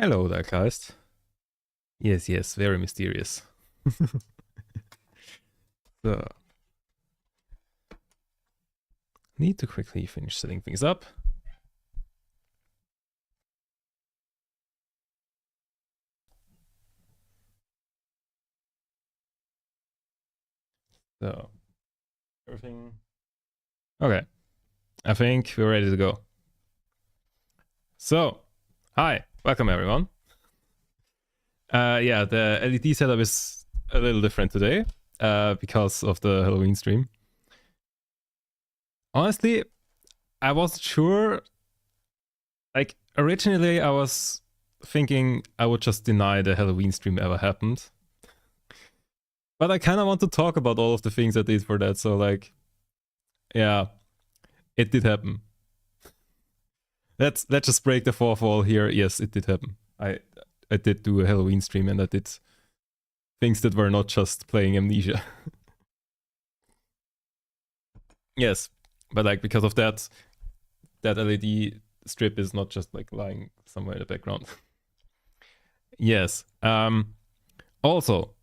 Hello there, Geist. Yes, very mysterious. So, need to quickly finish setting things up. So, everything. Okay, I think we're ready to go. So, hi, welcome everyone. Yeah, the LED setup is a little different today because of the Halloween stream. Honestly, I wasn't sure. Like, originally, I was thinking I would just deny the Halloween stream ever happened. But I kind of want to talk about all of the things I did for that. So, like, yeah, it did happen. Let's just break the fourth wall here. Yes, it did happen. I did do a Halloween stream and I did things that were not just playing Amnesia. Yes, but like because of that LED strip is not just like lying somewhere in the background. Yes. Also,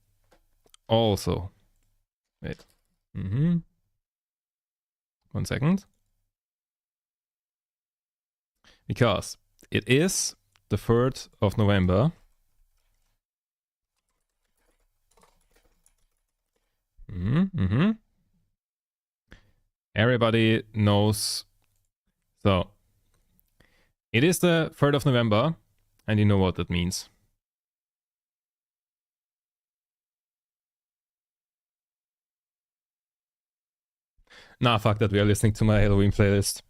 wait. 1 second. Because it is the 3rd of November. Everybody knows. So, it is the 3rd of November, and you know what that means. Nah, fuck that, we are listening to my Halloween playlist.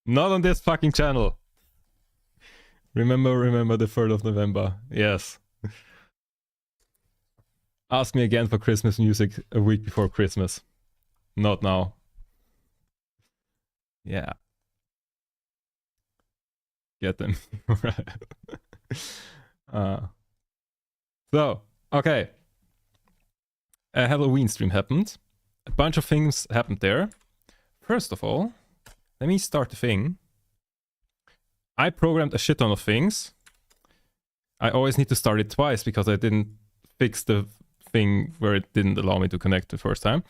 Not on this fucking channel. Remember the 3rd of November. Yes. Ask me again for Christmas music a week before Christmas. Not now. Yeah. Get them. So, okay. A Halloween stream happened. A bunch of things happened there. First of all, let me start the thing. I programmed a shit ton of things. I always need to start it twice because I didn't fix the thing where it didn't allow me to connect the first time.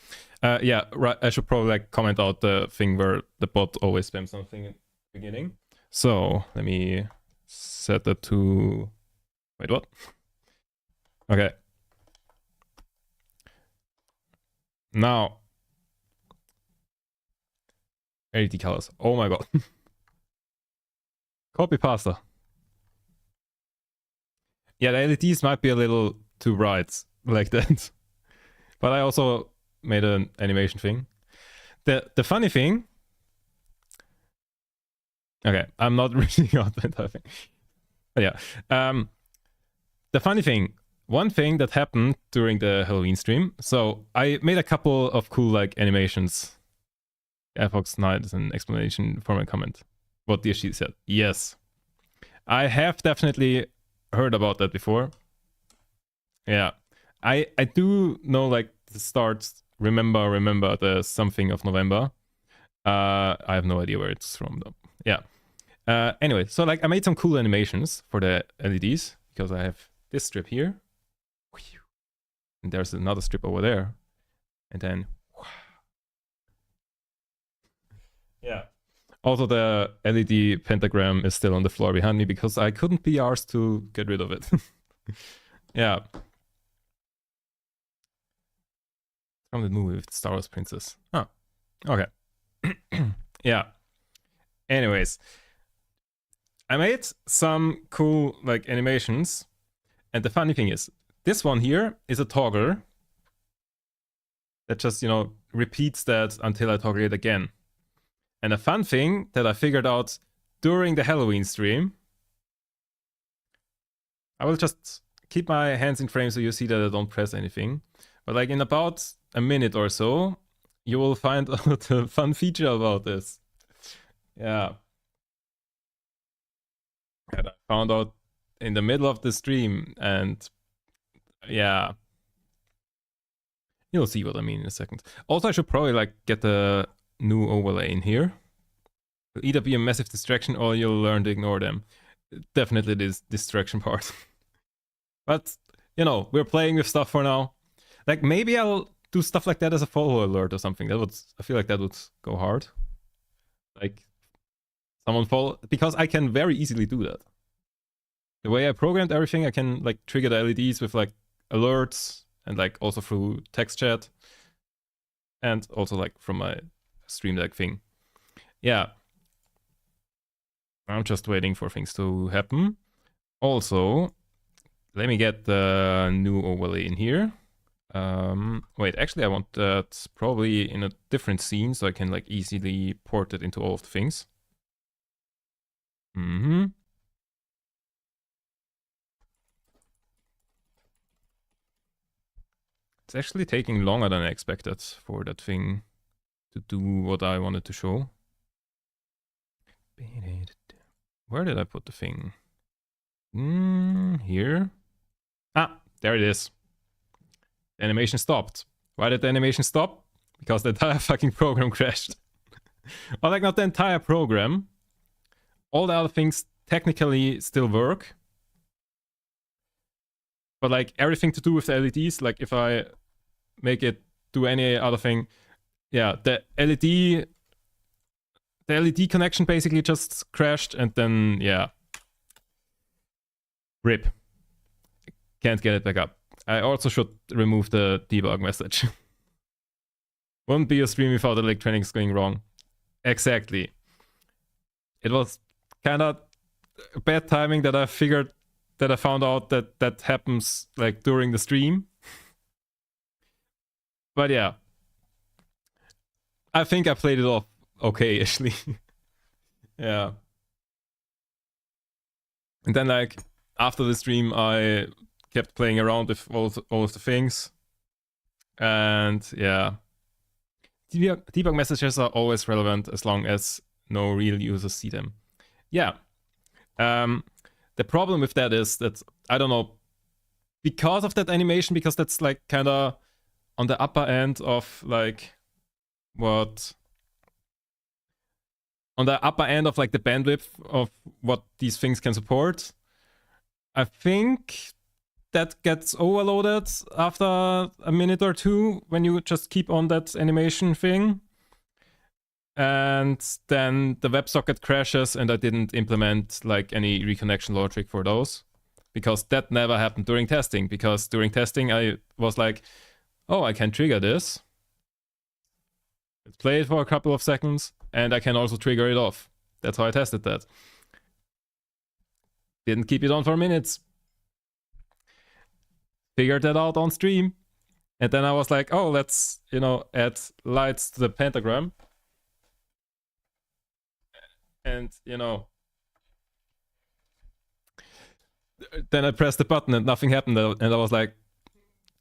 Yeah, right. I should probably like comment out the thing where the bot always spams something in the beginning. So let me set that to. Wait, what? Okay. Now, LED colors. Oh my god. Copy pasta. Yeah, the LEDs might be a little too bright like that. But I also made an animation thing. The funny thing. Okay, I'm not reading out the entire thing. But yeah. The funny thing, one thing that happened during the Halloween stream. So I made a couple of cool like animations. Airfox Knight is an explanation for my comment. What the she said. Yes. I have definitely heard about that before. Yeah. I do know like the start remember the something of November. I have no idea where it's from though. Yeah. Anyway, so like I made some cool animations for the LEDs because I have this strip here. And there's another strip over there. And then yeah. Also, the LED pentagram is still on the floor behind me because I couldn't be arsed to get rid of it. Yeah. From the movie with Star Wars Princess. Oh, okay. Yeah. Anyways, I made some cool like animations, and the funny thing is, this one here is a toggle that just repeats that until I toggle it again. And a fun thing that I figured out during the Halloween stream, I will just keep my hands in frame so you see that I don't press anything. But like in about a minute or so, you will find out a fun feature about this. Yeah. And I found out in the middle of the stream, and yeah. You'll see what I mean in a second. Also, I should probably like get the new overlay in here. Will either be a massive distraction or you'll learn to ignore them. Definitely this distraction part. But, you know, we're playing with stuff for now. Like, maybe I'll do stuff like that as a follow alert or something. That would, I feel like that would go hard. Like, someone follow, because I can very easily do that. The way I programmed everything, I can like trigger the LEDs with like alerts and like also through text chat and also like from my Stream Deck thing. Yeah. I'm just waiting for things to happen. Also, let me get the new overlay in here. Wait, actually I want that probably in a different scene so I can like easily port it into all of the things. It's actually taking longer than I expected for that thing to do what I wanted to show. Where did I put the thing? Here. Ah, there it is. The animation stopped. Why did the animation stop? Because the entire fucking program crashed. Or like not the entire program. All the other things technically still work. But like everything to do with the LEDs, like if I make it do any other thing, yeah, the LED connection basically just crashed and then, yeah. RIP. Can't get it back up. I also should remove the debug message. Wouldn't be a stream without electronics going wrong. Exactly. It was kind of bad timing that I found out that that happens like during the stream. But yeah. I think I played it off okay, actually. Yeah. And then like after the stream I kept playing around with all of the things. And yeah. Debug messages are always relevant as long as no real users see them. Yeah. The problem with that is that, I don't know, because of that animation, because that's like kind of on the upper end of like what... On the upper end of like the bandwidth of what these things can support, I think that gets overloaded after a minute or two when you just keep on that animation thing. And then the WebSocket crashes and I didn't implement like any reconnection logic for those. Because that never happened during testing. Because during testing I was like, oh, I can trigger this. Let's play it for a couple of seconds and I can also trigger it off. That's how I tested that. Didn't keep it on for minutes. Figured that out on stream. And then I was like, oh, let's, you know, add lights to the pentagram. And, you know, then I pressed the button and nothing happened. And I was like,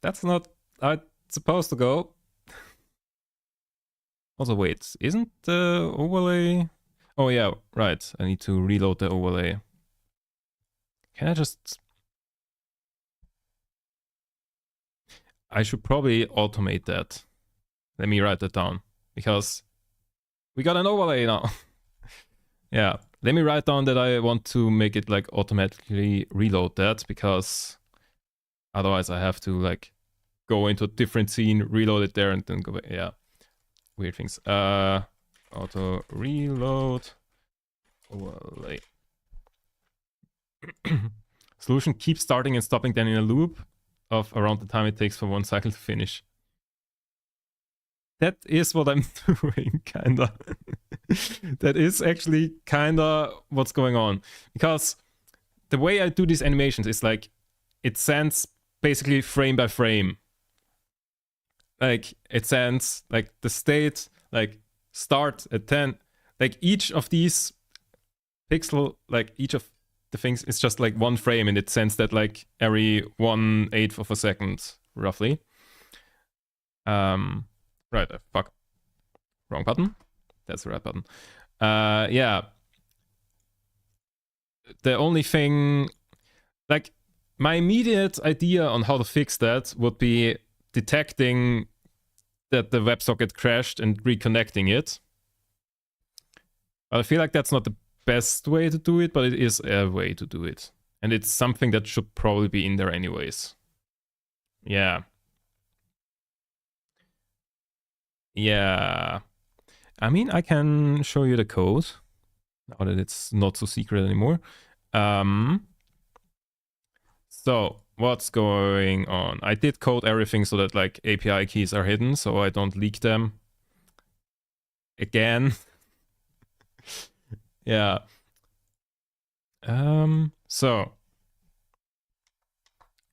that's not how it's supposed to go. Also, wait, isn't the overlay... Oh yeah, right. I need to reload the overlay. Can I just... I should probably automate that. Let me write that down. Because we got an overlay now. Yeah, let me write down that I want to make it like automatically reload that. Because otherwise I have to like go into a different scene, reload it there and then go back. Yeah. Weird things. Auto reload overlay. Solution keeps starting and stopping then in a loop of around the time it takes for one cycle to finish. That is what I'm doing, kinda. That is actually kinda what's going on. Because the way I do these animations is like, it sends basically frame by frame. Like, it sends, like, the state, like, start at 10. Like, each of these pixel, like, each of the things is just, like, one frame, and it sends that, like, every 1/8 of a second, roughly. Right, fuck. Wrong button. That's the right button. Yeah. The only thing... Like, my immediate idea on how to fix that would be detecting that the WebSocket crashed and reconnecting it. But I feel like that's not the best way to do it, but it is a way to do it. And it's something that should probably be in there anyways. Yeah. Yeah. I mean, I can show you the code now that it's not so secret anymore. So what's going on? I did code everything so that like API keys are hidden, so I don't leak them again. Yeah. So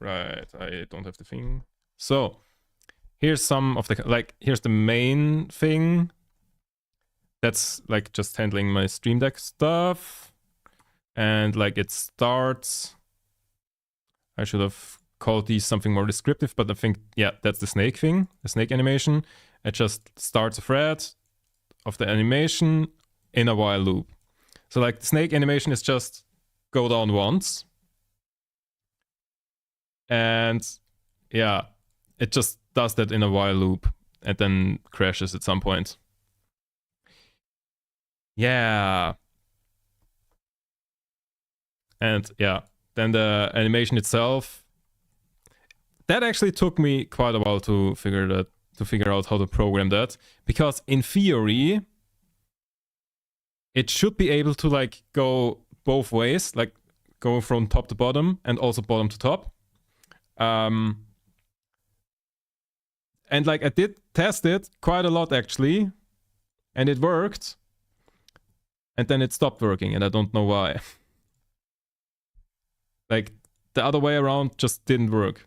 right, I don't have the thing. So here's some of the, like, here's the main thing. That's like just handling my Stream Deck stuff. And like it starts. I should have called these something more descriptive, but I think, yeah, that's the snake thing, the snake animation. It just starts a thread of the animation in a while loop. So like the snake animation is just go down once. And yeah, it just does that in a while loop and then crashes at some point. Yeah. And yeah, then the animation itself, that actually took me quite a while to figure out how to program that, because in theory it should be able to like go both ways, like go from top to bottom and also bottom to top. And like I did test it quite a lot actually, and it worked, and then it stopped working, and I don't know why. Like the other way around just didn't work,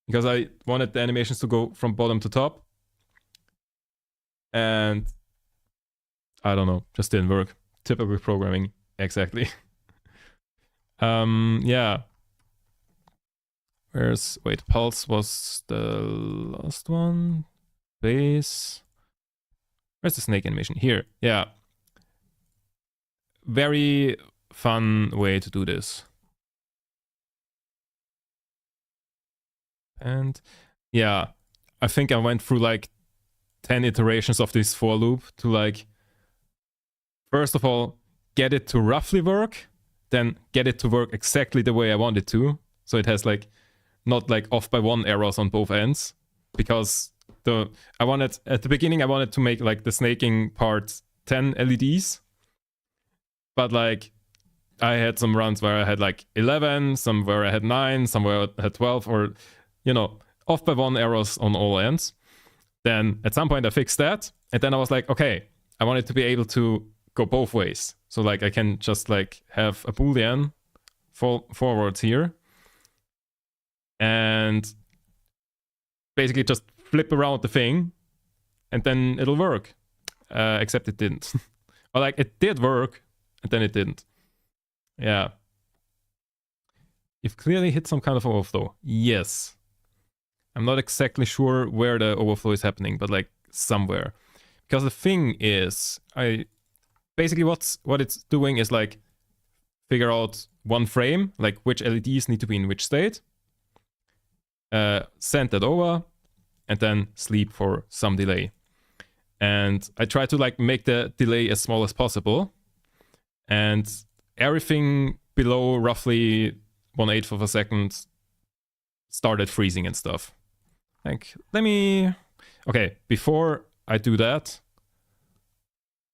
because I wanted the animations to go from bottom to top, and I don't know, just didn't work. Typical programming, exactly. Yeah. Wait, pulse was the last one. Base. Where's the snake animation? Here, yeah. Very fun way to do this. And yeah, I think I went through like 10 iterations of this for loop to like, first of all, get it to roughly work, then get it to work exactly the way I want it to. So it has like, not like off by one errors on both ends, because I wanted, at the beginning, I wanted to make like the snaking part 10 LEDs. But like, I had some runs where I had like 11, some where I had 9, some where I had 12, or, you know, off by one errors on all ends. Then at some point I fixed that, and then I was like, okay, I want it to be able to go both ways. So like I can just like have a boolean forwards here, and basically just flip around the thing, and then it'll work. Except it didn't. Or like it did work, and then it didn't. Yeah. You've clearly hit some kind of overflow. Yes. I'm not exactly sure where the overflow is happening, but like somewhere. Because the thing is, basically what it's doing is like figure out one frame, like which LEDs need to be in which state, send that over, and then sleep for some delay. And I try to like make the delay as small as possible, and everything below roughly 1/8 of a second started freezing and stuff. Like, okay, before I do that,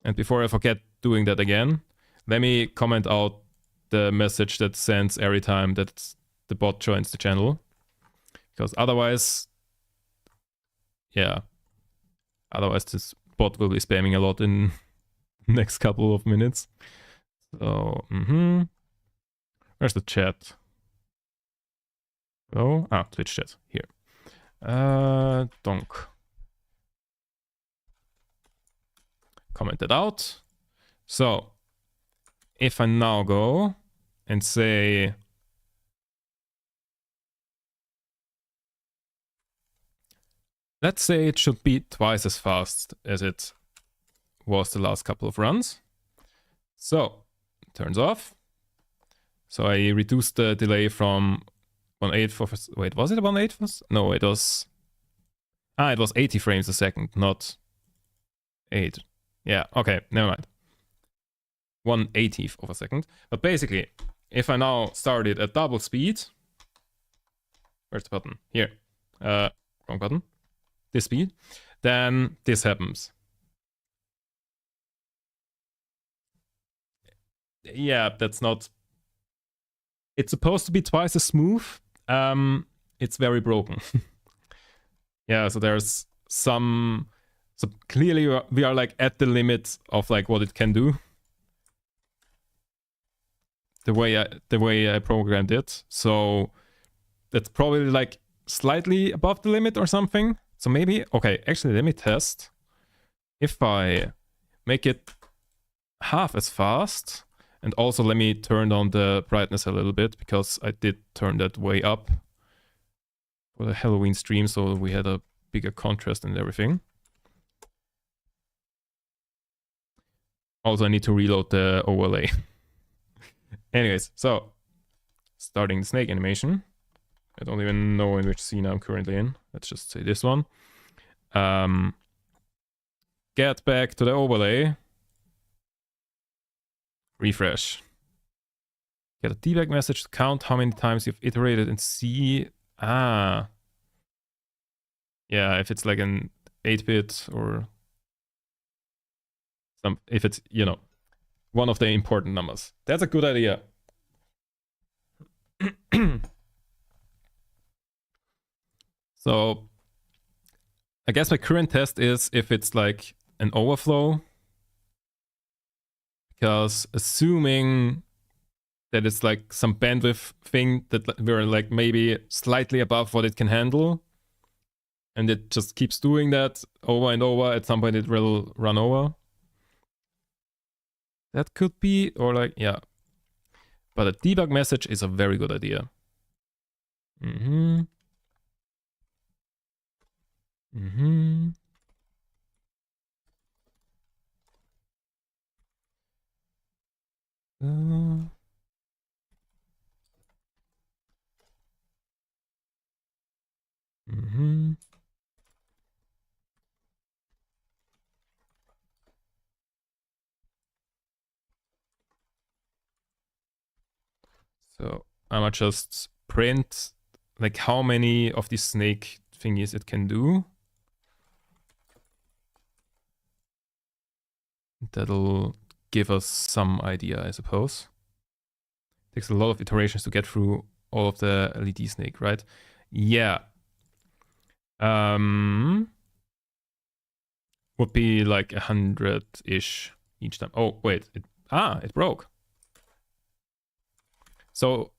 and before I forget doing that again, let me comment out the message that sends every time that the bot joins the channel. Because otherwise, yeah, otherwise this bot will be spamming a lot in the next couple of minutes. So, where's the chat? Oh, Twitch chat, here. Donk. Commented out. So, if I now go and say, let's say it should be twice as fast as it was the last couple of runs. So, turns off. So I reduced the delay from 1/8 of a, wait, was it 1/8? No, it was, it was 80 frames a second, not 8. Yeah, okay, never mind. 1/80th of a second. But basically, if I now start it at double speed, where's the button? Here. Wrong button. This speed, then this happens. Yeah, that's not. It's supposed to be twice as smooth. It's very broken. Yeah, so there's some. So clearly we are like at the limit of like what it can do. The way I programmed it. So that's probably like slightly above the limit or something. So maybe, okay, actually let me test. If I make it half as fast, and also let me turn down the brightness a little bit, because I did turn that way up for the Halloween stream, so we had a bigger contrast and everything. Also, I need to reload the overlay. Anyways, so starting the snake animation. I don't even know in which scene I'm currently in. Let's just say this one. Get back to the overlay. Refresh. Get a debug message to count how many times you've iterated and see. Yeah, if it's like an 8-bit or some, if it's, you know, one of the important numbers. That's a good idea. So I guess my current test is if it's like an overflow, because assuming that it's like some bandwidth thing that we're like maybe slightly above what it can handle, and it just keeps doing that over and over, at some point it will run over. That could be, or like, yeah. But a debug message is a very good idea. Mm-hmm. Mm-hmm. Mm-hmm. So I'm gonna just print like how many of these snake thingies it can do. That'll give us some idea, I suppose. Takes a lot of iterations to get through all of the LED snake, right? Yeah. Would be like 100-ish each time. Oh, wait. It broke. So,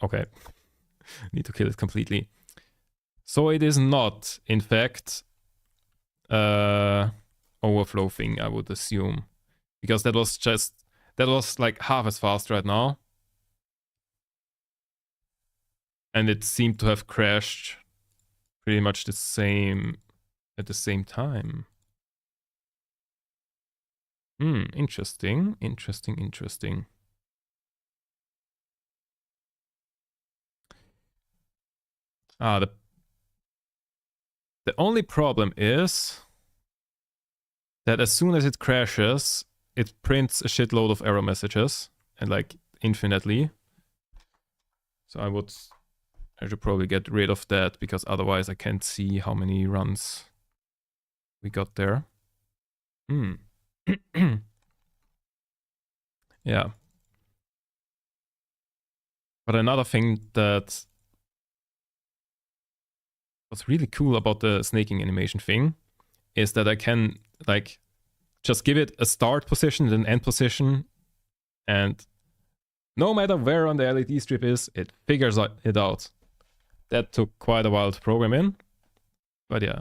okay. Need to kill it completely. So it is not, in fact, overflow thing, I would assume. Because that was like half as fast right now. And it seemed to have crashed pretty much the same at the same time. Interesting. The only problem is that as soon as it crashes, it prints a shitload of error messages, and like infinitely. So I should probably get rid of that, because otherwise I can't see how many runs we got there. Yeah. But another thing that was really cool about the snaking animation thing is that I can like just give it a start position and an end position, and no matter where on the LED strip is, it figures it out. That took quite a while to program in, but yeah.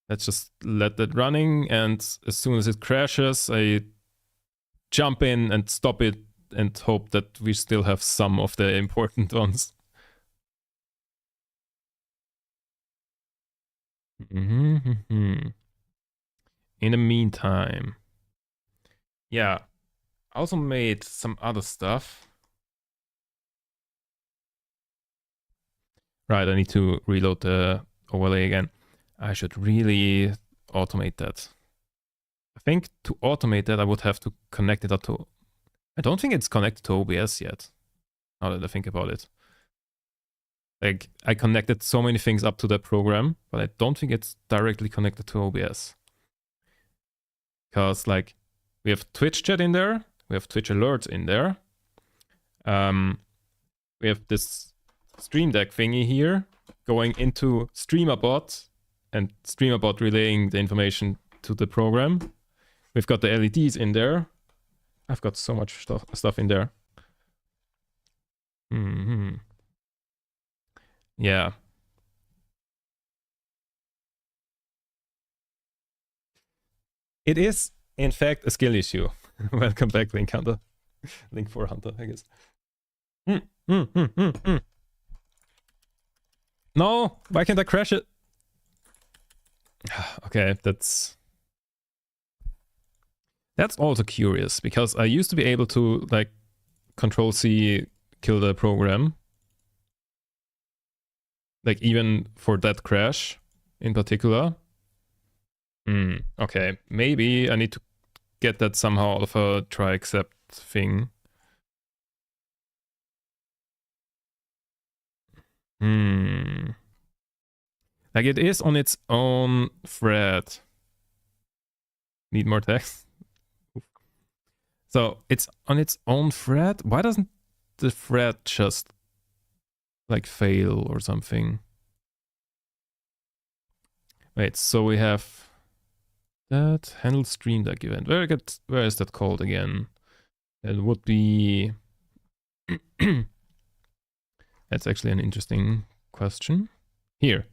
Let's just let that running, and as soon as it crashes, I jump in and stop it and hope that we still have some of the important ones. In the meantime, yeah, I also made some other stuff. Right, I need to reload the overlay again. I should really automate that. I think to automate that, I would have to connect it up to... I don't think it's connected to OBS yet, now that I think about it. Like, I connected so many things up to that program, but I don't think it's directly connected to OBS. Because, like, we have Twitch chat in there, we have Twitch alerts in there. We have this Stream Deck thingy here going into StreamerBot, and StreamerBot relaying the information to the program. We've got the LEDs in there. I've got so much stuff in there. Yeah. It is, in fact, a skill issue. Welcome back, Link Hunter. Link for Hunter, I guess. No, why can't I crash it? Okay, that's also curious, because I used to be able to, like, Control-C kill the program. Like, even for that crash in particular. Okay, maybe I need to get that somehow out of a try except thing. Like, it is on its own thread. Need more text? So, it's on its own thread? Why doesn't the thread just, like, fail or something? Wait, so we have that handle Stream Deck event. Where is that called again? It would be... That's actually an interesting question. Here.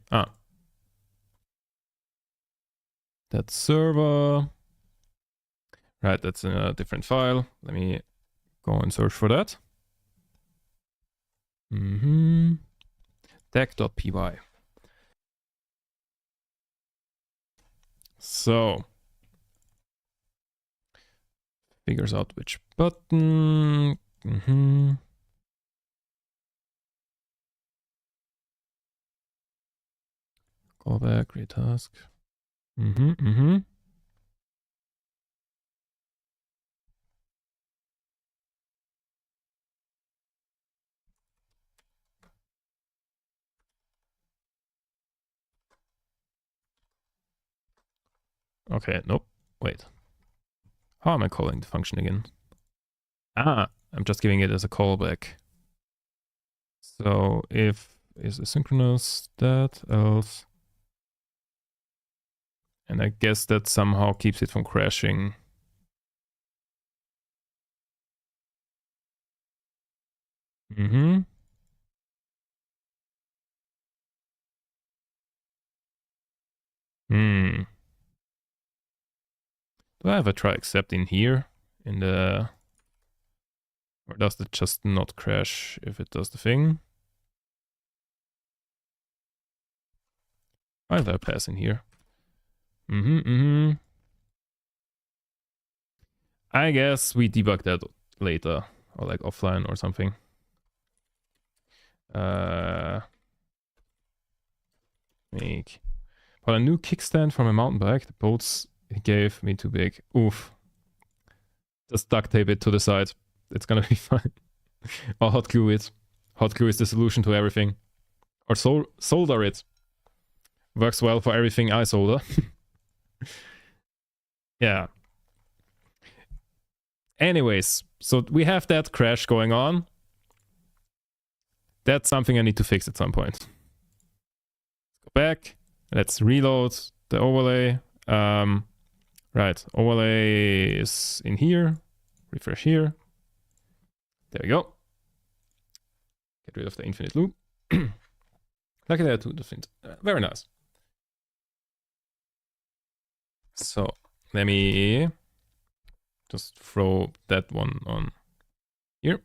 That server. Right, that's in a different file. Let me go and search for that. Deck.py. So, figures out which button. Callback, create task. Okay, nope. Wait. How am I calling the function again? I'm just giving it as a callback. So if is asynchronous, that, else. And I guess that somehow keeps it from crashing. Do I have a try except in here? In the... Or does it just not crash if it does the thing? Why did I pass in here? I guess we debug that later, or like offline or something. Make. But a new kickstand for my mountain bike. The bolts he gave me too big. Oof. Just duct tape it to the side. It's gonna be fine. Or hot glue it. Hot glue is the solution to everything. Or solder it. Works well for everything I solder. Yeah. Anyways, so we have that crash going on. That's something I need to fix at some point. Go back. Let's reload the overlay. Right, overlay is in here. Refresh here. There we go. Get rid of the infinite loop. Luckily I do the thing. Very nice. So let me just throw that one on here.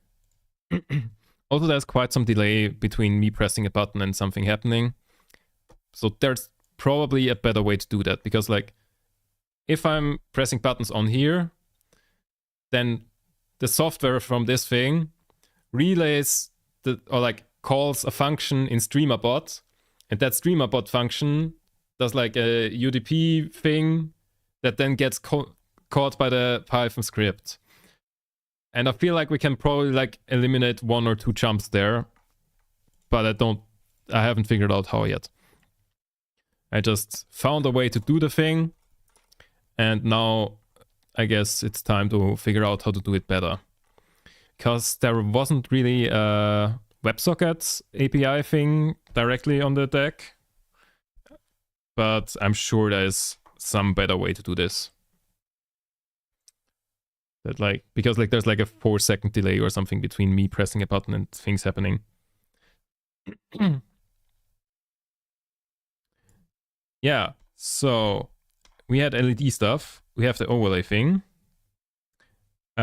Also, there's quite some delay between me pressing a button and something happening. So there's probably a better way to do that, because like if I'm pressing buttons on here, then the software from this thing relays or like calls a function in StreamerBot, and that StreamerBot function does like a UDP thing that then gets caught by the Python script. And I feel like we can probably like eliminate 1 or 2 jumps there. But I haven't figured out how yet. I just found a way to do the thing. And now I guess it's time to figure out how to do it better. Because there wasn't really a WebSockets API thing directly on the deck. But I'm sure there's some better way to do this. That like, because like there's like a 4-second delay or something between me pressing a button and things happening. Yeah, so we had LED stuff. We have the overlay thing. We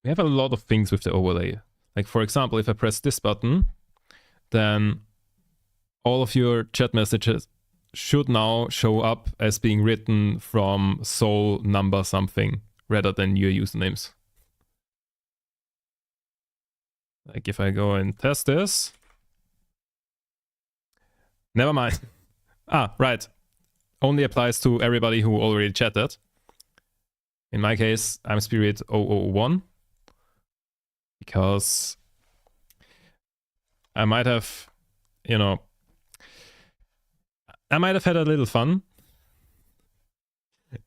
have a lot of things with the overlay. Like for example, if I press this button, then all of your chat messages should now show up as being written from Sol number something rather than your usernames. Like if I go and test this. Never mind. Ah, right. Only applies to everybody who already chatted. In my case, I'm Spirit 001. Because I might have, you know, I might have had a little fun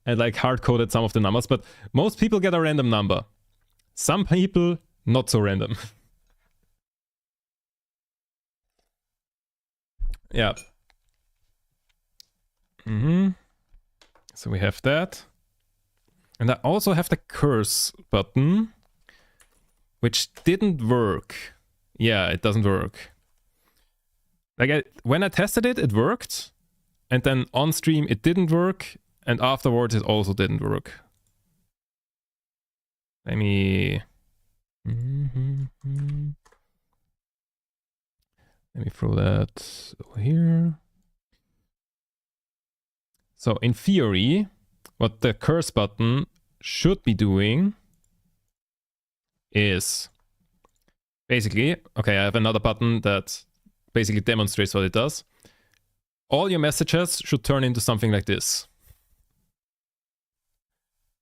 and like hard-coded some of the numbers, but most people get a random number. Some people, not so random. Yeah. So we have that. And I also have the curse button, which didn't work. Yeah, it doesn't work. Like when I tested it, it worked. And then on stream, it didn't work. And afterwards, it also didn't work. Let me... Let me throw that over here. So in theory, what the curse button should be doing is basically, okay, I have another button that basically demonstrates what it does. All your messages should turn into something like this.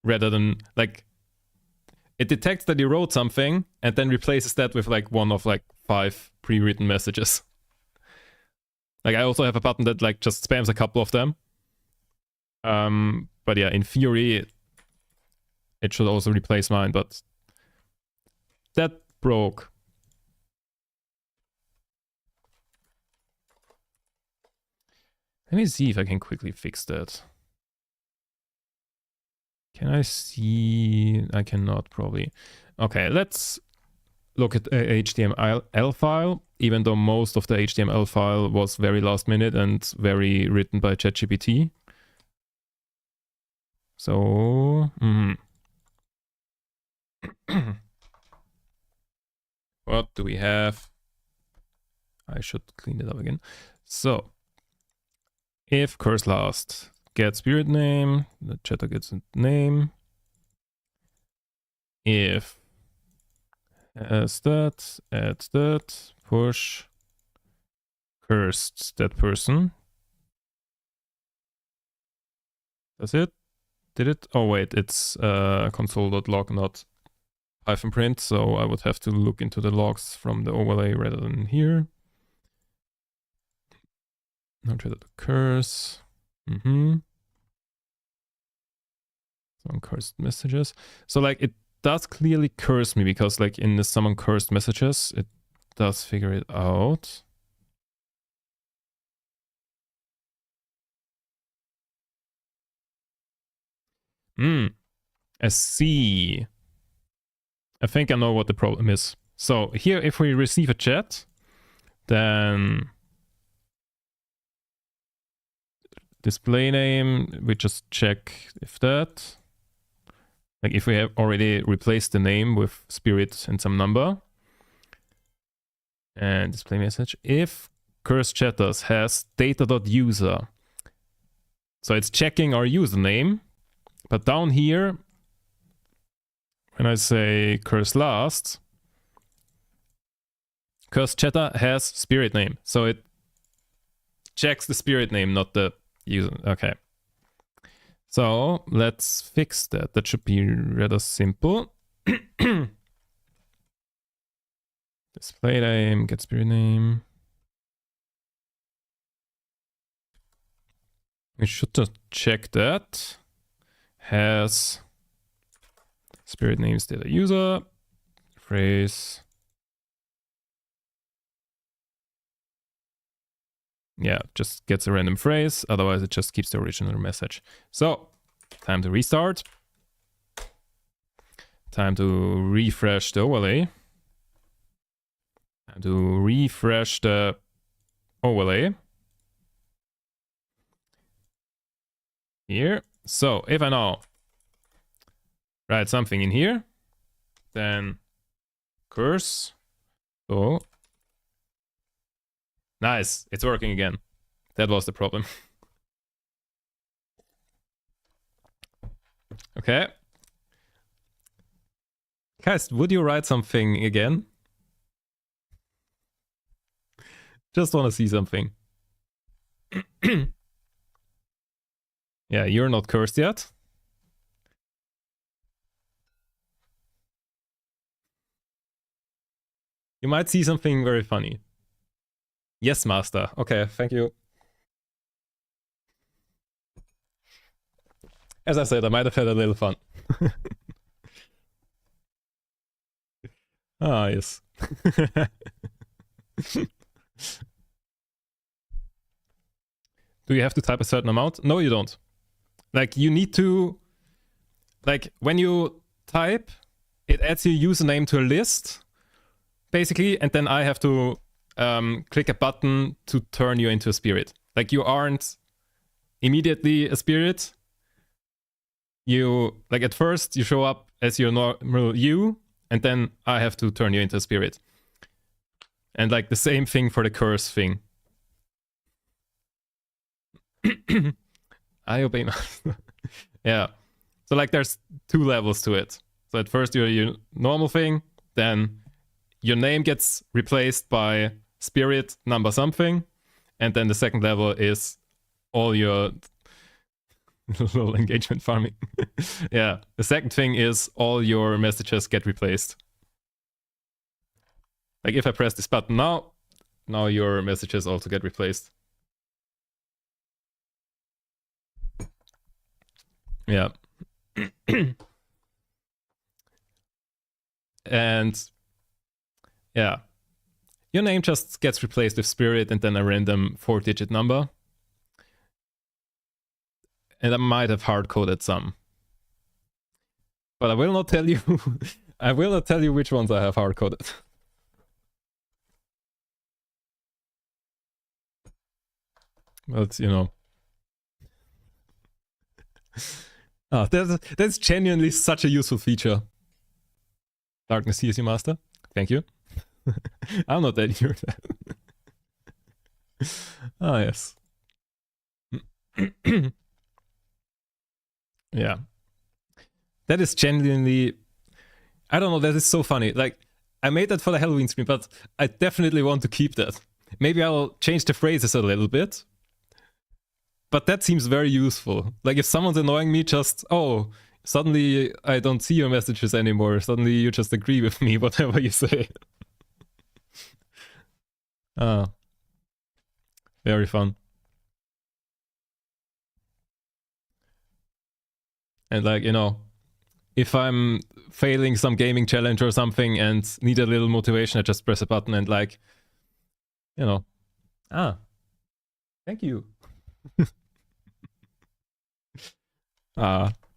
Rather than, like, it detects that you wrote something and then replaces that with like one of like 5 pre-written messages. Like I also have a button that like just spams a couple of them. But yeah, in theory, it should also replace mine, but that broke. Let me see if I can quickly fix that. Can I see? I cannot probably. Okay, let's look at a HTML file, even though most of the HTML file was very last minute and very written by ChatGPT. So, what do we have? I should clean it up again. So, if curse last get spirit name, the chatter gets a name. If as that, add that, push cursed that person. That's it. Did it? Oh wait, it's console.log, not Python print, so I would have to look into the logs from the overlay rather than here. Now try to curse. Some cursed messages. So like it does clearly curse me because like in the summon cursed messages, it does figure it out. I see. I think I know what the problem is. So here, if we receive a chat, then display name, we just check if that, like if we have already replaced the name with spirit and some number. And display message, if cursed chatters has data.user. So it's checking our username, but down here, when I say curse last, cursed chatter has spirit name. So it checks the spirit name, not the user. Okay. So let's fix that. That should be rather simple. Display name, get spirit name. We should just check that. Has spirit names data user, phrase. Yeah, just gets a random phrase. Otherwise, it just keeps the original message. So, time to restart. Time to refresh the overlay. Time to refresh the overlay. Here. So, if I now write something in here, then curse. So, nice, it's working again. That was the problem. Okay. Guys, would you write something again? Just want to see something. Yeah, you're not cursed yet. You might see something very funny. Yes, master. Okay, thank you. As I said, I might have had a little fun. Ah, yes. Do you have to type a certain amount? No, you don't. Like, you need to... Like, when you type, it adds your username to a list, basically, and then I have to click a button to turn you into a spirit. Like, you aren't immediately a spirit. You, like, at first, you show up as your normal you, and then I have to turn you into a spirit. And, like, the same thing for the curse thing. I obey master. Yeah. So, like, there's 2 levels to it. So at first you're your normal thing, then your name gets replaced by spirit number something, and then the second level is all your little engagement farming. Yeah, the second thing is all your messages get replaced. Like if I press this button now your messages also get replaced. Yeah. And yeah, your name just gets replaced with spirit and then a random 4-digit number. And I might have hard-coded some. But I will not tell you I will not tell you which ones I have hard-coded. But you know. Oh, that's genuinely such a useful feature. Darkness hears you, master. Thank you. I'm not that near that. Ah, yes. Yeah. That is genuinely... I don't know, that is so funny. Like, I made that for the Halloween stream, but I definitely want to keep that. Maybe I'll change the phrases a little bit. But that seems very useful. Like, if someone's annoying me, just, oh, suddenly I don't see your messages anymore. Suddenly you just agree with me, whatever you say. Ah. Very fun. And like, you know, if I'm failing some gaming challenge or something and need a little motivation, I just press a button and like, you know, thank you.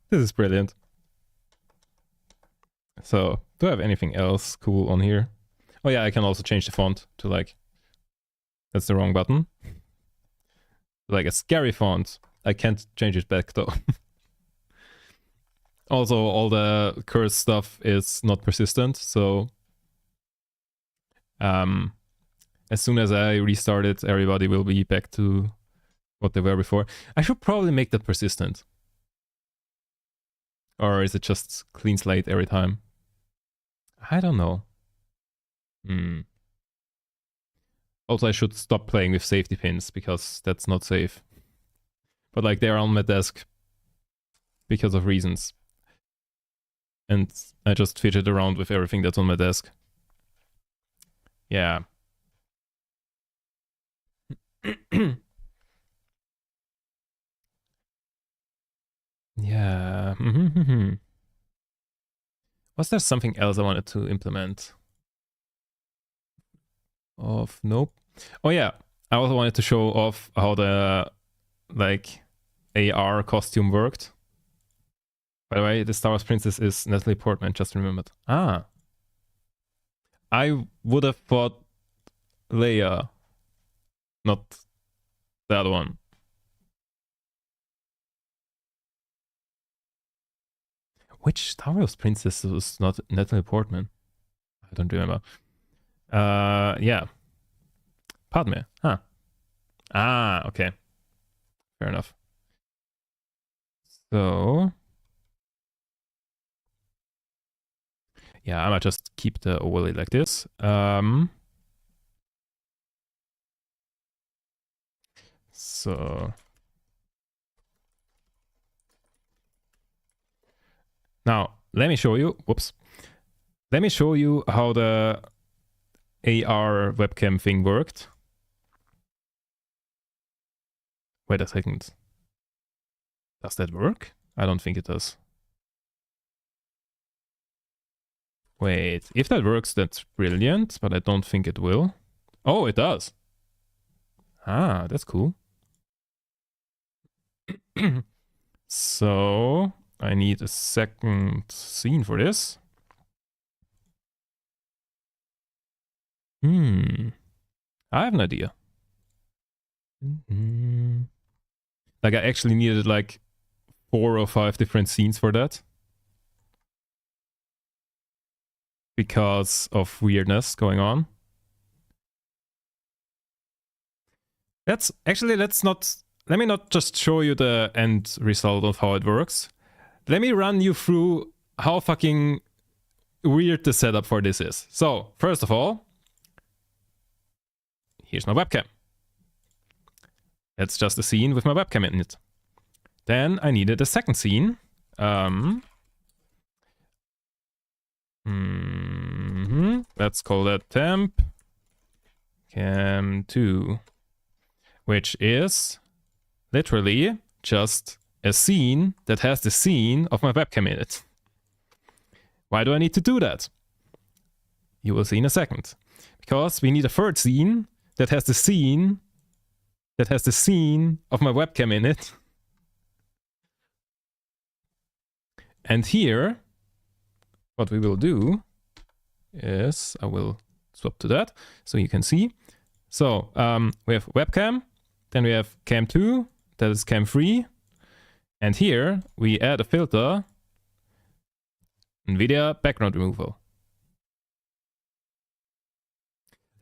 This is brilliant. So, do I have anything else cool on here? Oh yeah, I can also change the font to like, that's the wrong button. Like a scary font. I can't change it back though. Also, all the curse stuff is not persistent, so as soon as I restart it, everybody will be back to what they were before. I should probably make that persistent. Or is it just clean slate every time? I don't know. Also, I should stop playing with safety pins, because that's not safe. But like, they're on my desk. because of reasons. And I just fidget around with everything that's on my desk. Yeah. Yeah. Was there something else I wanted to implement? Nope. Oh yeah, I also wanted to show off how the like AR costume worked. By the way, the Star Wars princess is Natalie Portman, just remembered. Ah. I would have thought Leia, not the other one. Which Star Wars princess was not Natalie Portman? I don't remember. Yeah. Padme. Huh. Ah, okay. Fair enough. So yeah, I might just keep the overlay like this. So now let me show you. Whoops. Let me show you how the AR webcam thing worked. Wait a second. Does that work? I don't think it does. Wait, if that works, that's brilliant, but I don't think it will. Oh, it does. Ah, that's cool. So I need a second scene for this. I have an idea. Like I actually needed like 4 or 5 different scenes for that. Because of weirdness going on. Let me not just show you the end result of how it works. Let me run you through how fucking weird the setup for this is. So, first of all, here's my webcam. That's just a scene with my webcam in it. Then I needed a second scene. Let's call that temp cam 2, which is literally just a scene that has the scene of my webcam in it. Why do I need to do that? You will see in a second. Because we need a third scene that has the scene of my webcam in it. And here, what we will do is I will swap to that so you can see. So we have webcam, then we have cam 2, that is cam 3, and here we add a filter, NVIDIA background removal.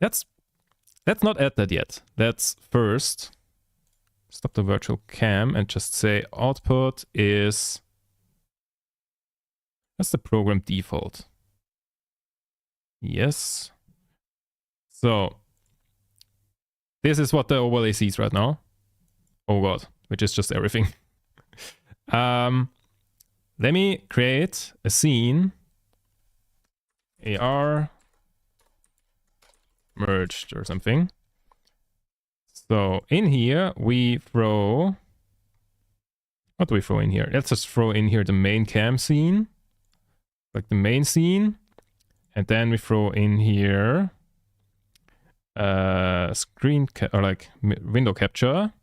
Let's not add that yet. Let's first stop the virtual cam and just say output is, that's the program default. Yes. So this is what the overlay sees right now. Oh god, which is just everything. Let me create a scene. AR merged or something. So in here we throw, what do we throw in here? Let's just throw in here the main cam scene, like the main scene, and then we throw in here or like window capture,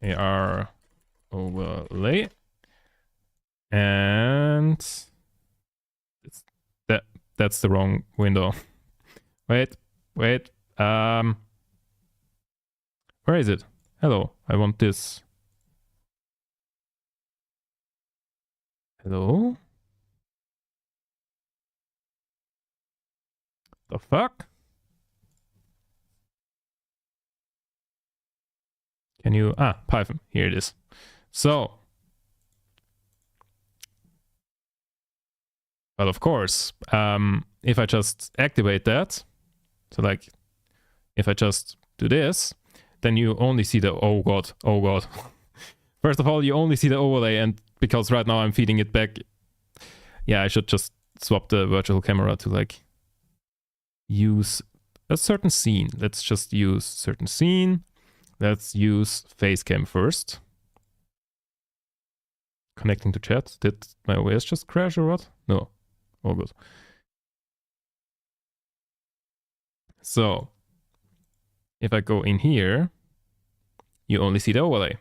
AR overlay, and that's the wrong window. Wait. Where is it? Hello, I want this. Hello? The fuck? Can you... Python. Here it is. So... well, of course, if I just activate that, so like, if I just do this, then you only see the... oh god. First of all, you only see the overlay, and because right now I'm feeding it back. Yeah, I should just swap the virtual camera to like use a certain scene. Let's just use certain scene. Let's use face cam first. Connecting to chat. Did my OS just crash or what? No, all good. So if I go in here, you only see the overlay.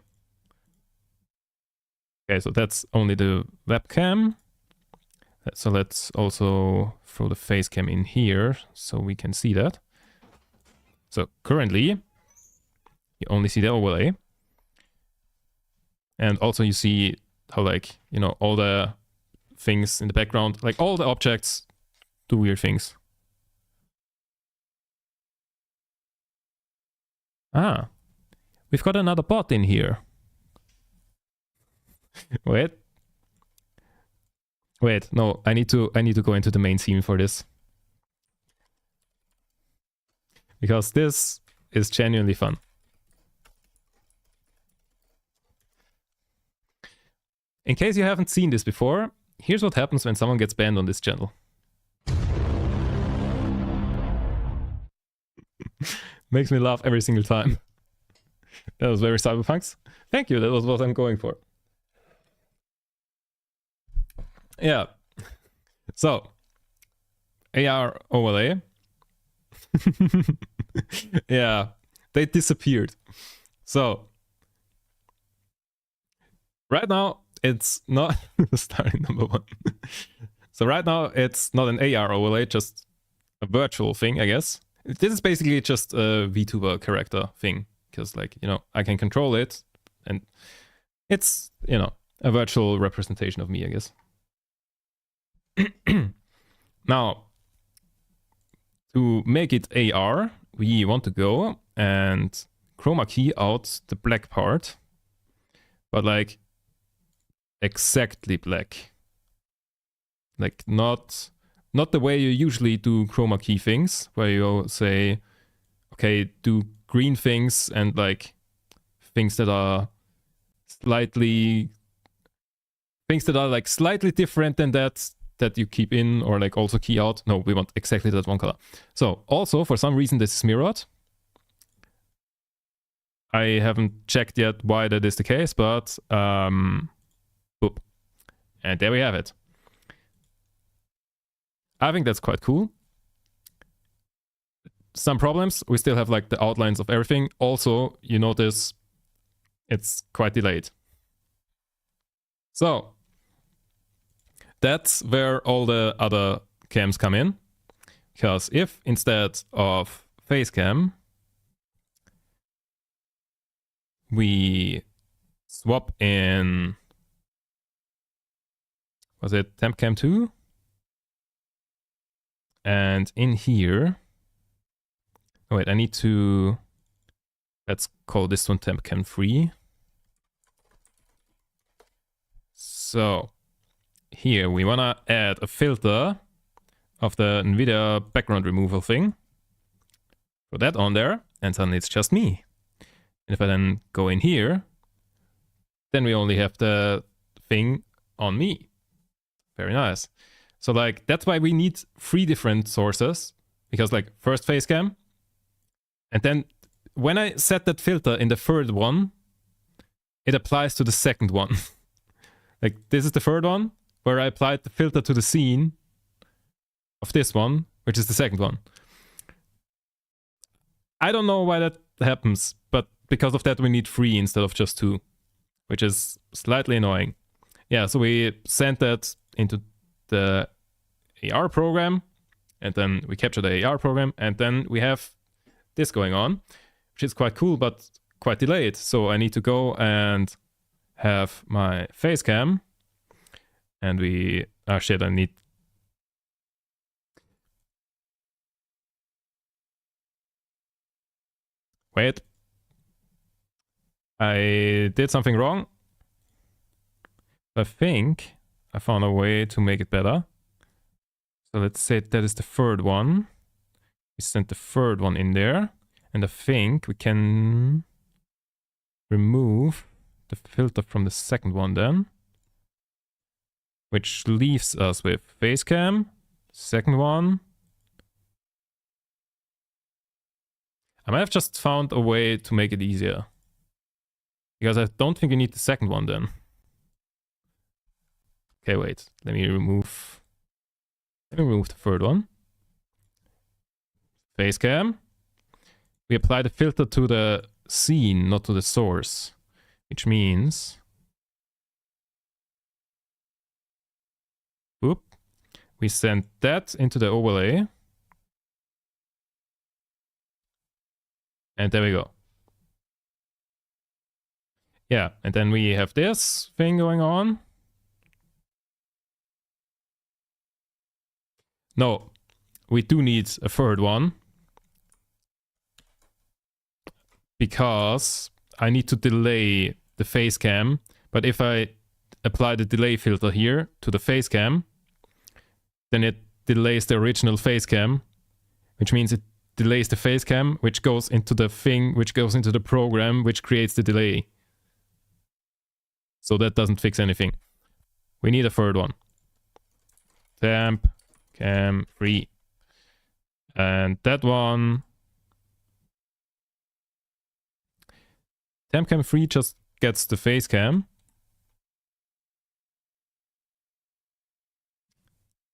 Okay, so that's only the webcam. So let's also throw the face cam in here so we can see that. So currently, you only see the overlay. And also you see how, like, you know, all the things in the background, like all the objects do weird things. Ah, we've got another bot in here. Wait, no, I need to go into the main scene for this. Because this is genuinely fun. In case you haven't seen this before, here's what happens when someone gets banned on this channel. Makes me laugh every single time. That was very cyberpunks. Thank you, that was what I'm going for. Yeah. So, AR overlay. Yeah, they disappeared. So, right now, it's not starting number one. So right now, it's not an AR overlay, just a virtual thing, I guess. This is basically just a VTuber character thing, because, like, you know, I can control it, and it's, you know, a virtual representation of me, I guess. Now, to make it AR, we want to go and chroma key out the black part, but like exactly black. Like not the way you usually do chroma key things, where you say, okay, do green things and like things that are slightly different than that you keep in, or like also key out. No, we want exactly that one color. So also, for some reason, this is mirrored. I haven't checked yet why that is the case, but boop. And there we have it. I think that's quite cool. Some problems, we still have like the outlines of everything. Also, you notice it's quite delayed. So that's where all the other cams come in. Because if instead of face cam, we swap in, was it temp cam 2? And in here, oh wait, I need to, let's call this one temp cam 3. So here we wanna add a filter of the NVIDIA background removal thing. Put that on there, and suddenly it's just me. And if I then go in here, then we only have the thing on me. Very nice. So like, that's why we need 3 different sources, because like first face cam, and then when I set that filter in the third one, it applies to the second one. Like this is the third one, where I applied the filter to the scene of this one, which is the second one. I don't know why that happens, but because of that we need 3 instead of just 2, which is slightly annoying. Yeah, so we sent that into the AR program, and then we capture the AR program, and then we have this going on, which is quite cool, but quite delayed. So I need to go and have my face cam, and we, oh shit, I need, wait, I did something wrong. I think I found a way to make it better. So let's say that is the third one. We sent the third one in there, and I think we can remove the filter from the second one then. which leaves us with face cam. Second one. I might have just found a way to make it easier. Because I don't think you need the second one then. Okay, wait. Let me remove the third one. Face cam. We apply the filter to the scene, not to the source. Which means... Whoop. We send that into the overlay. And there we go. Yeah, and then we have this thing going on. No, we do need a third one. Because I need to delay the face cam. But if I apply the delay filter here to the face cam, then it delays the original face cam, which means it delays the face cam, which goes into the thing, which goes into the program, which creates the delay. So that doesn't fix anything. We need a third one. Temp cam free. And that one... Temp cam free just gets the face cam.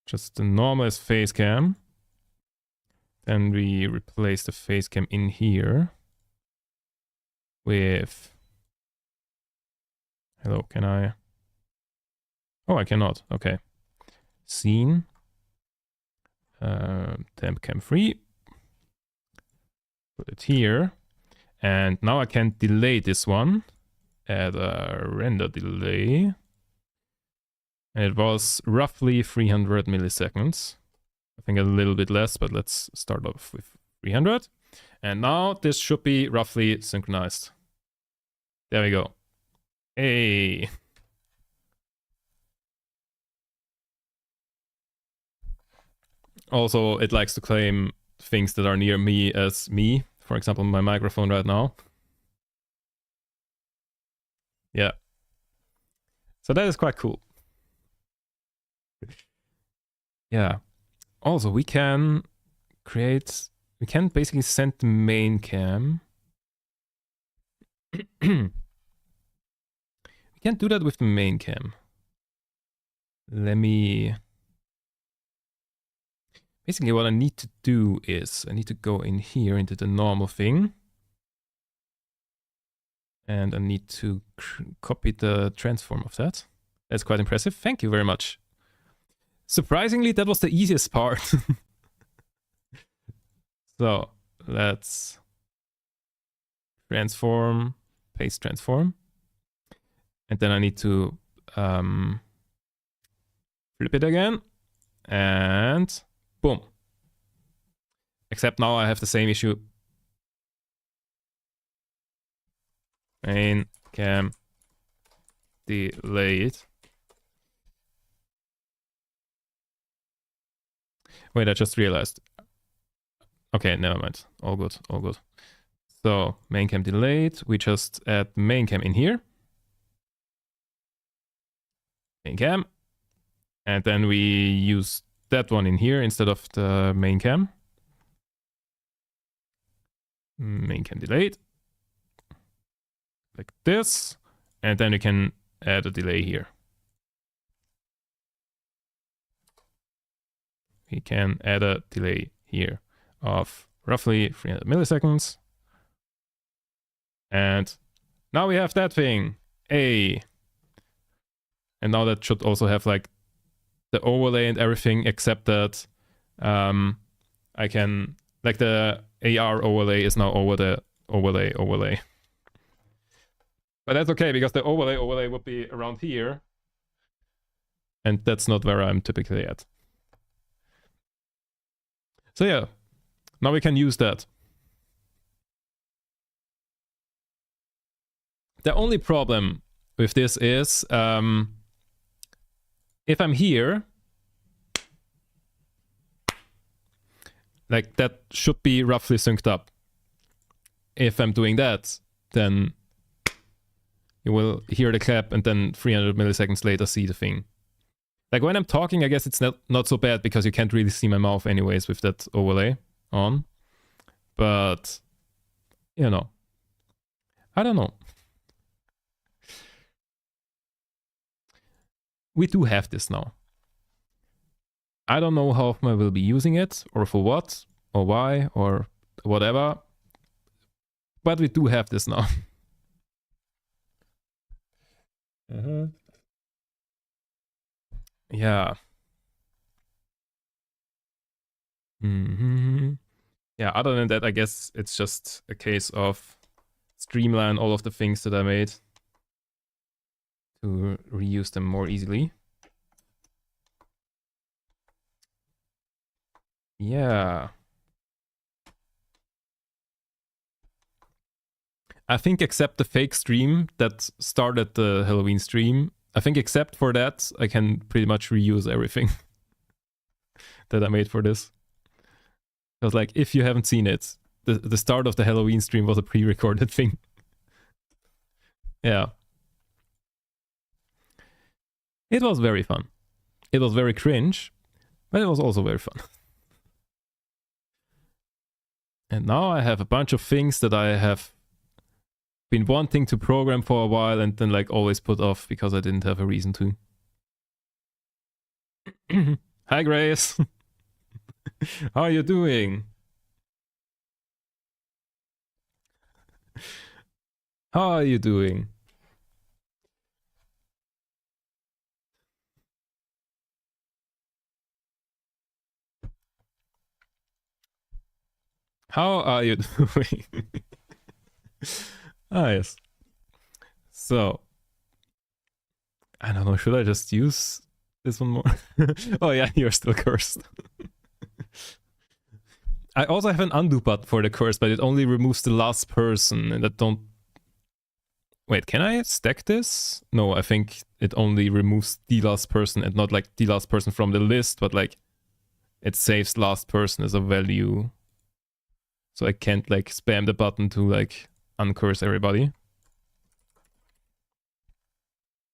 Just the normal face cam. Then we replace the face cam in here with... Hello, can I? Oh, I cannot. Okay. Scene. Temp cam free. Put it here. And now I can delay this one. Add a render delay. And it was roughly 300 milliseconds. I think a little bit less, but let's start off with 300. And now this should be roughly synchronized. There we go. Hey. Also, it likes to claim things that are near me as me. For example, my microphone right now. Yeah. So that is quite cool. Yeah. Also, we can basically send the main cam. We can't do that with the main cam. Basically, what I need to do is I need to go in here into the normal thing. And I need to copy the transform of that. That's quite impressive. Thank you very much. Surprisingly, that was the easiest part. So let's transform, paste transform. And then I need to flip it again. And boom. Except now I have the same issue. Main cam delayed. Wait, I just realized. Okay, never mind. All good, all good. So main cam delayed. We just add main cam in here. Main cam. And then we use that one in here instead of the main cam. Main cam delayed. Like this. And then we can add a delay here. We can add a delay here of roughly 300 milliseconds. And now we have that thing. Hey. And now that should also have like the overlay and everything, except that I can, like the AR overlay is now over the overlay. But that's okay, because the overlay would be around here. And that's not where I'm typically at. So yeah, now we can use that. The only problem with this is, if I'm here, like that should be roughly synced up. If I'm doing that, then you will hear the clap and then 300 milliseconds later see the thing. Like when I'm talking, I guess it's not so bad because you can't really see my mouth anyways with that overlay on. But, you know, I don't know. We do have this now. I don't know how often I will be using it, or for what, or why, or whatever. But we do have this now. Yeah. Yeah, other than that, I guess it's just a case of streamline all of the things that I made to reuse them more easily. Yeah. I think except the fake stream that started the Halloween stream, I think except for that, I can pretty much reuse everything that I made for this. Because like, if you haven't seen it, the start of the Halloween stream was a pre-recorded thing. Yeah. It was very fun. It was very cringe, but it was also very fun. And now I have a bunch of things that I have been wanting to program for a while and then like always put off because I didn't have a reason to. Hi, Grace. How are you doing? How are you doing? How are you doing? Ah, yes. So, I don't know, should I just use this one more? Oh yeah, you're still cursed. I also have an undo button for the curse, but it only removes the last person, and that don't... Wait, can I stack this? No, I think it only removes the last person and not like the last person from the list, but like it saves last person as a value. So I can't like spam the button to like uncurse everybody.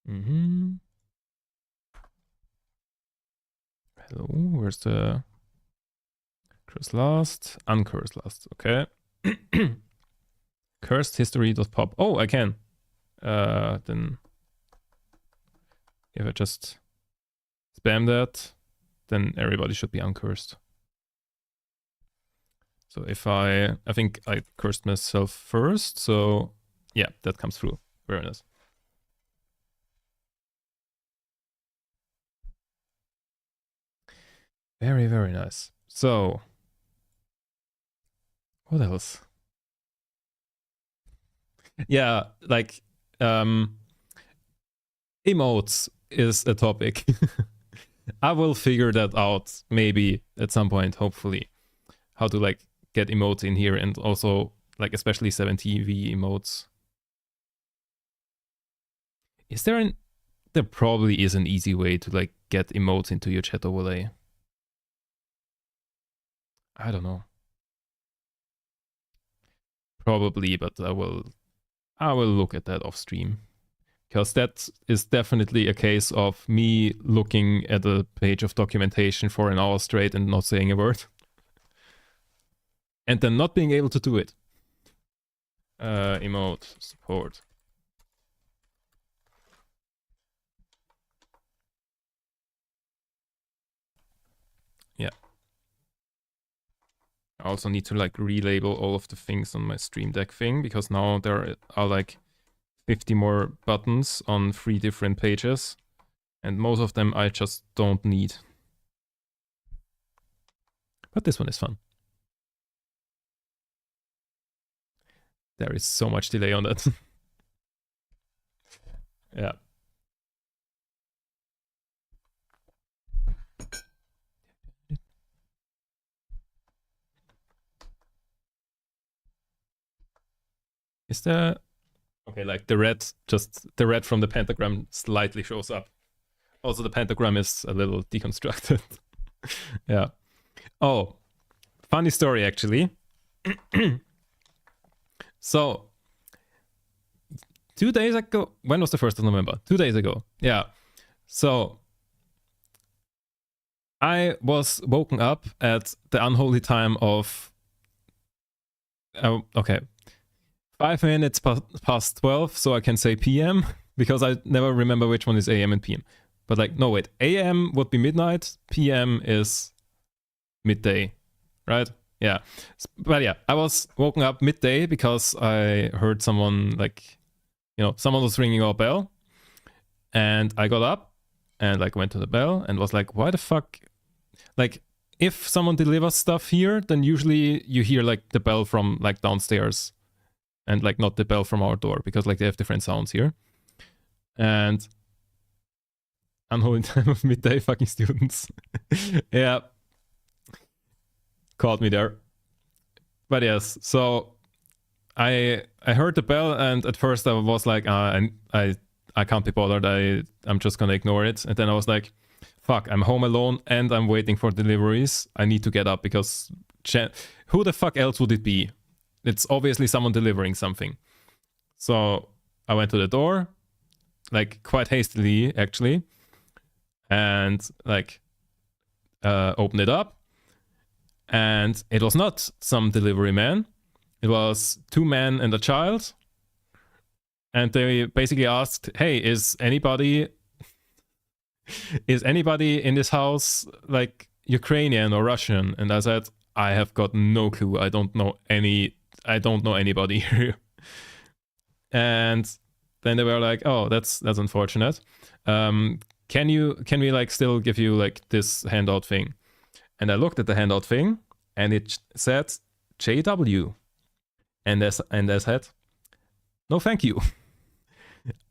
Hello, where's the curse last? Uncurse last, okay. Cursed history.pop. Oh, I can. Then if I just spam that, then everybody should be uncursed. So if I think I cursed myself first, so yeah, that comes through. Very nice. Very, very nice. So, what else? Yeah, like, emotes is a topic. I will figure that out maybe at some point, hopefully, how to like get emotes in here and also like especially 7TV emotes. Is there an... There probably is an easy way to like get emotes into your chat overlay. I don't know. Probably, but I will look at that off stream. Because that is definitely a case of me looking at a page of documentation for an hour straight and not saying a word. And then not being able to do it. Emote support. Yeah. I also need to like relabel all of the things on my Stream Deck thing because now there are like 50 more buttons on 3 different pages, and most of them I just don't need. But this one is fun. There is so much delay on that. Yeah. Is there... Okay, like the red from the pentagram slightly shows up. Also, the pentagram is a little deconstructed. Yeah. Oh, funny story actually. So, 2 days ago, when was the 1st of November? 2 days ago. Yeah. So, I was woken up at the unholy time of okay, 5 minutes past 12, so I can say PM because I never remember which one is AM and PM. But like, no, wait, AM would be midnight, PM is midday, right? Yeah. But yeah, I was woken up midday because I heard someone, like, you know, someone was ringing our bell, and I got up and like went to the bell and was like, why the fuck? Like, if someone delivers stuff here, then usually you hear like the bell from like downstairs and like not the bell from our door because like they have different sounds here. And unholy time of midday, fucking students. Yeah. Caught me there. But yes, so I heard the bell, and at first I was like, I can't be bothered. I'm just gonna ignore it. And then I was like, fuck, I'm home alone and I'm waiting for deliveries. I need to get up because who the fuck else would it be? It's obviously someone delivering something. So I went to the door, like quite hastily actually, and like opened it up. And it was not some delivery man. It was 2 men and a child. And they basically asked, hey, is anybody in this house like Ukrainian or Russian? And I said, I have got no clue. I don't know anybody here. And then they were like, oh, that's unfortunate. Can we like still give you like this handout thing? And I looked at the handout thing, and it said JW. And I said, no, thank you.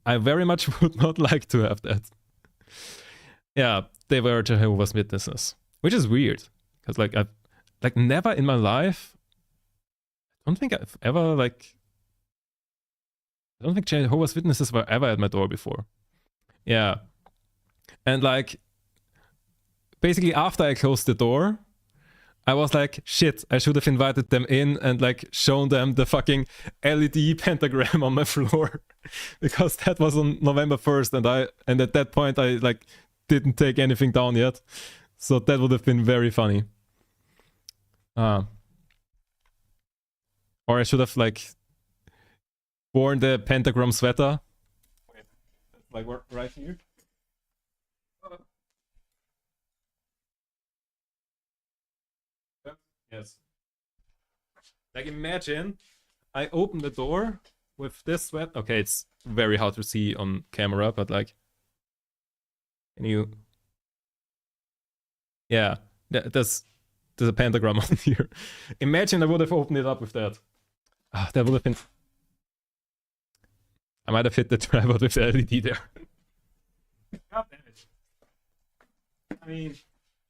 I very much would not like to have that. Yeah, they were Jehovah's Witnesses, which is weird because like I've like never in my life. I don't think Jehovah's Witnesses were ever at my door before. Yeah, and like basically after I closed the door, I was like, shit, I should have invited them in and like shown them the fucking LED pentagram on my floor. Because that was on November 1st, and at that point I like didn't take anything down yet. So that would have been very funny. Or I should have like worn the pentagram sweater. Wait, like right here. Yes. Like imagine I open the door with this sweat. Okay, it's very hard to see on camera, but like, can you? Yeah, there's a pentagram on here. Imagine I would have opened it up with that. That would have been. I might have hit the tripod with the LED there. God damn it. I mean,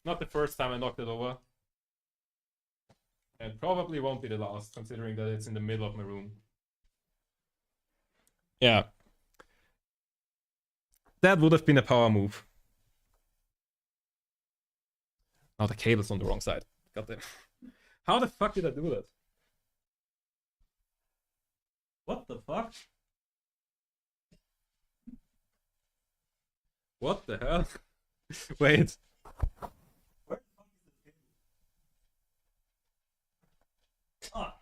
not the first time I knocked it over. And probably won't be the last, considering that it's in the middle of my room. Yeah. That would have been a power move. Oh, the cable's on the wrong side. God damn. How the fuck did I do that? What the fuck? What the hell? Wait. Where the fuck is the cable? Ah.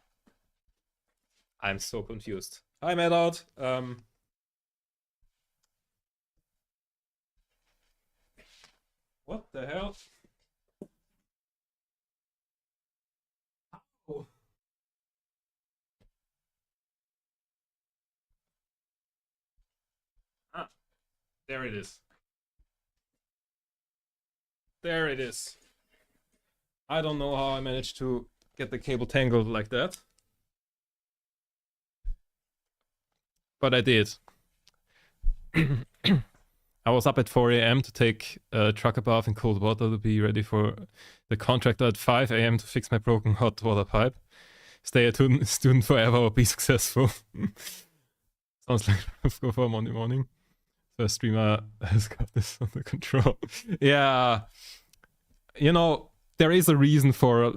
I'm so confused. Hi, Madout. What the hell? Oh. Ah, there it is. There it is. I don't know how I managed to get the cable tangled like that. But I did. I was up at 4 a.m. to take a trucker bath in cold water to be ready for the contractor at 5 a.m. to fix my broken hot water pipe. Stay a student forever or be successful. Sounds like go for a Monday morning. So a streamer has got this under control. Yeah. You know, there is a reason for I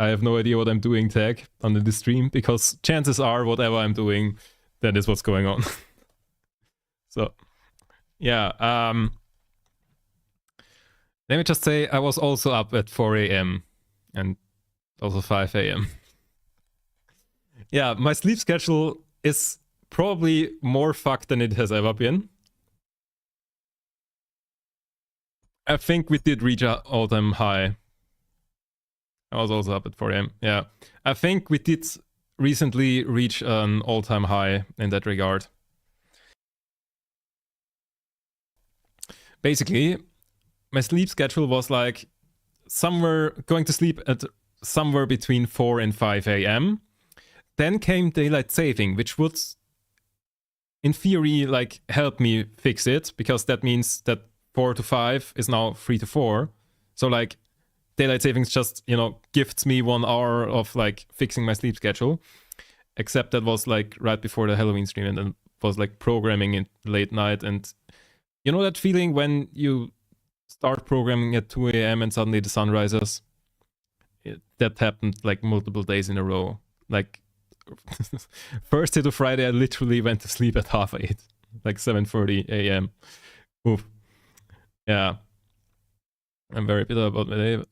have no idea what I'm doing tag under the stream, because chances are whatever I'm doing, that is what's going on. So yeah, Let me just say I was also up at 4 a.m. and also 5 a.m. Yeah, my sleep schedule is probably more fucked than it has ever been. I think we did reach an all-time high. I was also up at 4 a.m. Yeah, I think we did recently reach an all-time high in that regard. Basically, my sleep schedule was like going to sleep at somewhere between 4 and 5 a.m. Then came daylight saving, which would, in theory, like help me fix it, because that means that 4 to 5 is now 3 to 4. So like daylight savings just, gifts me 1 hour of like fixing my sleep schedule. Except that was like right before the Halloween stream, and then was like programming it late night. And you know that feeling when you start programming at 2 a.m. and suddenly the sun rises? That happened like multiple days in a row. Like Thursday to Friday, I literally went to sleep at 8:30, like 7:30 a.m. Oof. Yeah. I'm very bitter about my day,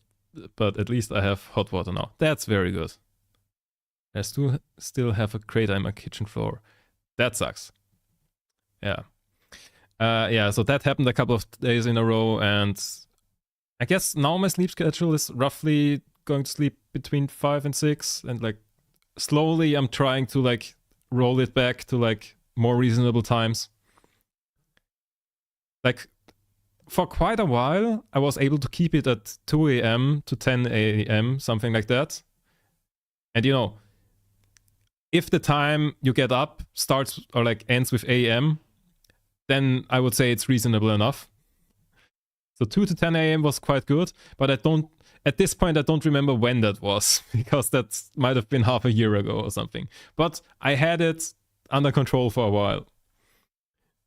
but at least I have hot water now. That's very good. I still have a crater in my kitchen floor. That sucks. Yeah. Yeah, so that happened a couple of days in a row, and I guess now my sleep schedule is roughly going to sleep between 5 and 6, and like slowly I'm trying to like roll it back to like more reasonable times. Like for quite a while, I was able to keep it at 2 a.m. to 10 a.m., something like that. And if the time you get up starts or like ends with a.m., then I would say it's reasonable enough. So 2 to 10 a.m. was quite good, but at this point, I don't remember when that was, because that might have been half a year ago or something. But I had it under control for a while.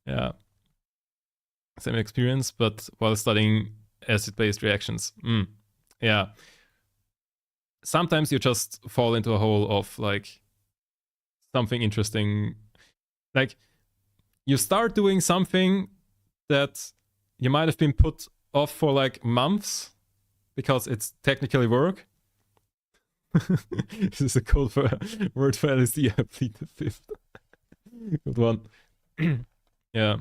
Yeah. Same experience, but while studying acid-based reactions. Yeah. Sometimes you just fall into a hole of like something interesting. Like you start doing something that you might have been put off for like months because it's technically work. This is a code word for LSD. I plead the fifth. Good one. Yeah.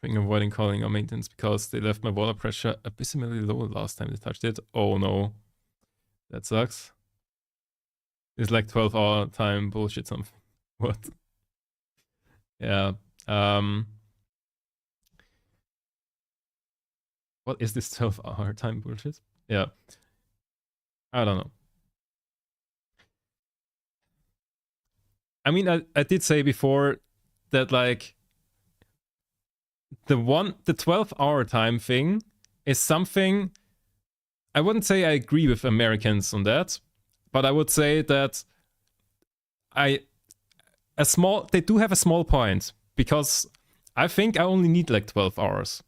Avoiding calling on maintenance because they left my water pressure abysmally low last time they touched it. Oh no. That sucks. It's like 12-hour time bullshit something. What? Yeah. What is this 12-hour time bullshit? Yeah. I don't know. I mean, I did say before that like the 12-hour time thing is something, I wouldn't say I agree with Americans on that, but I would say that they do have a small point, because I think I only need like 12 hours.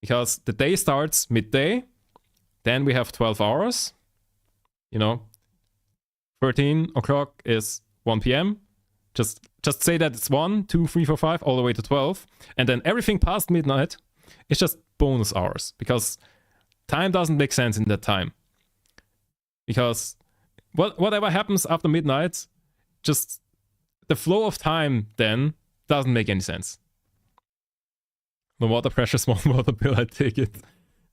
Because the day starts midday, then we have 12 hours. 13 o'clock is 1 p.m. Just say that it's 1, 2, 3, 4, 5, all the way to 12. And then everything past midnight is just bonus hours, because time doesn't make sense in that time. Because whatever happens after midnight, just the flow of time then doesn't make any sense. The water pressure, small water bill, I take it.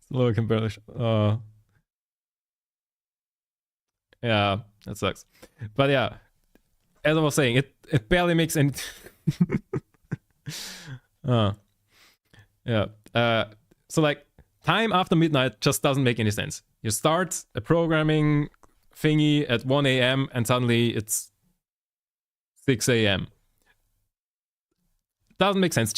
Slow can barely. Yeah, that sucks. But yeah, as I was saying, it barely makes any. Yeah. So like time after midnight just doesn't make any sense. You start a programming thingy at 1 a.m. and suddenly it's 6 a.m. Doesn't make sense.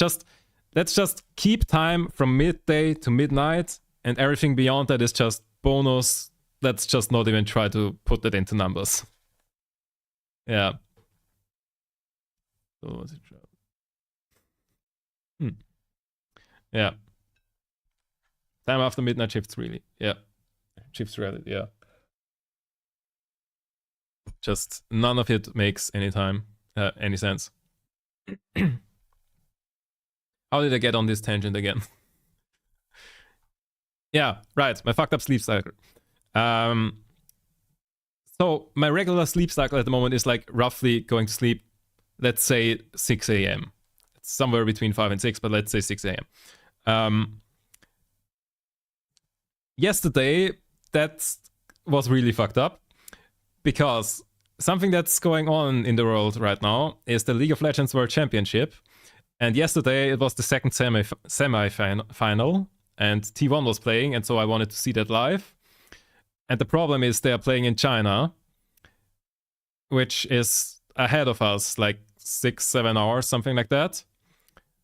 Let's just keep time from midday to midnight, and everything beyond that is just bonus. Let's just not even try to put that into numbers. Yeah. Yeah. Time after midnight shifts really. Yeah. Shifts really, yeah. Just none of it makes any sense. How did I get on this tangent again? Yeah, right. My fucked up sleep cycle. So my regular sleep cycle at the moment is like roughly going to sleep, let's say 6 a.m. It's somewhere between 5 and 6, but let's say 6 a.m. Yesterday, that was really fucked up because something that's going on in the world right now is the League of Legends World Championship. And yesterday it was the second semi-final, and T1 was playing, and so I wanted to see that live. And the problem is they are playing in China, which is ahead of us, like 6-7 hours, something like that.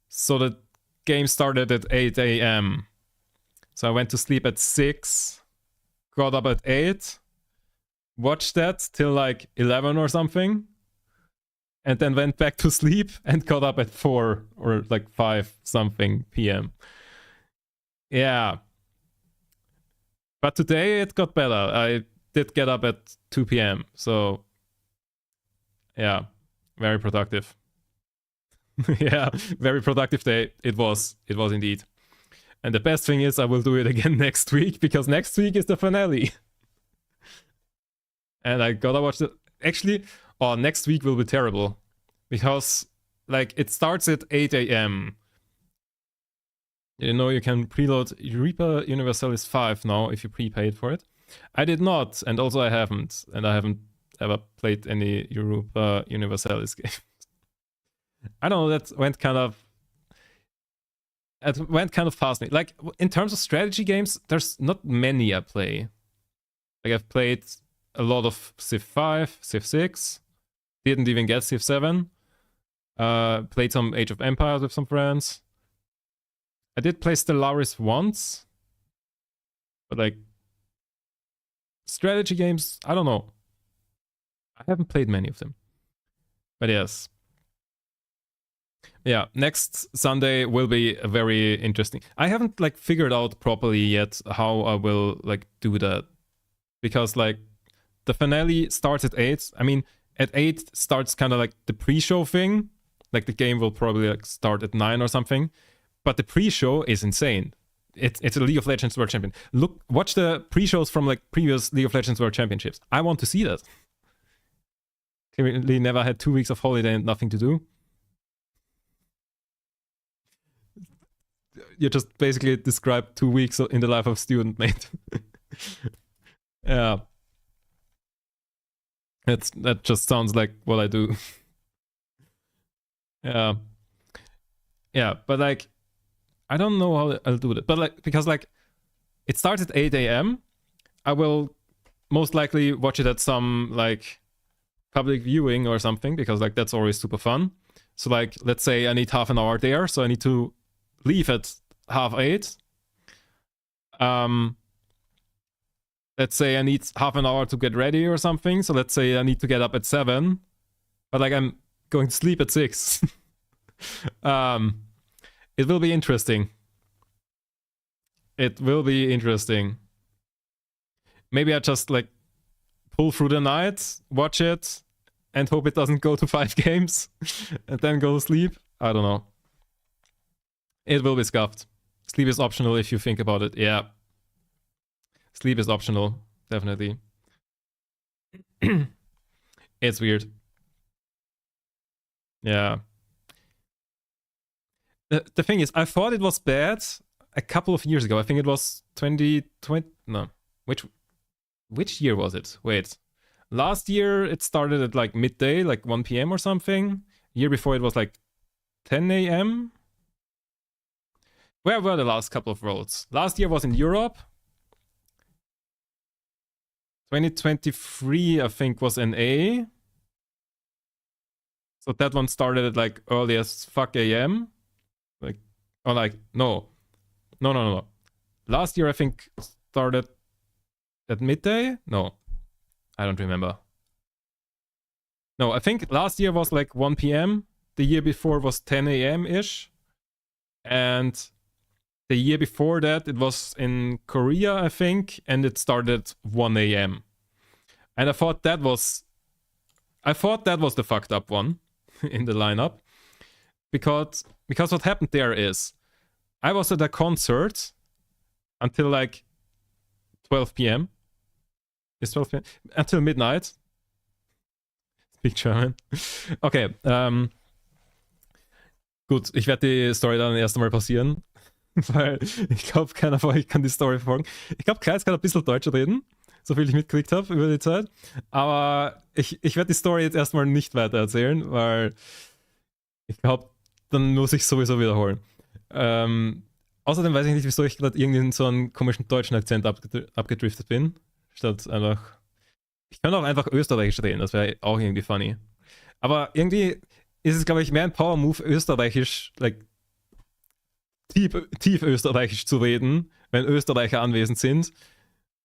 So the game started at 8 a.m. So I went to sleep at 6, got up at 8, watched that till like 11 or something, and then went back to sleep and got up at 4 or like 5 something p.m. Yeah. But today it got better. I did get up at 2 p.m. So yeah, very productive. Yeah, very productive day. It was indeed. And the best thing is I will do it again next week, because next week is the finale. And I gotta watch it. Actually, next week will be terrible, because like it starts at 8 a.m. You know, you can preload Reaper Universalis 5 now if you prepaid for it. I did not, and also I haven't. And I haven't ever played any Europa Universalis game. I don't know, that went kind of past me. Like, in terms of strategy games, there's not many I play. Like, I've played a lot of Civ 5, Civ 6, didn't even get Civ 7. Played some Age of Empires with some friends. I did play Stellaris once, but like, strategy games, I don't know. I haven't played many of them. But yes. Yeah, next Sunday will be very interesting. I haven't like figured out properly yet how I will like do that, because like the finale starts at 8. I mean, at 8 starts kind of like the pre-show thing. Like the game will probably like start at 9 or something. But the pre-show is insane. It's a League of Legends World Champion. Watch the pre-shows from like previous League of Legends World Championships. I want to see that. Clearly never had 2 weeks of holiday and nothing to do. You just basically described 2 weeks in the life of a student, mate. Yeah. That just sounds like what I do. Yeah. Yeah, but like, I don't know how I'll do it. But like, because like, it starts at 8 a.m. I will most likely watch it at some like public viewing or something, because like that's always super fun. So like, let's say I need half an hour there, so I need to leave at 7:30. Let's say I need half an hour to get ready or something. So let's say I need to get up at 7, but like I'm going to sleep at 6. It will be interesting. It will be interesting. Maybe I just like pull through the night, watch it, and hope it doesn't go to 5 games, and then go to sleep. I don't know. It will be scuffed. Sleep is optional if you think about it. Yeah. Sleep is optional, definitely. It's weird. Yeah. The thing is, I thought it was bad a couple of years ago. I think it was 2020. No. Which year was it? Wait. Last year it started at like midday, like 1 p.m. or something. Year before it was like 10 a.m. Where were the last couple of Worlds? Last year was in Europe. 2023, I think, was NA. So that one started at like early as fuck AM. Like, or like, no. Last year, I think, started at midday? No. I don't remember. No, I think last year was like 1 p.m. The year before was 10 a.m.-ish. And the year before that, it was in Korea, I think, and it started 1 a.m. And I thought that was the fucked up one in the lineup. Because what happened there is, I was at a concert until like 12 p.m. Is 12 p.m. Until midnight. Speak German. Okay, gut, ich werde die Story dann erst einmal pausieren, weil ich glaube, keiner von euch kann die Story verfolgen. Ich glaube, Kleis kann ein bisschen Deutsch reden, so viel ich mitgekriegt habe über die Zeit. Aber ich werde die Story jetzt erstmal nicht weiter erzählen, weil ich glaube, dann muss ich sowieso wiederholen. Außerdem weiß ich nicht, wieso ich gerade irgendwie in so einen komischen deutschen Akzent abgedriftet bin. Statt einfach. Ich kann auch einfach Österreichisch reden, das wäre auch irgendwie funny. Aber irgendwie ist es, glaube ich, mehr ein Power-Move, Österreichisch, like, tief Österreichisch zu reden, wenn Österreicher anwesend sind.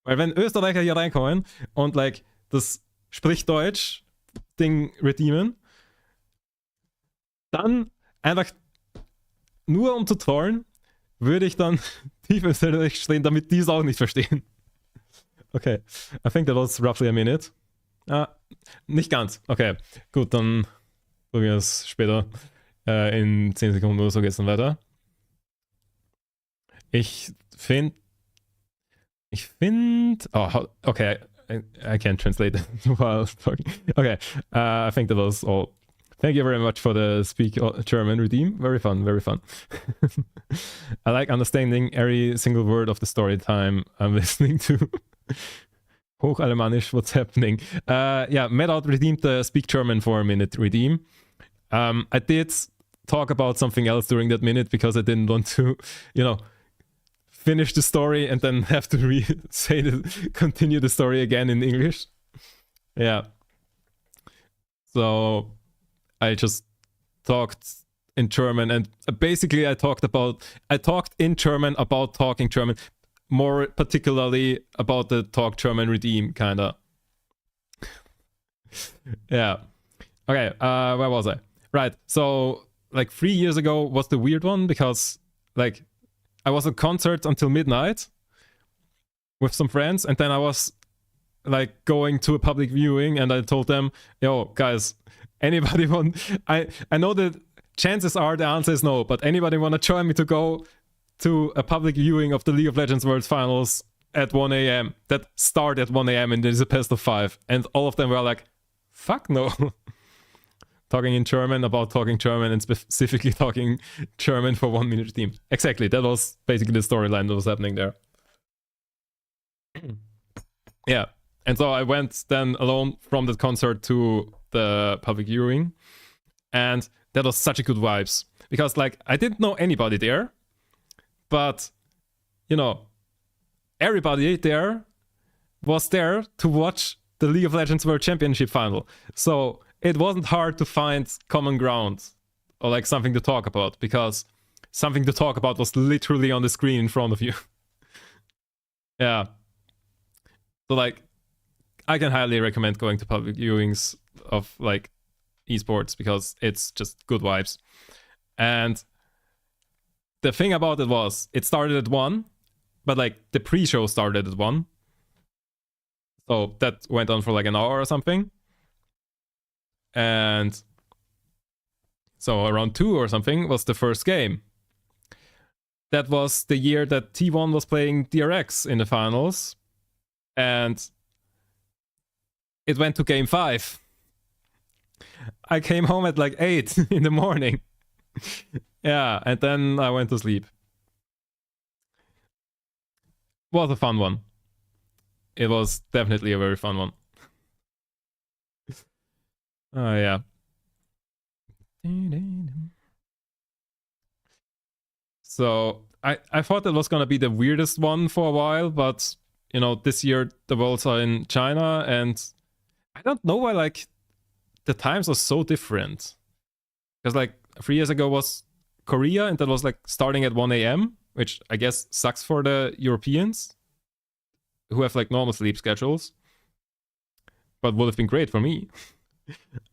Weil wenn Österreicher hier reinkommen und like das spricht Deutsch Ding redeemen, dann einfach nur um zu trollen, würde ich dann tief Österreichisch reden, damit die es auch nicht verstehen. Okay, I think that was roughly a minute. Nicht ganz. Okay, gut, dann probieren wir es später. In 10 Sekunden oder so geht es dann weiter. Ich finde. Oh, okay. I can't translate while talking. Okay, I think that was all. Thank you very much for the Speak German redeem. Very fun, very fun. I like understanding every single word of the story time I'm listening to. Hochalemannisch, what's happening? Yeah, Medout redeemed the Speak German for a minute redeem. I did talk about something else during that minute because I didn't want to, finish the story and then have to continue the story again in English. Yeah. So I just talked in German, and basically I talked in German about talking German, more particularly about the talk German redeem, kinda. Yeah. Okay, where was I? Right, so like 3 years ago was the weird one because like I was at concert until midnight with some friends, and then I was like going to a public viewing, and I told them, yo, guys, anybody want... I know that chances are the answer is no, but anybody want to join me to go to a public viewing of the League of Legends World Finals at 1 a.m. that start at 1 a.m. and there's a best of 5? And all of them were like, fuck no. Talking in German about talking German, and specifically talking German for 1 minute team. Exactly, that was basically the storyline that was happening there. Yeah, and so I went then alone from that concert to the public viewing, and that was such a good vibes. Because like, I didn't know anybody there, but, everybody there was there to watch the League of Legends World Championship final. So it wasn't hard to find common ground or like something to talk about, because something to talk about was literally on the screen in front of you. Yeah. So like, I can highly recommend going to public viewings of like esports because it's just good vibes. And the thing about it was, it started at 1, but like the pre-show started at 1. So that went on for like an hour or something. And so around 2 or something was the first game. That was the year that T1 was playing DRX in the finals. And it went to game 5. I came home at like 8 in the morning. Yeah, and then I went to sleep. Was a fun one. It was definitely a very fun one. Oh, yeah. So I thought that was gonna be the weirdest one for a while, but this year the Worlds are in China, and I don't know why like the times are so different. Because like 3 years ago was Korea, and that was like starting at 1 a.m., which I guess sucks for the Europeans who have like normal sleep schedules, but would have been great for me.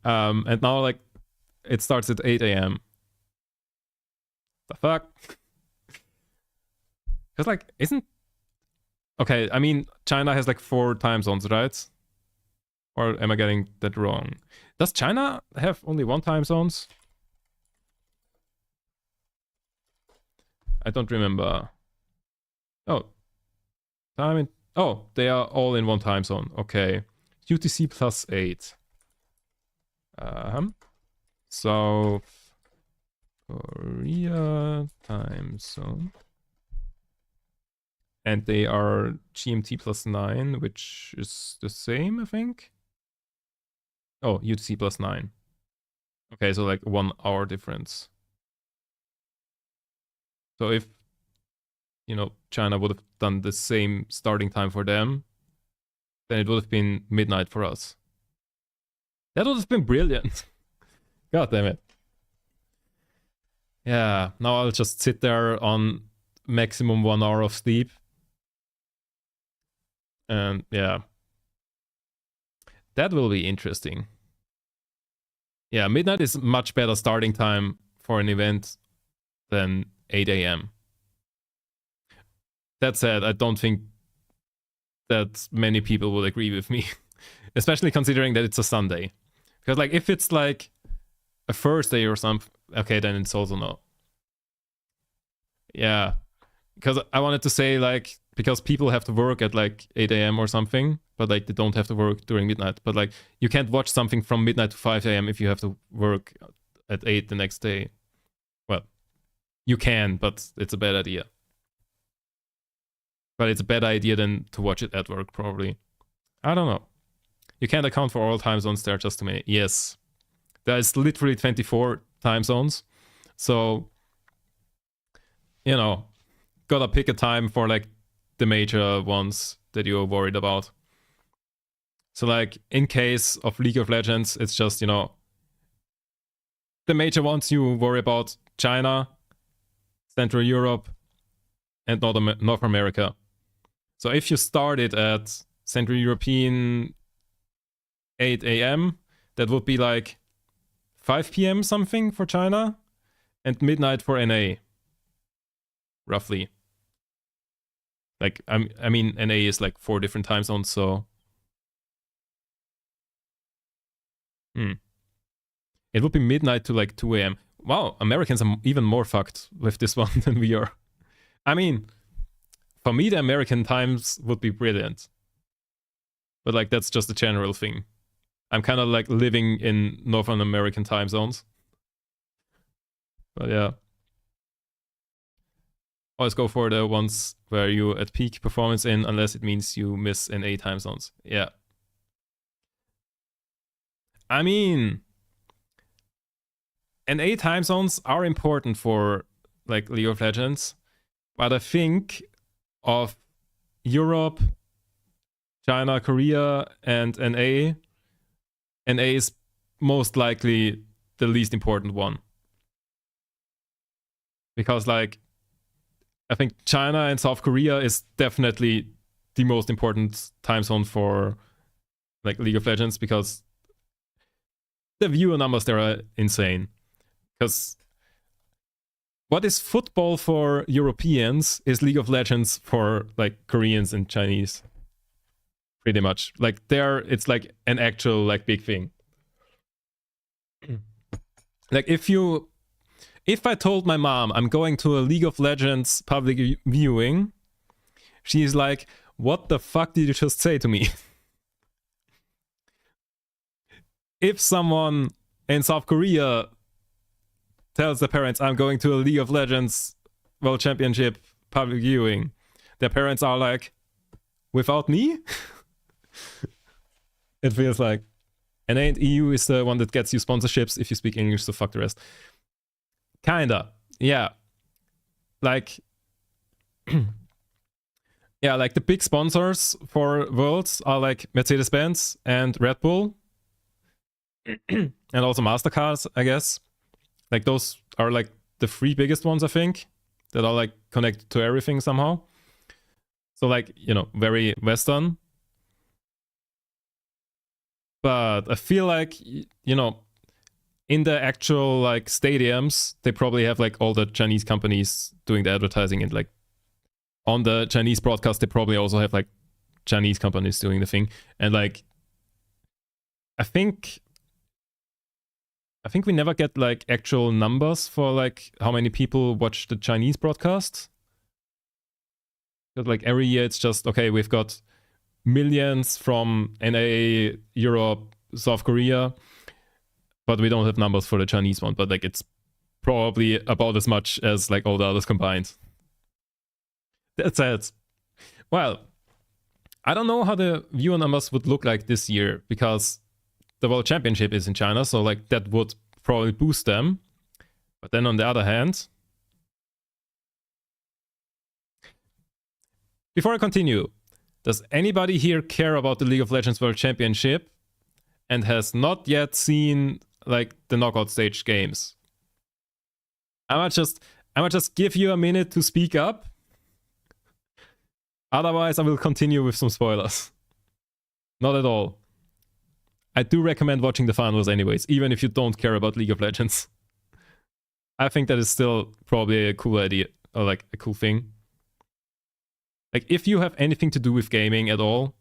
And now like it starts at 8 a.m. The fuck? Because like, okay, I mean, China has like 4 time zones, right? Or am I getting that wrong? Does China have only 1 time zones? I don't remember. Oh, time. Oh, they are all in one time zone. Okay. UTC +8. South Korea time zone. And they are GMT +9, which is the same, I think. Oh, UTC +9. Okay, so like 1 hour difference. So if, China would have done the same starting time for them, then it would have been midnight for us. That would have been brilliant. God damn it. Yeah, now I'll just sit there on maximum 1 hour of sleep. And yeah. That will be interesting. Yeah, midnight is much better starting time for an event than 8 a.m. That said, I don't think that many people will agree with me, especially considering that it's a Sunday. Because like if it's like a Thursday or something, okay, then it's also no. Yeah, because I wanted to say like because people have to work at like 8 a.m. or something, but like they don't have to work during midnight. But like you can't watch something from midnight to 5 a.m. if you have to work at 8 the next day. Well, you can, but it's a bad idea. But it's a bad idea then to watch it at work, probably. I don't know. You can't account for all time zones, there are just too many. Yes. There's literally 24 time zones. So, gotta pick a time for like the major ones that you're worried about. So like in case of League of Legends, it's just, the major ones you worry about: China, Central Europe, and North America. So if you started at Central European 8 a.m., that would be like 5 p.m. something for China and midnight for NA, roughly. Like, I mean, NA is like 4 different time zones, so... It would be midnight to like 2 a.m. Wow, Americans are even more fucked with this one than we are. I mean, for me, the American times would be brilliant. But like, that's just a general thing. I'm kind of like living in Northern American time zones. But yeah. Always go for the ones where you're at peak performance in, unless it means you miss NA time zones. Yeah. I mean, NA time zones are important for like League of Legends, but I think of Europe, China, Korea, and NA is most likely the least important one. Because like, I think China and South Korea is definitely the most important time zone for like League of Legends, because the viewer numbers there are insane. Because what is football for Europeans is League of Legends for like Koreans and Chinese. Pretty much. Like there, it's like an actual like big thing. Like if I told my mom I'm going to a League of Legends public viewing, she's like, what the fuck did you just say to me? If someone in South Korea tells their parents I'm going to a League of Legends World Championship public viewing, their parents are like, without me? It feels like. And EU is the one that gets you sponsorships if you speak English, so fuck the rest. Kinda. Yeah. Like... yeah, like the big sponsors for Worlds are like Mercedes-Benz and Red Bull. And also MasterCard, I guess. Like those are like the 3 biggest ones, I think, that are like connected to everything somehow. So like, very Western. But I feel like, in the actual like stadiums, they probably have like all the Chinese companies doing the advertising, and like on the Chinese broadcast, they probably also have like Chinese companies doing the thing. And like, I think we never get like actual numbers for like how many people watch the Chinese broadcast. That like every year it's just, okay, we've got millions from NA, Europe, South Korea, but we don't have numbers for the Chinese one. But like it's probably about as much as like all the others combined. That's it. Well, I don't know how the viewer numbers would look like this year because the World Championship is in China, so like that would probably boost them. But then on the other hand, before I continue, does anybody here care about the League of Legends World Championship and has not yet seen like the knockout stage games? I might just give you a minute to speak up. Otherwise, I will continue with some spoilers. Not at all. I do recommend watching the finals anyways, even if you don't care about League of Legends. I think that is still probably a cool idea, or like a cool thing. Like, if you have anything to do with gaming at all,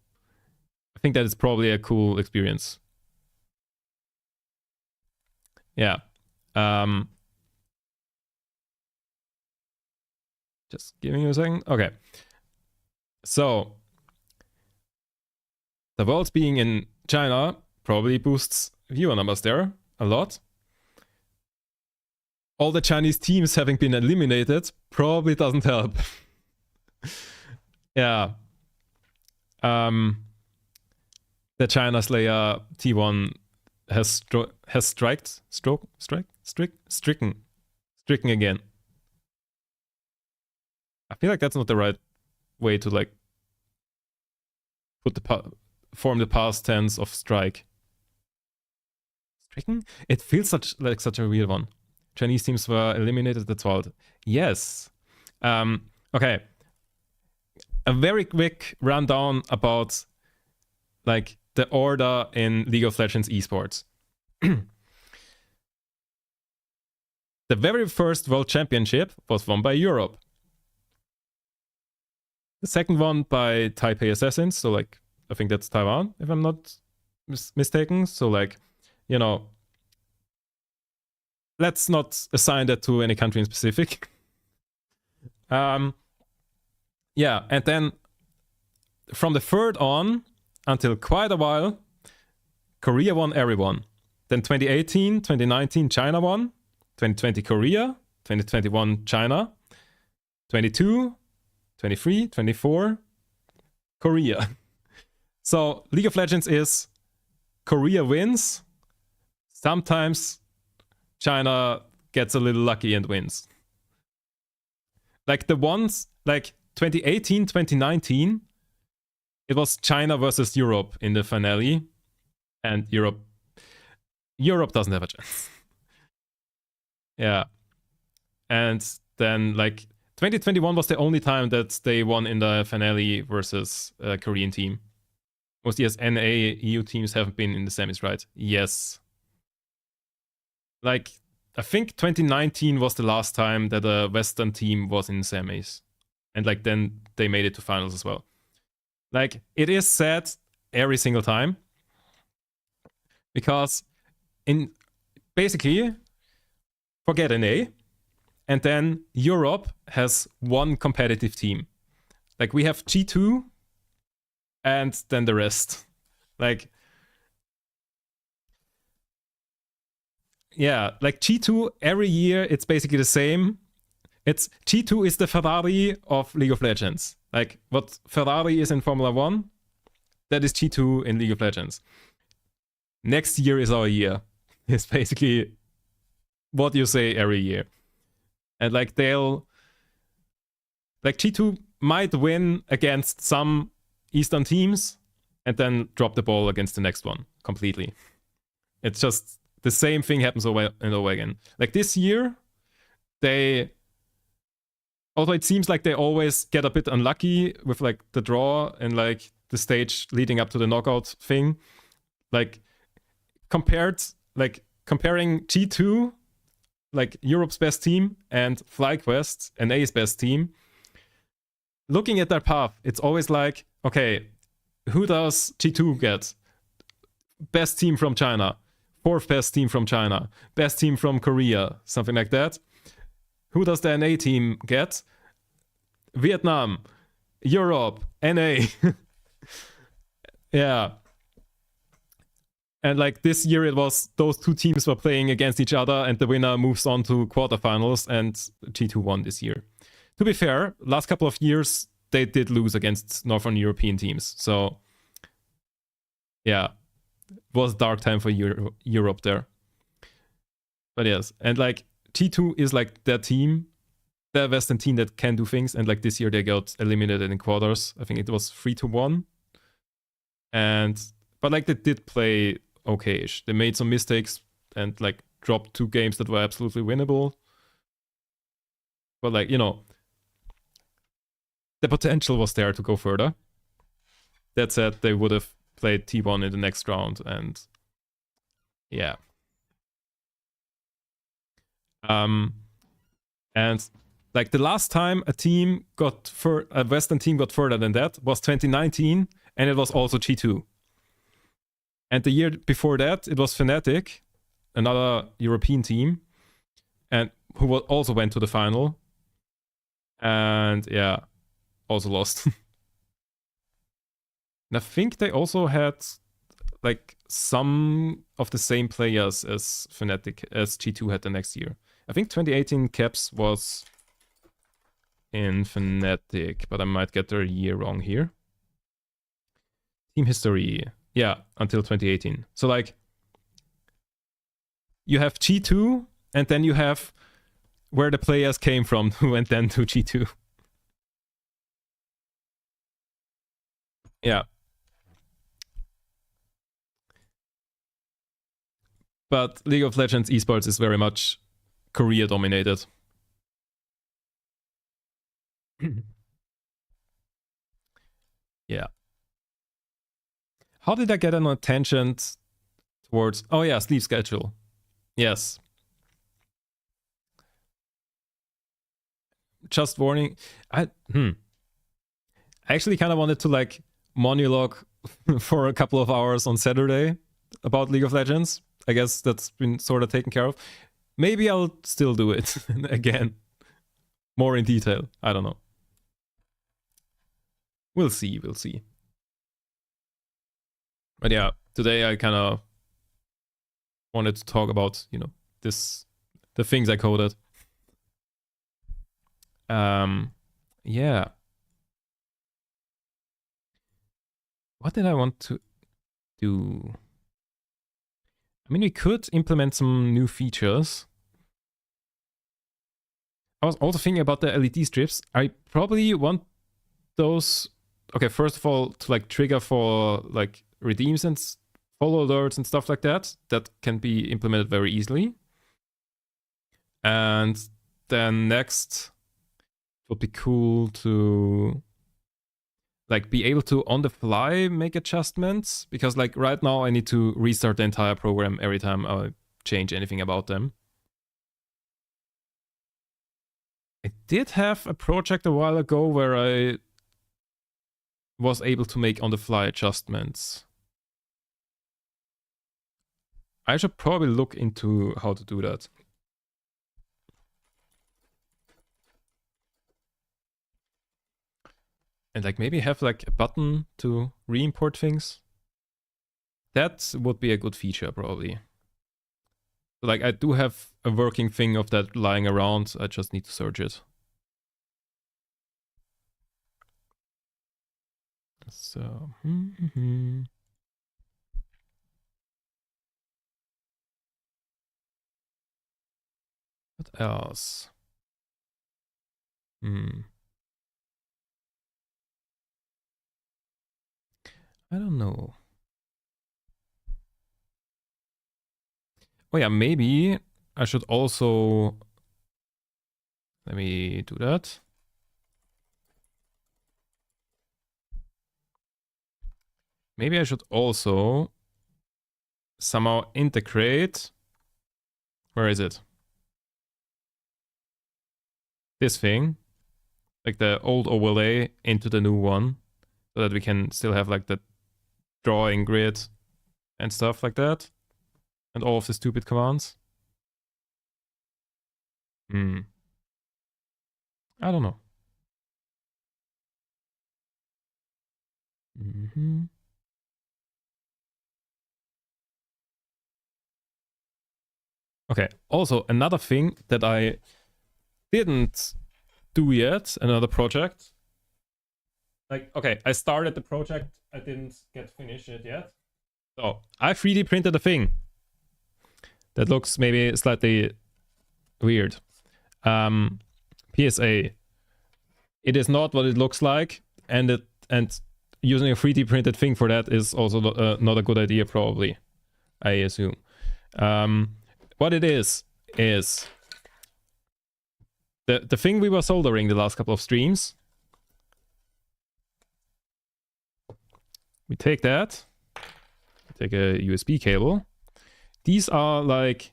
I think that is probably a cool experience. Yeah. Just giving you a second. Okay. So, the Worlds being in China probably boosts viewer numbers there a lot. All the Chinese teams having been eliminated probably doesn't help. Yeah. The China Slayer T1 has stricken again. I feel like that's not the right way to like form the past tense of strike. Stricken? It feels like such a weird one. Chinese teams were eliminated at the 12th. Yes. Okay. A very quick rundown about like the order in League of Legends esports. The very first World Championship was won by Europe. The second one by Taipei Assassins, so like I think that's Taiwan, if I'm not mistaken. So like, you know, let's not assign that to any country in specific. Yeah, and then from the third on until quite a while, Korea won everyone. Then 2018, 2019, China won. 2020, Korea. 2021, China. 22, 23, 24, Korea. So League of Legends is Korea wins. Sometimes China gets a little lucky and wins. Like the ones, like 2018, 2019, it was China versus Europe in the finale. And Europe doesn't have a chance. Yeah. And then like 2021 was the only time that they won in the finale versus a Korean team. Most yes, NA EU teams haven't been in the semis, right? Yes. Like, I think 2019 was the last time that a Western team was in semis. And like then they made it to finals as well. Like, it is sad every single time. Because in basically, forget NA. And then Europe has one competitive team. Like we have G2 and then the rest. Like, yeah, like G2 every year, it's basically the same. It's G2 is the Ferrari of League of Legends. Like what Ferrari is in Formula 1, that is G2 in League of Legends. Next year is our year. It's basically what you say every year. And like G2 might win against some Eastern teams and then drop the ball against the next one completely. It's just the same thing happens over and over again. Like this year, although it seems like they always get a bit unlucky with like the draw and like the stage leading up to the knockout thing. Like comparing G2, like Europe's best team, and FlyQuest, NA's best team, looking at their path, it's always like, okay, who does G2 get? Best team from China, fourth best team from China, best team from Korea, something like that. Who does the NA team get? Vietnam. Europe, NA. Yeah. And like this year, it was those two teams were playing against each other, and the winner moves on to quarterfinals, and G2 won this year. To be fair, last couple of years, they did lose against Northern European teams. So, yeah, it was a dark time for Europe there. But yes, and like G2 is like their team, their Western team that can do things. And like this year, they got eliminated in quarters. I think it was 3-1. But like they did play okay-ish. They made some mistakes and like dropped 2 games that were absolutely winnable. But like, you know, the potential was there to go further. That said, they would have played T1 in the next round, and yeah. And like the last time a Western team got further than that was 2019, and it was also G2. And the year before that, it was Fnatic, another European team, and who also went to the final. And yeah, also lost. And I think they also had like some of the same players as Fnatic, as G2 had the next year. I think 2018 Caps was in Fnatic, but I might get their year wrong here. Team history. Yeah, until 2018. So like, you have G2, and then you have where the players came from who went then to G2. Yeah. But League of Legends esports is very much Korea dominated. Yeah. How did I get an attention towards... Oh yeah, sleep schedule. Yes. Just warning. I actually kind of wanted to like monologue for a couple of hours on Saturday about League of Legends. I guess that's been sort of taken care of. Maybe I'll still do it again. More in detail. I don't know. We'll see. But yeah, today I kind of wanted to talk about, you know, the things I coded. Yeah. What did I want to do? I mean, we could implement some new features. I was also thinking about the LED strips. I probably want those. Okay, first of all, to like trigger for like redeems and follow alerts and stuff like that. That can be implemented very easily. And then next, it would be cool to like be able to on the fly make adjustments, because like right now I need to restart the entire program every time I change anything about them. I did have a project a while ago where I was able to make on the fly adjustments. I should probably look into how to do that. And like maybe have like a button to re-import things. That would be a good feature probably. Like I do have a working thing of that lying around. I just need to search it. So, what else? I don't know. Oh yeah, maybe I should also... Let me do that. Maybe I should also somehow integrate... Where is it? This thing. Like the old overlay into the new one. So that we can still have like the drawing grid and stuff like that. And all of the stupid commands. I don't know. Okay, also another thing that I didn't do yet, another project. Like, okay, I started the project, I didn't get finished it yet. So I 3D printed a thing that looks maybe slightly weird. PSA, it is not what it looks like, and using a 3D printed thing for that is also not a good idea, probably, I assume. What it is the thing we were soldering the last couple of streams. We take that, take a USB cable. These are like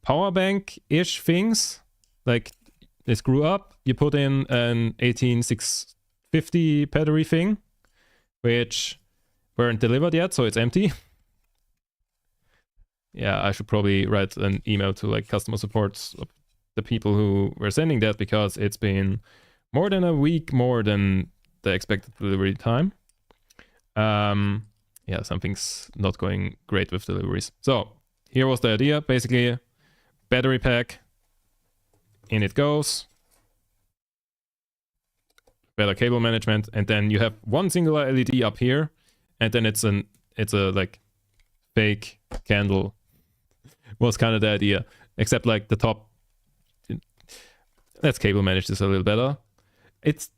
power bank-ish things. Like, they screw up, you put in an 18650 battery thing, which weren't delivered yet, so it's empty. Yeah, I should probably write an email to like customer support of the people who were sending that, because it's been more than a week more than the expected delivery time. Yeah, something's not going great with deliveries. So here was the idea. Basically, battery pack, in it goes. Better cable management, and then you have one singular LED up here, and then it's a like fake candle. Was kind of the idea, except like the top. Let's cable manage this a little better. It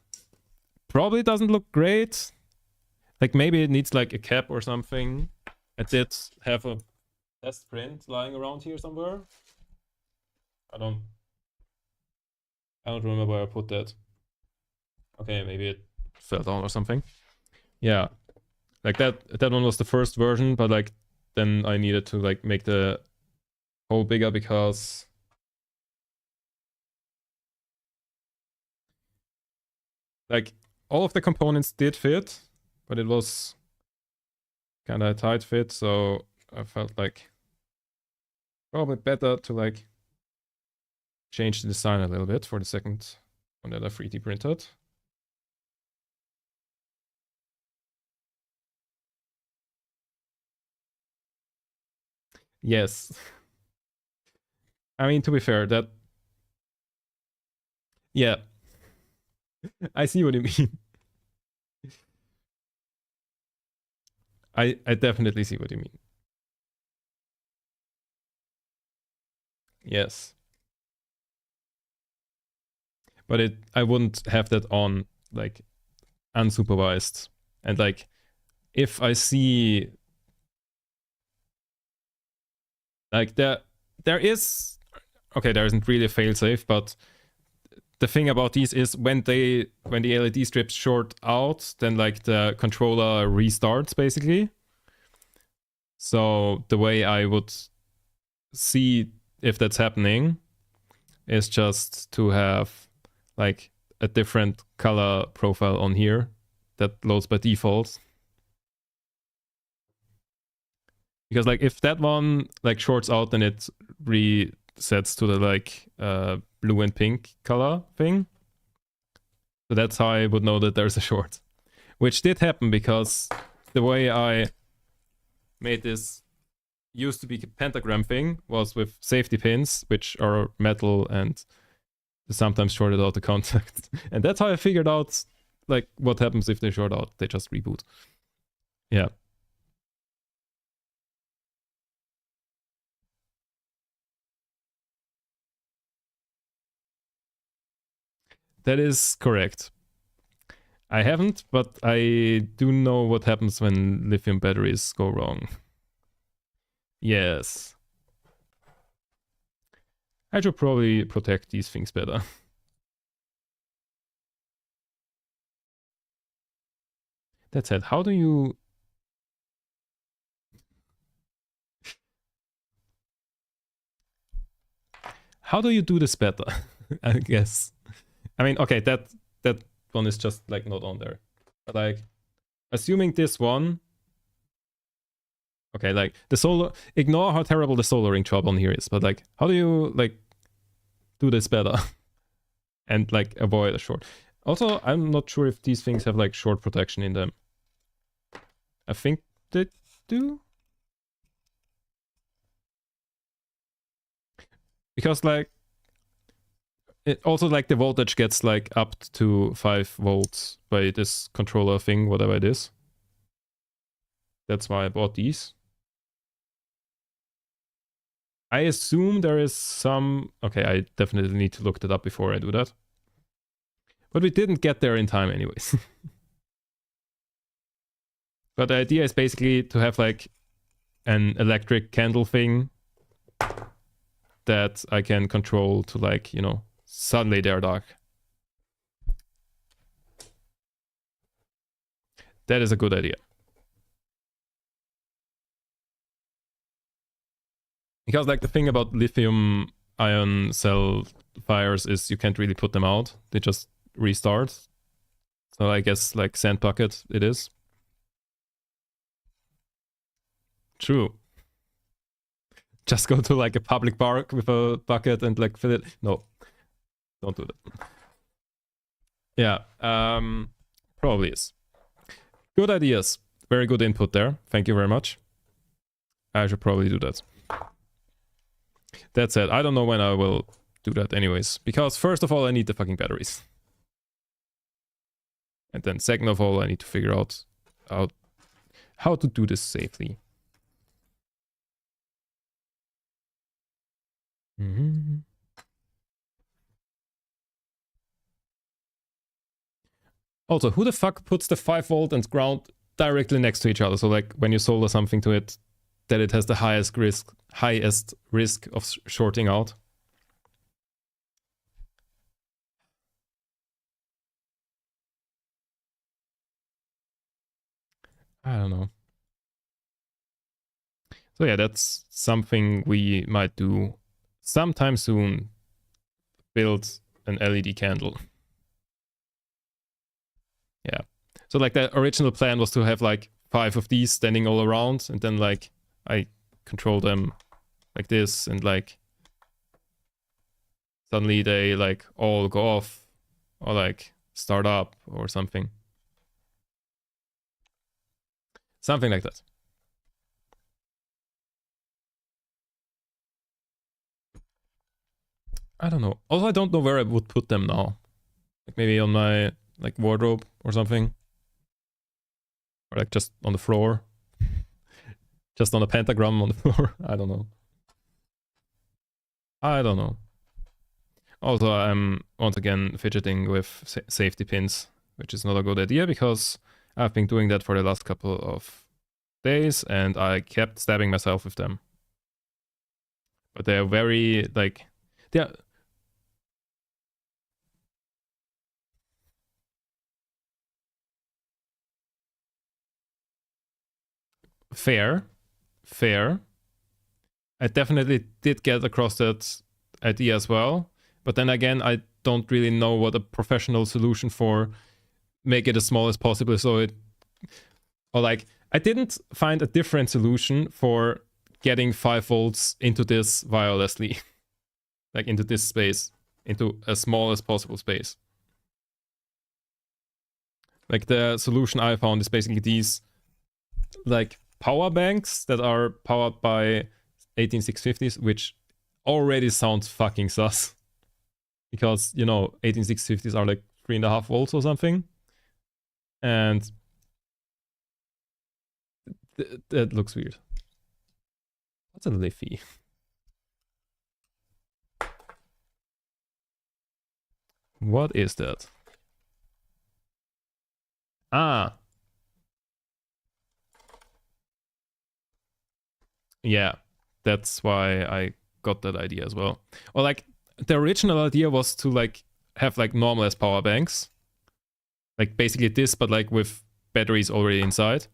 probably doesn't look great. Like, maybe it needs like a cap or something. I did have a test print lying around here somewhere. I don't remember where I put that. Okay, maybe it fell down or something. Yeah, like that one was the first version, but like then I needed to like make the hole bigger, because like all of the components did fit, but it was kind of a tight fit, so I felt like probably better to like change the design a little bit for the second one that I 3D printed. Yes. I mean, to be fair, that... Yeah. I see what you mean. I definitely see what you mean. Yes. But I wouldn't have that on, like, unsupervised. And, like, if I see... Like, there is... Okay, there isn't really a failsafe, but the thing about these is when the LED strips short out, then like the controller restarts basically. So the way I would see if that's happening is just to have like a different color profile on here that loads by default. Because like if that one like shorts out, then it resets to the like blue and pink color thing. So that's how I would know that there's a short. Which did happen, because the way I made this used to be pentagram thing was with safety pins, which are metal and sometimes shorted out the contact. And that's how I figured out like what happens if they short out. They just reboot. Yeah. That is correct. I haven't, but I do know what happens when lithium batteries go wrong. Yes. I should probably protect these things better. That said, how do you... How do you do this better? I guess. I mean, okay, that one is just like not on there. But like, assuming this one... Okay, like the solar... Ignore how terrible the soldering job on here is, but like, how do you like do this better? And like avoid a short. Also, I'm not sure if these things have like short protection in them. I think they do. Because like it also like the voltage gets like up to 5 volts by this controller thing, whatever it is. That's why I bought these. I assume there is some... Okay, I definitely need to look that up before I do that. But we didn't get there in time anyways. But the idea is basically to have like an electric candle thing that I can control to like, you know, suddenly they're dark. That is a good idea. Because like the thing about lithium ion cell fires is you can't really put them out. They just restart. So I guess like sand bucket it is. True. Just go to like a public park with a bucket and like fill it. No, don't do that. Yeah, probably is. Good ideas. Very good input there. Thank you very much. I should probably do that. That said, I don't know when I will do that anyways. Because first of all, I need the fucking batteries. And then second of all, I need to figure out how to do this safely. Also, who the fuck puts the 5 volt and ground directly next to each other? So like when you solder something to it, that it has the highest risk of shorting out. I don't know. So yeah, that's something we might do sometime soon. Build an LED candle. Yeah. So like the original plan was to have like 5 of these standing all around, and then like I control them like this, and like suddenly they like all go off or like start up or something. Something like that. I don't know. Also, I don't know where I would put them now. Like maybe on my like wardrobe or something. Or like just on the floor. Just on a pentagram on the floor. I don't know. I don't know. Also, I'm once again fidgeting with safety pins, which is not a good idea because I've been doing that for the last couple of days and I kept stabbing myself with them. But they're very, like, they're... Fair. I definitely did get across that idea as well. But then again, I don't really know what a professional solution for make it as small as possible so it... Or like, I didn't find a different solution for getting 5 volts into this wirelessly. Like into this space. Into as small as possible space. Like the solution I found is basically these like power banks that are powered by 18650s, which already sounds fucking sus. Because, you know, 18650s are like 3.5 volts or something. And that looks weird. What's a Liffy? What is that? Ah. Yeah, that's why I got that idea as well. Or like, the original idea was to like have like normal as power banks. Like basically this, but like with batteries already inside.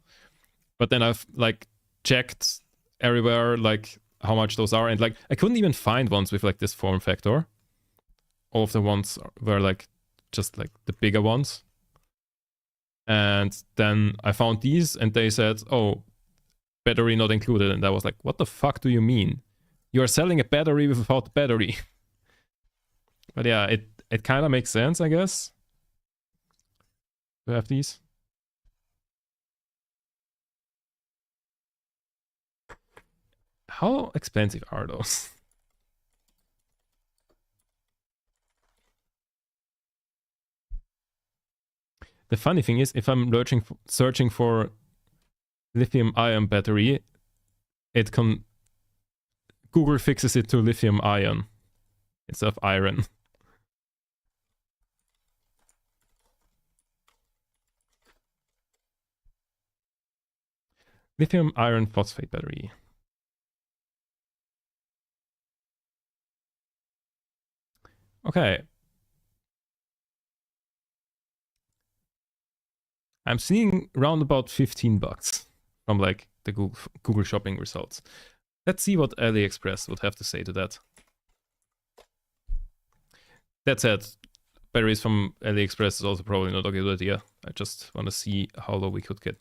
But then I've like checked everywhere like how much those are, and like I couldn't even find ones with like this form factor. All of the ones were like just like the bigger ones. And then I found these and they said, oh, battery not included. And I was like, what the fuck do you mean? You are selling a battery without battery. But yeah, it kind of makes sense, I guess, to have these. How expensive are those? The funny thing is, if I'm searching for lithium-ion battery, Google fixes it to lithium-ion instead of iron. Lithium iron phosphate battery. Okay. I'm seeing around about 15 bucks from like the Google shopping results. Let's see what AliExpress would have to say to that. That said, batteries from AliExpress is also probably not a good idea. I just want to see how low we could get.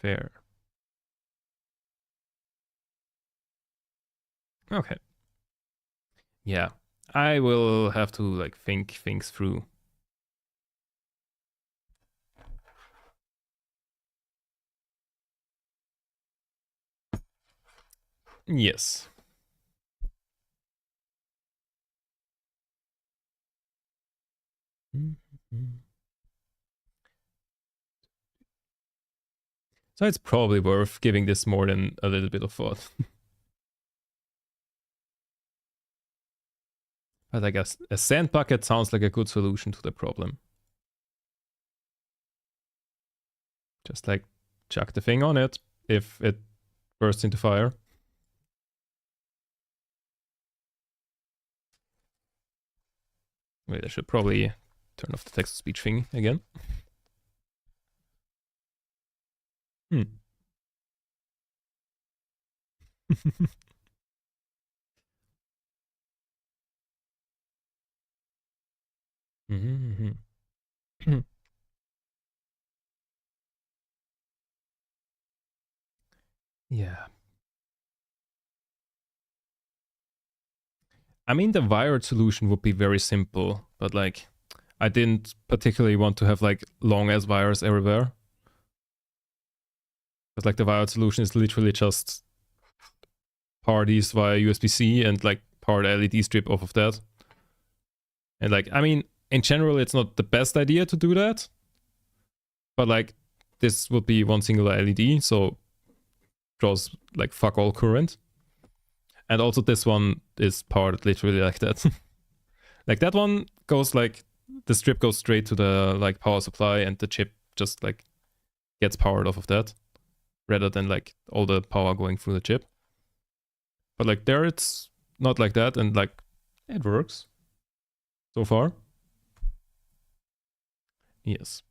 Fair. Okay. Yeah. I will have to like think things through. Yes. So it's probably worth giving this more than a little bit of thought. But I guess a sand bucket sounds like a good solution to the problem. Just like chuck the thing on it if it bursts into fire. Wait, I should probably turn off the text-to-speech thing again. Hmm. Yeah. I mean, the wired solution would be very simple, but like, I didn't particularly want to have like long ass wires everywhere. But like the wired solution is literally just power these via USB-C and like power the LED strip off of that. And like, I mean, in general, it's not the best idea to do that. But like, this would be one single LED, so draws like fuck all current. And also this one is powered literally like that. Like that one goes like, the strip goes straight to the like power supply and the chip just like gets powered off of that rather than like all the power going through the chip. But like there it's not like that, and like it works so far. Yes.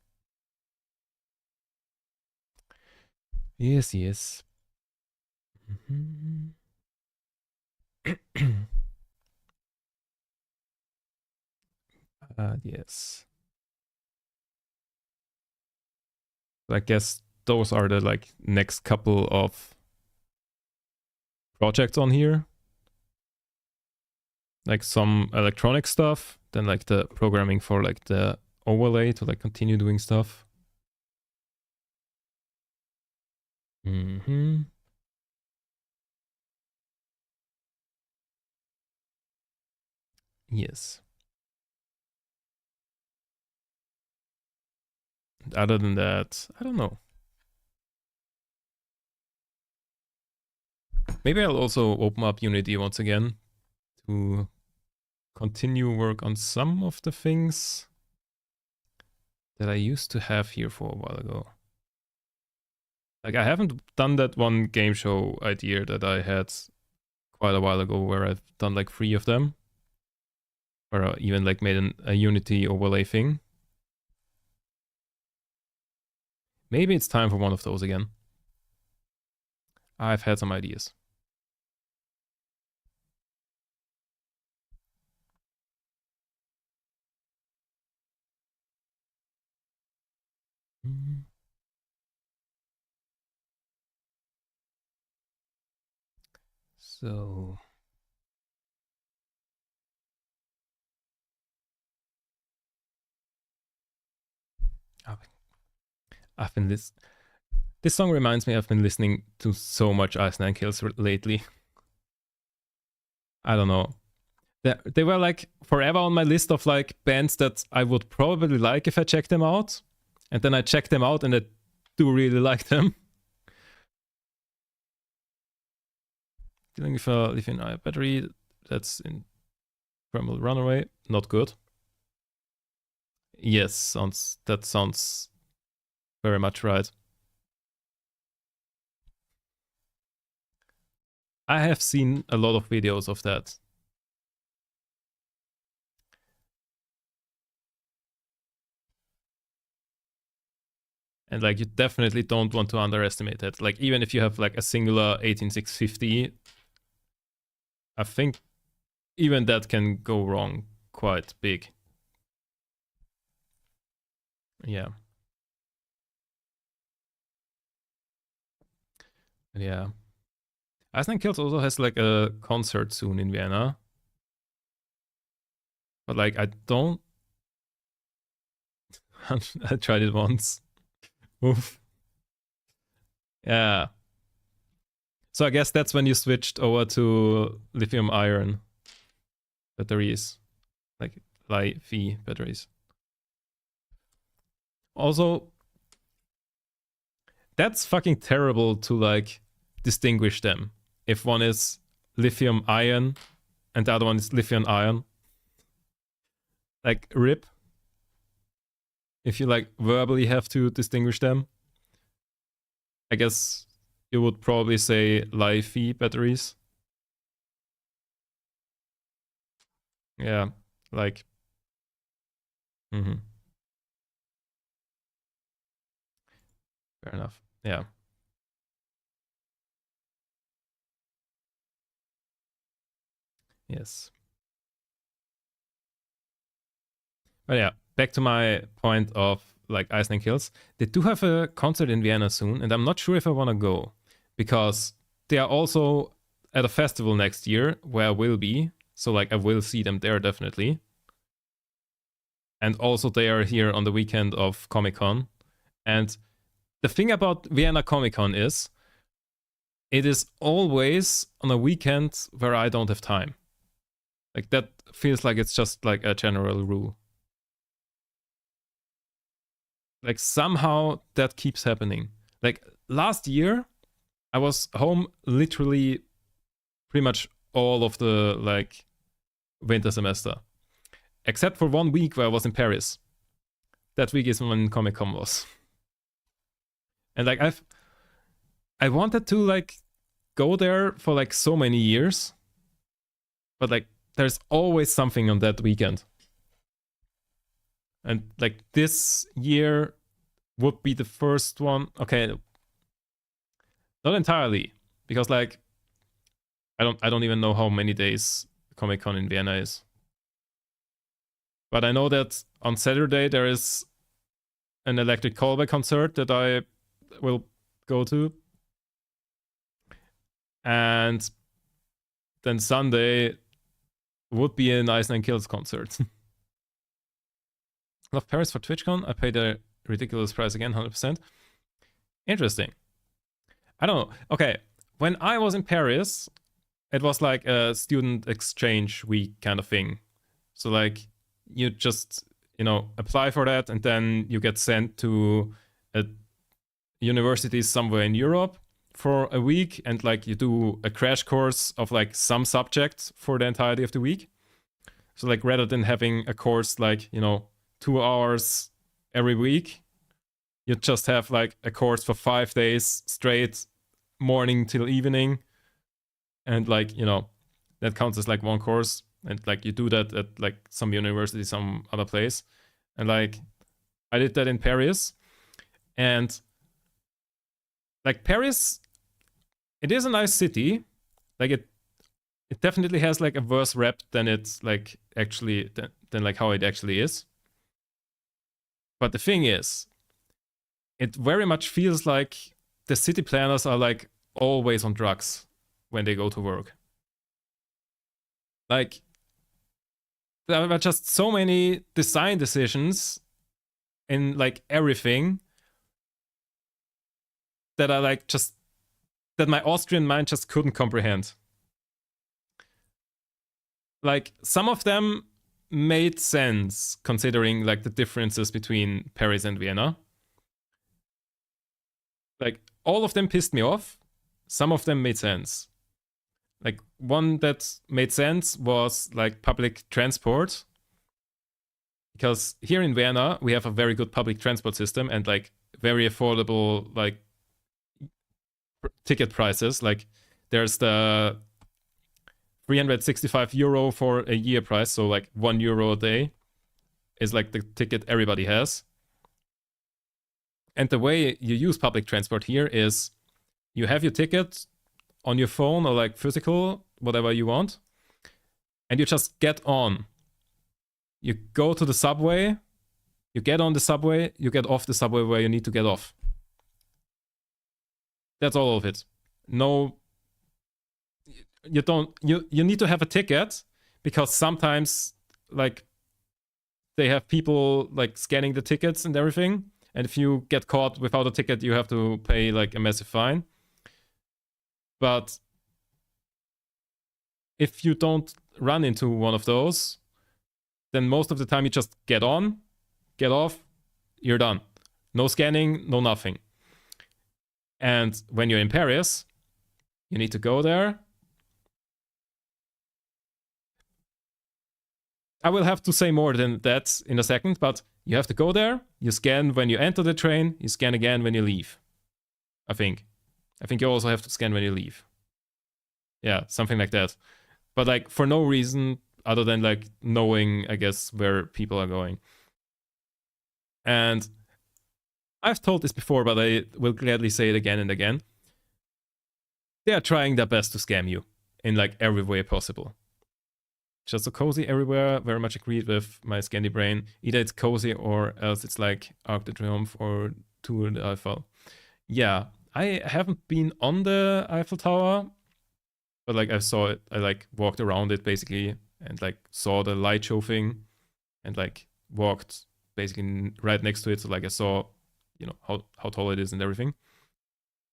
Yes, yes. Yes. I guess those are the like next couple of projects on here. Like some electronic stuff, then like the programming for like the overlay to like continue doing stuff. Yes. Other than that, I don't know. Maybe I'll also open up Unity once again to continue work on some of the things that I used to have here for a while ago. Like I haven't done that one game show idea that I had quite a while ago where I've done like 3 of them. Or I even like made a Unity overlay thing. Maybe it's time for one of those again. I've had some ideas. So I've been this song reminds me I've been listening to so much Ice Nine Kills lately. I don't know. They were like forever on my list of like bands that I would probably like if I checked them out. And then I checked them out and I do really like them. Dealing with a lithium-ion battery, that's in Thermal Runaway, not good. Yes, that sounds very much right. I have seen a lot of videos of that. And like you definitely don't want to underestimate it. Like even if you have like a singular 18650, I think even that can go wrong quite big. Yeah. Yeah. Iceland Kills also has like a concert soon in Vienna. But like I don't I tried it once. Oof. Yeah. So I guess that's when you switched over to lithium ion batteries. Like Li-Fi batteries. Also, that's fucking terrible to like distinguish them. If one is lithium ion and the other one is lithium ion. Like RIP. If you like verbally have to distinguish them. I guess you would probably say Li-Fi batteries. Yeah, like. Mm-hmm. Fair enough. Yeah. Yes. But yeah, back to my point of like Iceland Kills. They do have a concert in Vienna soon, and I'm not sure if I want to go because they are also at a festival next year where I will be. So like I will see them there definitely. And also they are here on the weekend of Comic Con. And the thing about Vienna Comic Con is it is always on a weekend where I don't have time. Like that feels like it's just like a general rule. Like somehow that keeps happening. Like last year, I was home literally pretty much all of the like winter semester, except for 1 week where I was in Paris. That week is when Comic Con was, and like I wanted to like go there for like so many years, but like there's always something on that weekend. And like this year would be the first one. Okay, not entirely, because like I don't even know how many days Comic Con in Vienna is. But I know that on Saturday there is an Electric Callback concert that I will go to. And then Sunday would be an Ice Nine Kills concert. Love Paris for TwitchCon. I paid a ridiculous price again, 100%. Interesting. I don't know. Okay, when I was in Paris, it was like a student exchange week kind of thing. So like you just, you know, apply for that and then you get sent to a university somewhere in Europe for a week and like you do a crash course of like some subject for the entirety of the week. So like rather than having a course like, you know, 2 hours every week, you just have like a course for 5 days straight, morning till evening. And like, you know, that counts as like one course. And like you do that at like some university, some other place. And like I did that in Paris. And like Paris, it is a nice city. Like it definitely has like a worse rep than it's like actually than like how it actually is. But the thing is, it very much feels like the city planners are like always on drugs when they go to work. Like there are just so many design decisions in like everything that I like just that my Austrian mind just couldn't comprehend. Like some of them made sense considering like the differences between Paris and Vienna. Like all of them pissed me off. Some of them made sense. Like one that made sense was like public transport. Because here in Vienna, we have a very good public transport system and like very affordable like ticket prices. Like there's the 365 euro for a year price, so like €1 a day is like the ticket everybody has. And the way you use public transport here is you have your ticket on your phone or like physical, whatever you want, and you just get on. You go to the subway, you get on the subway, you get off the subway where you need to get off. That's all of it. No, you need to have a ticket because sometimes like they have people like scanning the tickets and everything. And if you get caught without a ticket, you have to pay like a massive fine. But if you don't run into one of those, then most of the time you just get on, get off, you're done. No scanning, no nothing. And when you're in Paris, you need to go there. I will have to say more than that in a second, but you have to go there, you scan when you enter the train, you scan again when you leave. I think you also have to scan when you leave. Yeah, something like that. But like for no reason other than like knowing, I guess, where people are going. And I've told this before, but I will gladly say it again and again. They are trying their best to scam you in like every way possible. Just so cozy everywhere, very much agreed with my Scandi brain. Either it's cozy or else it's like Arc de Triomphe or Tour de Eiffel. Yeah, I haven't been on the Eiffel Tower, but like I saw it, I like walked around it basically and like saw the light show thing and like walked basically right next to it. So like I saw, you know, how tall it is and everything.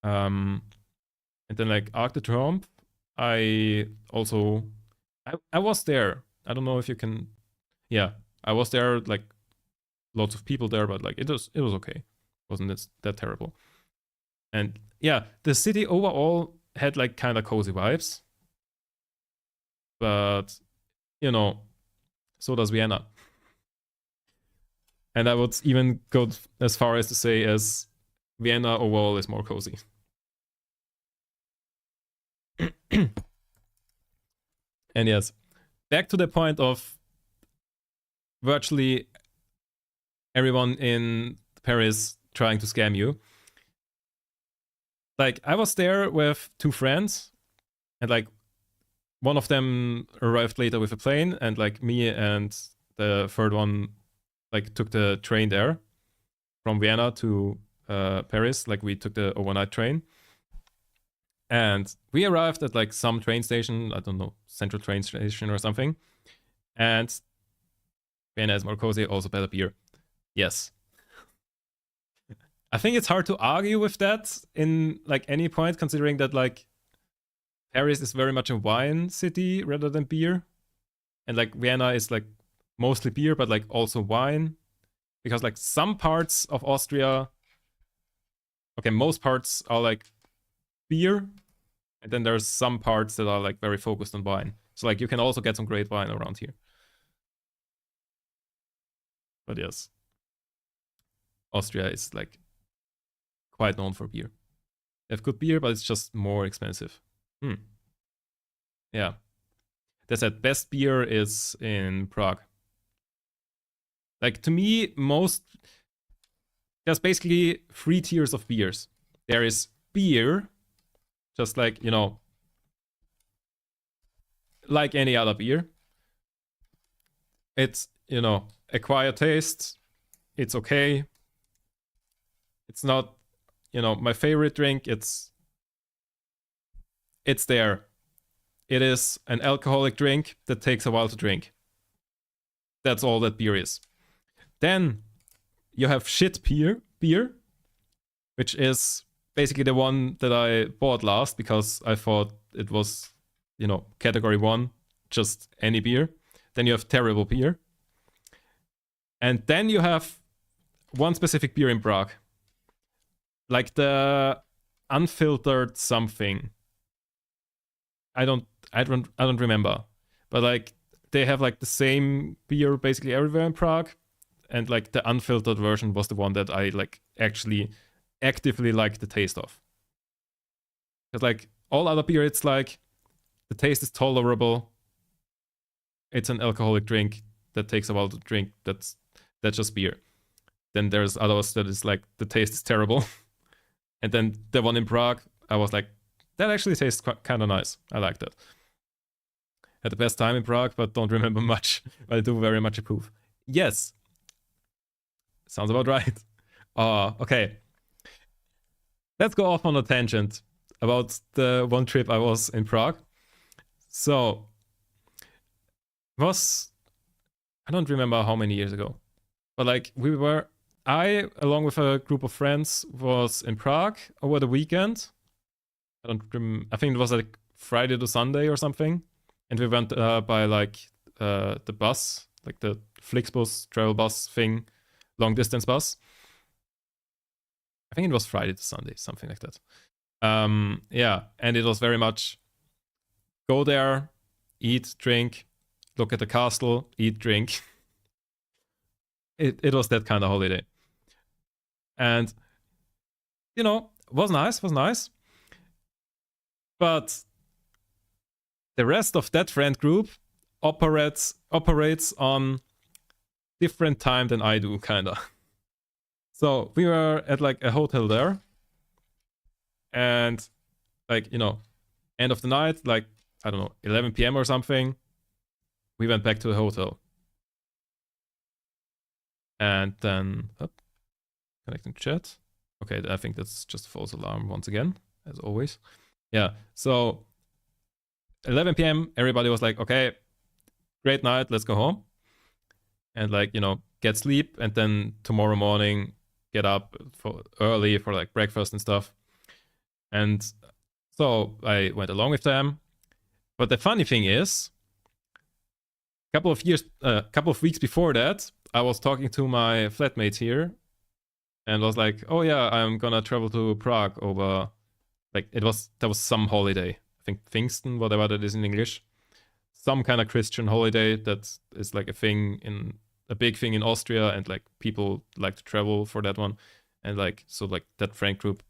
And then like Arc de Triomphe, I was there. I don't know if you can. Yeah, I was there. Like lots of people there, but like it was okay. Wasn't that terrible? And yeah, the city overall had like kind of cozy vibes, but you know, so does Vienna. And I would even go as far as to say as Vienna overall is more cozy. And yes, back to the point of virtually everyone in Paris trying to scam you. Like, I was there with two friends, and like one of them arrived later with a plane, and like me and the third one like took the train there from Vienna to Paris. Like, we took the overnight train. And we arrived at like some train station, I don't know, central train station or something. And Vienna is more cozy, also better beer. Yes. I think it's hard to argue with that in like any point, considering that like Paris is very much a wine city rather than beer. And like Vienna is like mostly beer, but like also wine. Because like some parts of Austria, okay, most parts are like beer, and then there's some parts that are like very focused on wine. So like you can also get some great wine around here. But yes, Austria is like quite known for beer. They have good beer, but it's just more expensive. Yeah, they said best beer is in Prague. Like, to me, there's basically 3 tiers of beers. There is beer, just like, you know, like any other beer. It's, you know, acquired taste. It's okay. It's not, you know, my favorite drink. It's there. It is an alcoholic drink that takes a while to drink. That's all that beer is. Then you have shit beer, which is basically the one that I bought last because I thought it was, you know, category 1, just any beer. Then you have terrible beer. And then you have one specific beer in Prague. Like the unfiltered something. I don't remember. But like they have like the same beer basically everywhere in Prague. And like the unfiltered version was the one that I like actually actively like the taste of. Because like all other beer, it's like the taste is tolerable. It's an alcoholic drink that takes a while to drink. That's just beer. Then there's others that is like the taste is terrible. And then the one in Prague, I was like, that actually tastes kind of nice. I liked it. Had the best time in Prague, but don't remember much. But I do very much approve. Yes. Sounds about right. Okay. Let's go off on a tangent about the one trip I was in Prague. So, I don't remember how many years ago, but like I, along with a group of friends, was in Prague over the weekend. I think it was like Friday to Sunday or something. And we went by like the bus, like the Flixbus travel bus thing, long distance bus. I think it was Friday to Sunday, something like that. Yeah, and it was very much go there, eat, drink, look at the castle, eat, drink. It was that kind of holiday. And, you know, was nice. But the rest of that friend group operates on different time than I do, kind of. So we were at like a hotel there. And like, you know, end of the night, like, I don't know, 11 p.m. or something, we went back to the hotel. And then, connecting chat. Okay, I think that's just a false alarm once again, as always. Yeah, so 11 p.m., everybody was like, okay, great night, let's go home. And like, you know, get sleep, and then tomorrow morning, get up early for like breakfast and stuff. And so I went along with them. But the funny thing is, a couple of weeks before that, I was talking to my flatmate here and was like, oh yeah, I'm gonna travel to Prague over, like, that was some holiday. I think Pfingsten, whatever that is in English. Some kind of Christian holiday that is like a big thing in Austria, and like people like to travel for that one. And like, so like that friend group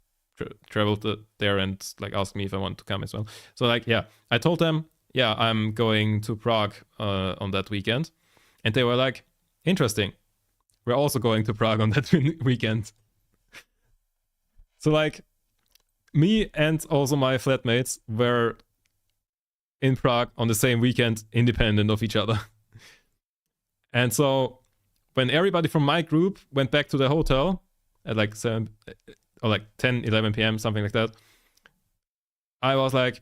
traveled there and like asked me if I want to come as well. So like, yeah, I told them, yeah, I'm going to Prague on that weekend. And they were like, interesting. We're also going to Prague on that weekend. So like, me and also my flatmates were in Prague on the same weekend, independent of each other. And so when everybody from my group went back to the hotel at like 7 or like 10, 11 p.m., something like that, I was like,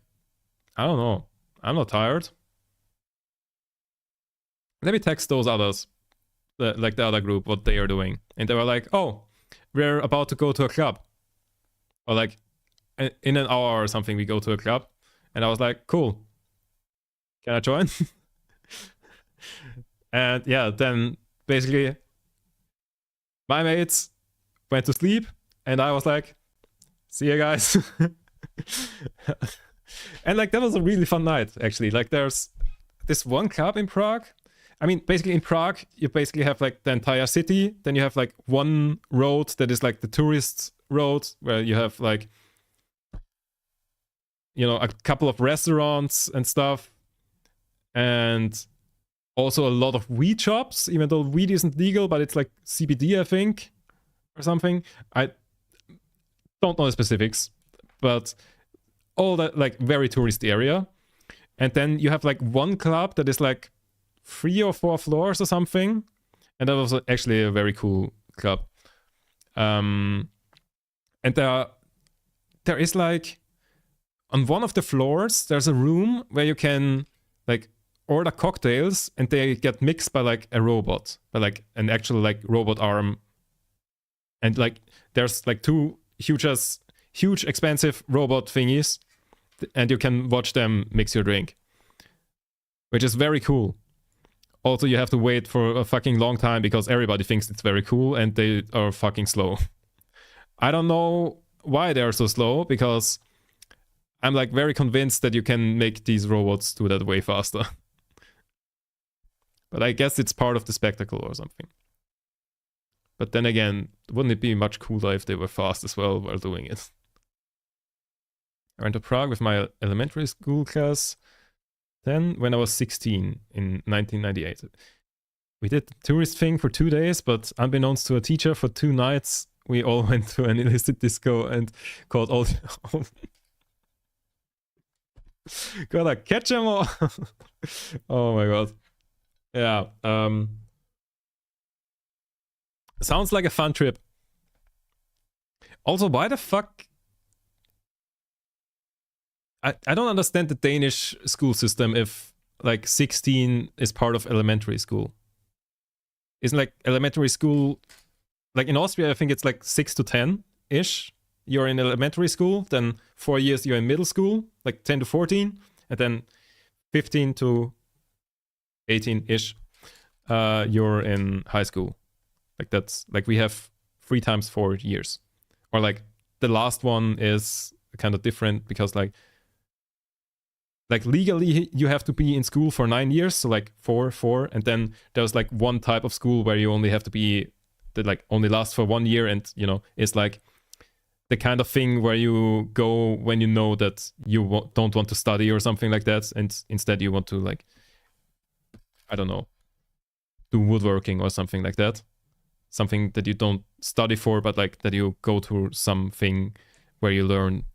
I don't know, I'm not tired. Let me text those others, like the other group, what they are doing. And they were like, oh, we're about to go to a club. Or like, in an hour or something, we go to a club. And I was like, cool. Can I join? And yeah, then basically my mates went to sleep and I was like, see you guys. And like, that was a really fun night, actually. Like, there's this one club in Prague. I mean, basically in Prague, you basically have like the entire city. Then you have like one road that is like the tourist road, where you have like, you know, a couple of restaurants and stuff. And also a lot of weed shops, even though weed isn't legal, but it's like CBD, I think, or something. I don't know the specifics, but all that, like, very touristy area. And then you have like one club that is like 3 or 4 floors or something. And that was actually a very cool club. And there is like, on one of the floors, there's a room where you can like order cocktails and they get mixed by like a robot, by like an actual like robot arm And like there's like two huge expensive robot thingies, and you can watch them mix your drink, which is very cool. Also, you have to wait for a fucking long time because everybody thinks it's very cool and they are fucking slow. I don't know why they are so slow, because I'm like very convinced that you can make these robots do that way faster. But I guess it's part of the spectacle or something. But then again, wouldn't it be much cooler if they were fast as well while doing it? I went to Prague with my elementary school class then when I was 16 in 1998. We did the tourist thing for 2 days, but unbeknownst to a teacher, for 2 nights, we all went to an illicit disco and caught all gotta catch them all. Oh my god. Yeah. Sounds like a fun trip. Also, why the fuck? I don't understand the Danish school system if like 16 is part of elementary school. Isn't like elementary school, like in Austria, I think it's like 6 to 10-ish. You're in elementary school, then 4 years you're in middle school, like 10 to 14, and then 15 to 18-ish, you're in high school. Like that's like we have 3 times 4 years. Or like the last one is kind of different because like legally you have to be in school for 9 years, so like 4, and then there's like one type of school where you only have to be that like only lasts for 1 year, and you know it's like the kind of thing where you go when you know that you don't want to study or something like that, and instead you want to like, I don't know, do woodworking or something like that, something that you don't study for, but like that you go to something where you learn.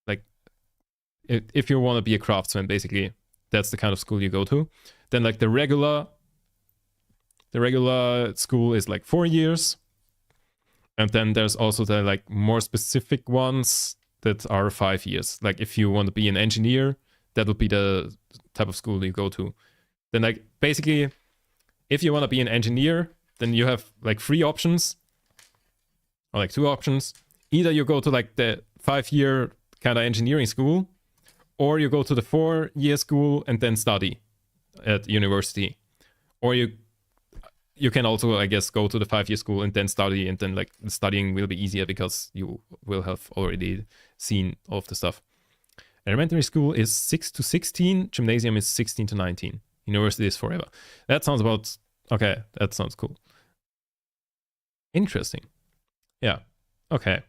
Like if you want to be a craftsman, basically that's the kind of school you go to. Then like the regular school is like 4 years, and then there's also the like more specific ones that are 5 years. Like if you want to be an engineer, that would be the type of school you go to. Then like basically if you want to be an engineer, then you have like 3 options, or like 2 options. Either you go to like the 5-year kind of engineering school, or you go to the 4-year school and then study at university. Or you can also, I guess, go to the 5-year school and then study, and then like the studying will be easier because you will have already seen all of the stuff. Elementary school is 6 to 16, gymnasium is 16 to 19. University is forever. That sounds about okay. That sounds cool. Interesting. Yeah. Okay.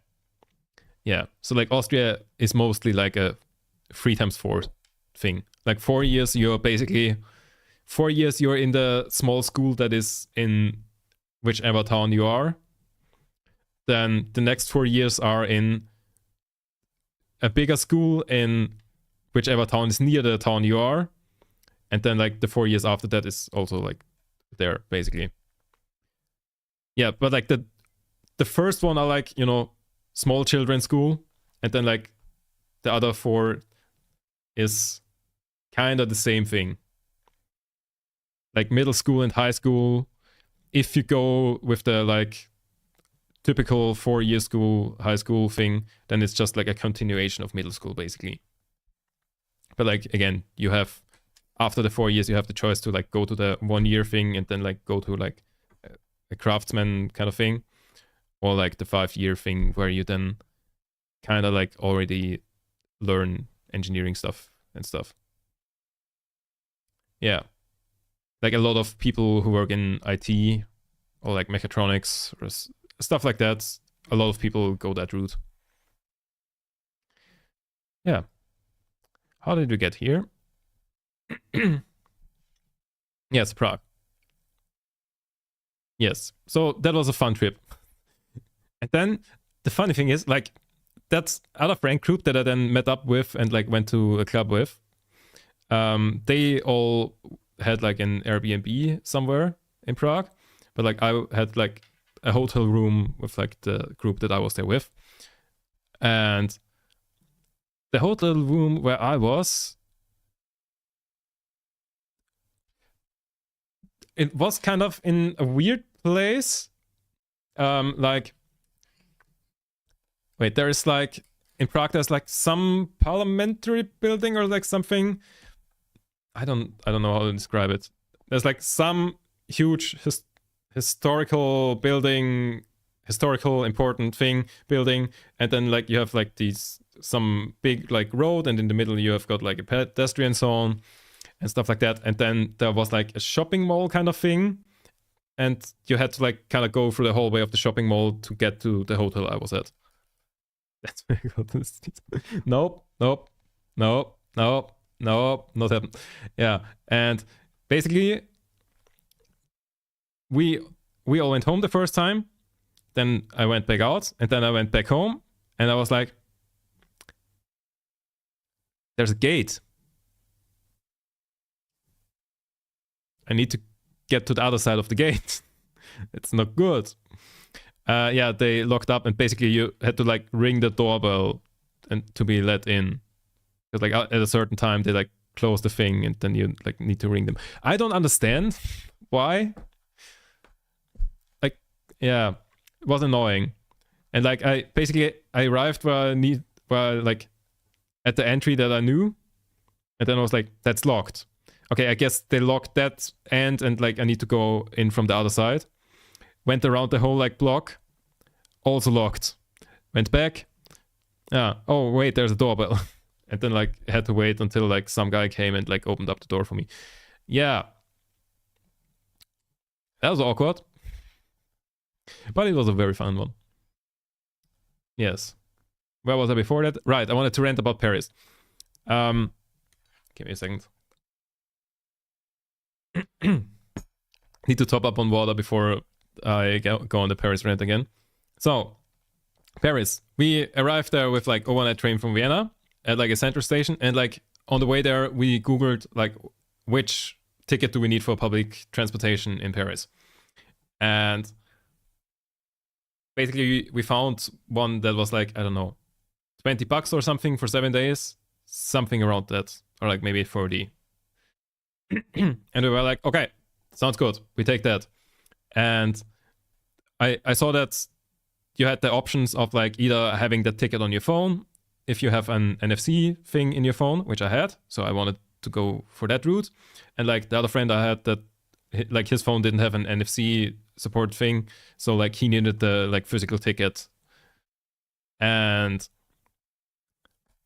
Yeah. So like Austria is mostly like a 3 times 4 thing. Like 4 years, you're basically 4 years you're in the small school that is in whichever town you are. Then the next 4 years are in a bigger school in whichever town is near the town you are. And then like the 4 years after that is also like there, basically. Yeah, but like the first one are like, you know, small children school, and then like the other 4 is kind of the same thing. Like middle school and high school, if you go with the like typical 4-year school, high school thing, then it's just like a continuation of middle school, basically. But like again, you have after the 4 years, you have the choice to like go to the 1-year thing and then like go to like a craftsman kind of thing, or like the 5-year thing where you then kind of like already learn engineering stuff and stuff. Yeah. Like a lot of people who work in IT or like mechatronics or stuff like that, a lot of people go that route. Yeah. How did we get here? Yes, Prague. Yes. So that was a fun trip. And then the funny thing is, like, that's other friend group that I then met up with and like went to a club with. They all had like an Airbnb somewhere in Prague, but like I had like a hotel room with like the group that I was there with. And the hotel room where I was, it was kind of in a weird place. like, wait, there is like in Prague there's like some parliamentary building or like something. I don't know how to describe it. There's like some huge historical building, historical important thing building, and then like you have like these some big like road, and in the middle you have got like a pedestrian zone and stuff like that. And then there was like a shopping mall kind of thing, and you had to like kind of go through the hallway of the shopping mall to get to the hotel I was at. That's very good. Nope, not happened. Yeah, and basically we all went home the first time. Then I went back out, and then I went back home, and I was like, there's a gate. I need to get to the other side of the gate. It's not good. Yeah, they locked up, and basically you had to like ring the doorbell and to be let in. Because like at a certain time they like close the thing, and then you like need to ring them. I don't understand why. Like, yeah, it was annoying. And like I arrived where like at the entry that I knew, and then I was like, that's locked. Okay, I guess they locked that end, and like I need to go in from the other side. Went around the whole like block, also locked. Went back. Oh wait, there's a doorbell. And then like had to wait until like some guy came and like opened up the door for me. Yeah, that was awkward, but it was a very fun one. Yes. Where was I before that? Right, I wanted to rant about Paris. Give me a second. Need to top up on water before I go on the Paris rant again. So, Paris. We arrived there with like overnight train from Vienna at like a central station, and like on the way there we googled like which ticket do we need for public transportation in Paris. And basically we found one that was like, I don't know, $20 or something for 7 days, something around that, or like maybe 40. And we were like, okay, sounds good, we take that. And I saw that you had the options of like either having the ticket on your phone if you have an NFC thing in your phone, which I had, so I wanted to go for that route. And like the other friend I had, that like his phone didn't have an NFC support thing, so like he needed the like physical ticket. And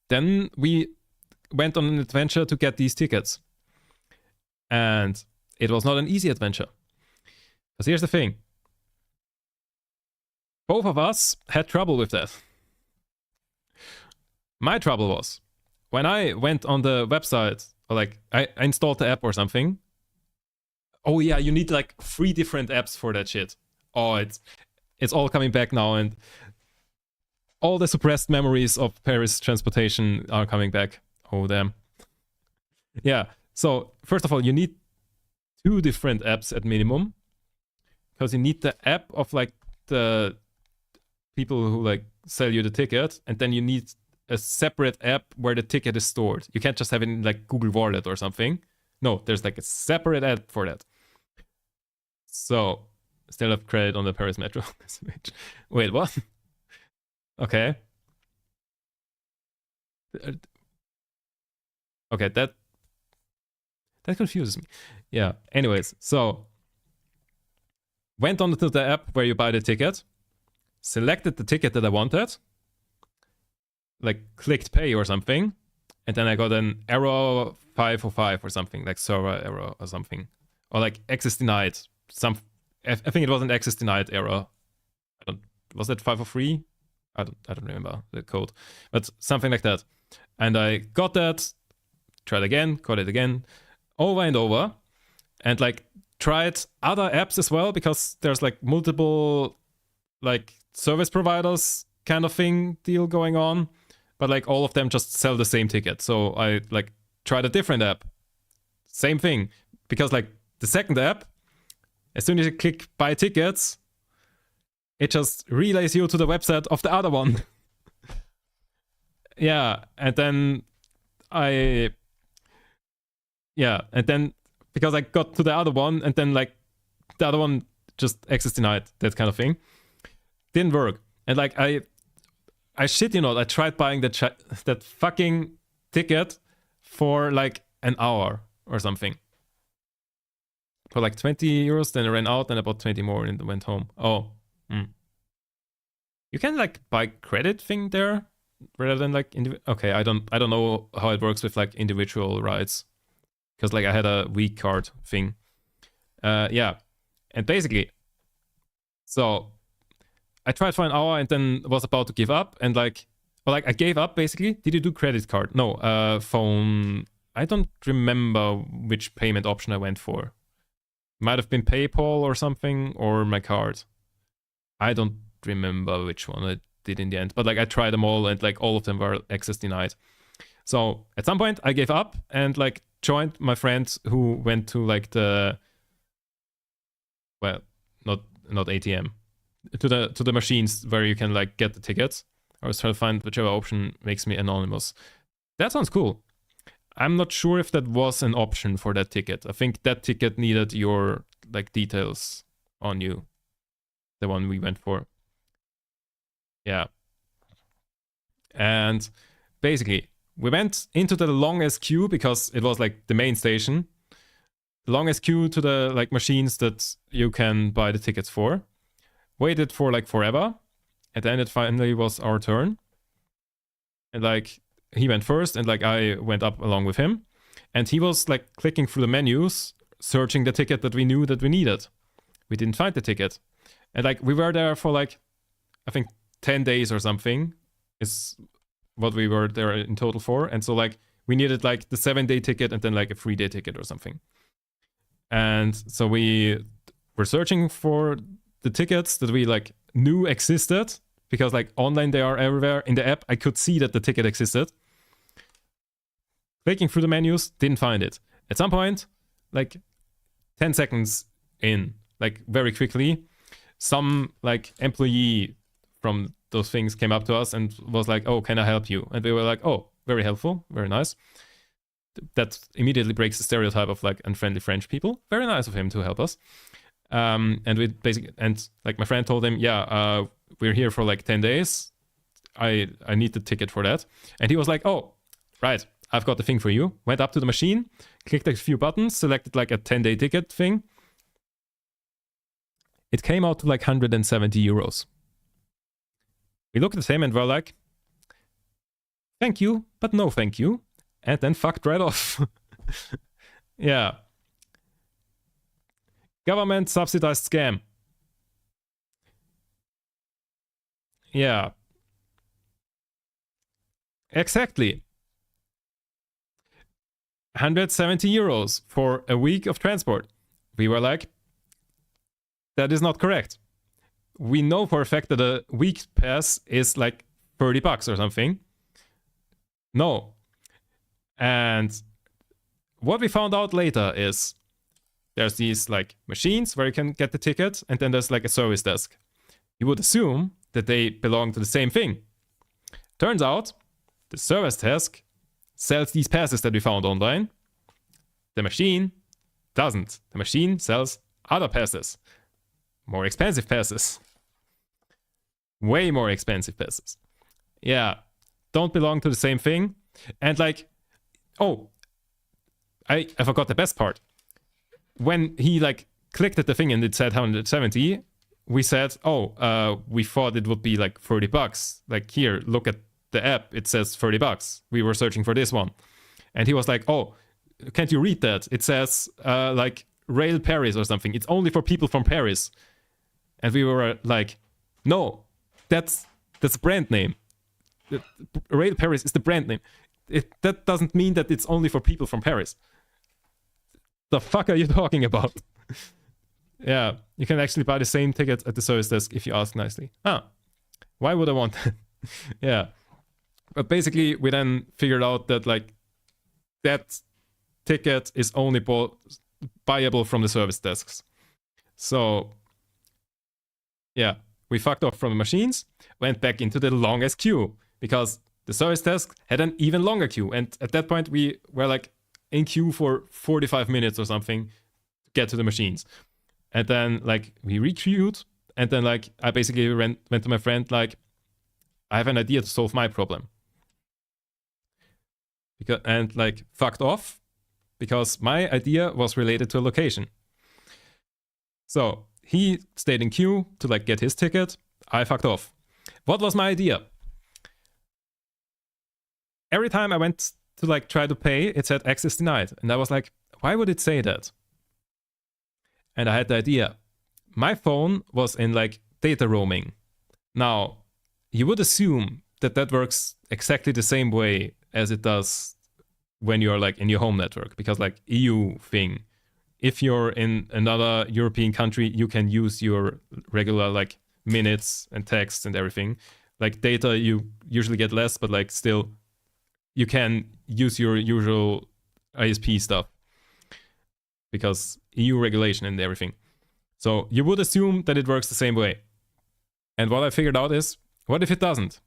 then we went on an adventure to get these tickets, and it was not an easy adventure. Because here's the thing, both of us had trouble with that. My trouble was when I went on the website, or like I installed the app or something. Oh yeah, you need like 3 different apps for that shit. Oh, it's all coming back now, and all the suppressed memories of Paris transportation are coming back. Oh damn. Yeah, so first of all, you need 2 different apps at minimum, because you need the app of like the people who like sell you the ticket, and then you need a separate app where the ticket is stored. You can't just have it in like Google Wallet or something. No, there's like a separate app for that. So, still have credit on the Paris Metro. Wait, what? Okay. Okay, that confuses me. Yeah, anyways, so went on to the app where you buy the ticket, selected the ticket that I wanted, like clicked pay or something, and then I got an error 505 or something, like server error or something, or like access denied. I think it was an access denied error. Was that 503? I don't remember the code, but something like that. And I got that, tried again, got it again, over and over, and like tried other apps as well, because there's like multiple like service providers kind of thing deal going on, but like all of them just sell the same ticket. So I like tried a different app, same thing, because like the second app, as soon as you click buy tickets, it just relays you to the website of the other one. Yeah, and then because I got to the other one, and then like the other one just access denied, that kind of thing. didn't work. And like I shit you not, I tried buying that fucking ticket for like an hour or something. For like 20 euros, then I ran out and I bought 20 more and went home. Oh. You can like buy credit thing there rather than like okay, I don't know how it works with like individual rides. Because like I had a week card thing. Yeah. And basically, so I tried for an hour and then was about to give up and like I gave up basically. Did you do credit card? No, phone. I don't remember which payment option I went for. Might have been PayPal or something, or my card. I don't remember which one I did in the end, but like I tried them all and like all of them were access denied. So at some point I gave up and like joined my friend who went to like the, well, not ATM, to the machines where you can like get the tickets. I was trying to find whichever option makes me anonymous. That sounds cool. I'm not sure if that was an option for that ticket. I think that ticket needed your like details on you. The one we went for. Yeah. And basically, we went into the longest queue because it was like the main station. The longest queue to the like machines that you can buy the tickets for. Waited for like forever. And then it finally was our turn. And like he went first and like I went up along with him. And he was like clicking through the menus, searching the ticket that we knew that we needed. We didn't find the ticket. And like we were there for like, I think 10 days or something is what we were there in total for. And so like we needed like the 7-day ticket and then like a 3-day ticket or something. And so we were searching for the tickets that we like knew existed, because like online they are everywhere. In the app I could see that the ticket existed. Clicking through the menus, didn't find it. At some point, like 10 seconds in, like very quickly, some like employee from those things came up to us and was like, oh, can I help you? And we were like, oh, very helpful, very nice. That immediately breaks the stereotype of like unfriendly French people. Very nice of him to help us. And we basically, and like my friend told him, yeah, we're here for like 10 days. I need the ticket for that. And he was like, oh, right, I've got the thing for you. Went up to the machine, clicked a few buttons, selected like a 10-day ticket thing. It came out to like 170 euros. We looked at him and were like, thank you, but no thank you. And then fucked right off. Yeah. Government subsidized scam. Yeah. Exactly. 170 euros for a week of transport. We were like, that is not correct. We know for a fact that a week pass is like 30 bucks or something. No. And what we found out later is there's these like machines where you can get the ticket, and then there's like a service desk. You would assume that they belong to the same thing. Turns out the service desk sells these passes that we found online. The machine doesn't. The machine sells other passes. More expensive passes. Way more expensive passes. Yeah. Don't belong to the same thing. And like, oh, I forgot the best part. When he like clicked at the thing and it said 170, we said, oh, we thought it would be like 30 bucks. Like, here, look at the app. It says 30 bucks. We were searching for this one. And he was like, oh, can't you read that? It says like Rail Paris or something. It's only for people from Paris. And we were like, no, that's a brand name. Rail Paris is the brand name. That doesn't mean that it's only for people from Paris. The fuck are you talking about? Yeah, you can actually buy the same ticket at the service desk if you ask nicely. Why would I want that? Yeah. But basically, we then figured out that like that ticket is only buyable from the service desks. So yeah, we fucked off from the machines, went back into the longest queue because the service desk had an even longer queue. And at that point, we were like in queue for 45 minutes or something to get to the machines. And then like we requeued And then like I basically went to my friend like, I have an idea to solve my problem. And like fucked off because my idea was related to a location. So he stayed in queue to like get his ticket. I fucked off. What was my idea? Every time I went to like try to pay, it said access denied. And I was like, why would it say that? And I had the idea. My phone was in like data roaming. Now, you would assume that that works exactly the same way as it does when you're like in your home network, because like EU thing, if you're in another European country, you can use your regular like minutes and text and everything. Like data, you usually get less, but like still, you can use your usual ISP stuff because EU regulation and everything. So you would assume that it works the same way. And what I figured out is, what if it doesn't?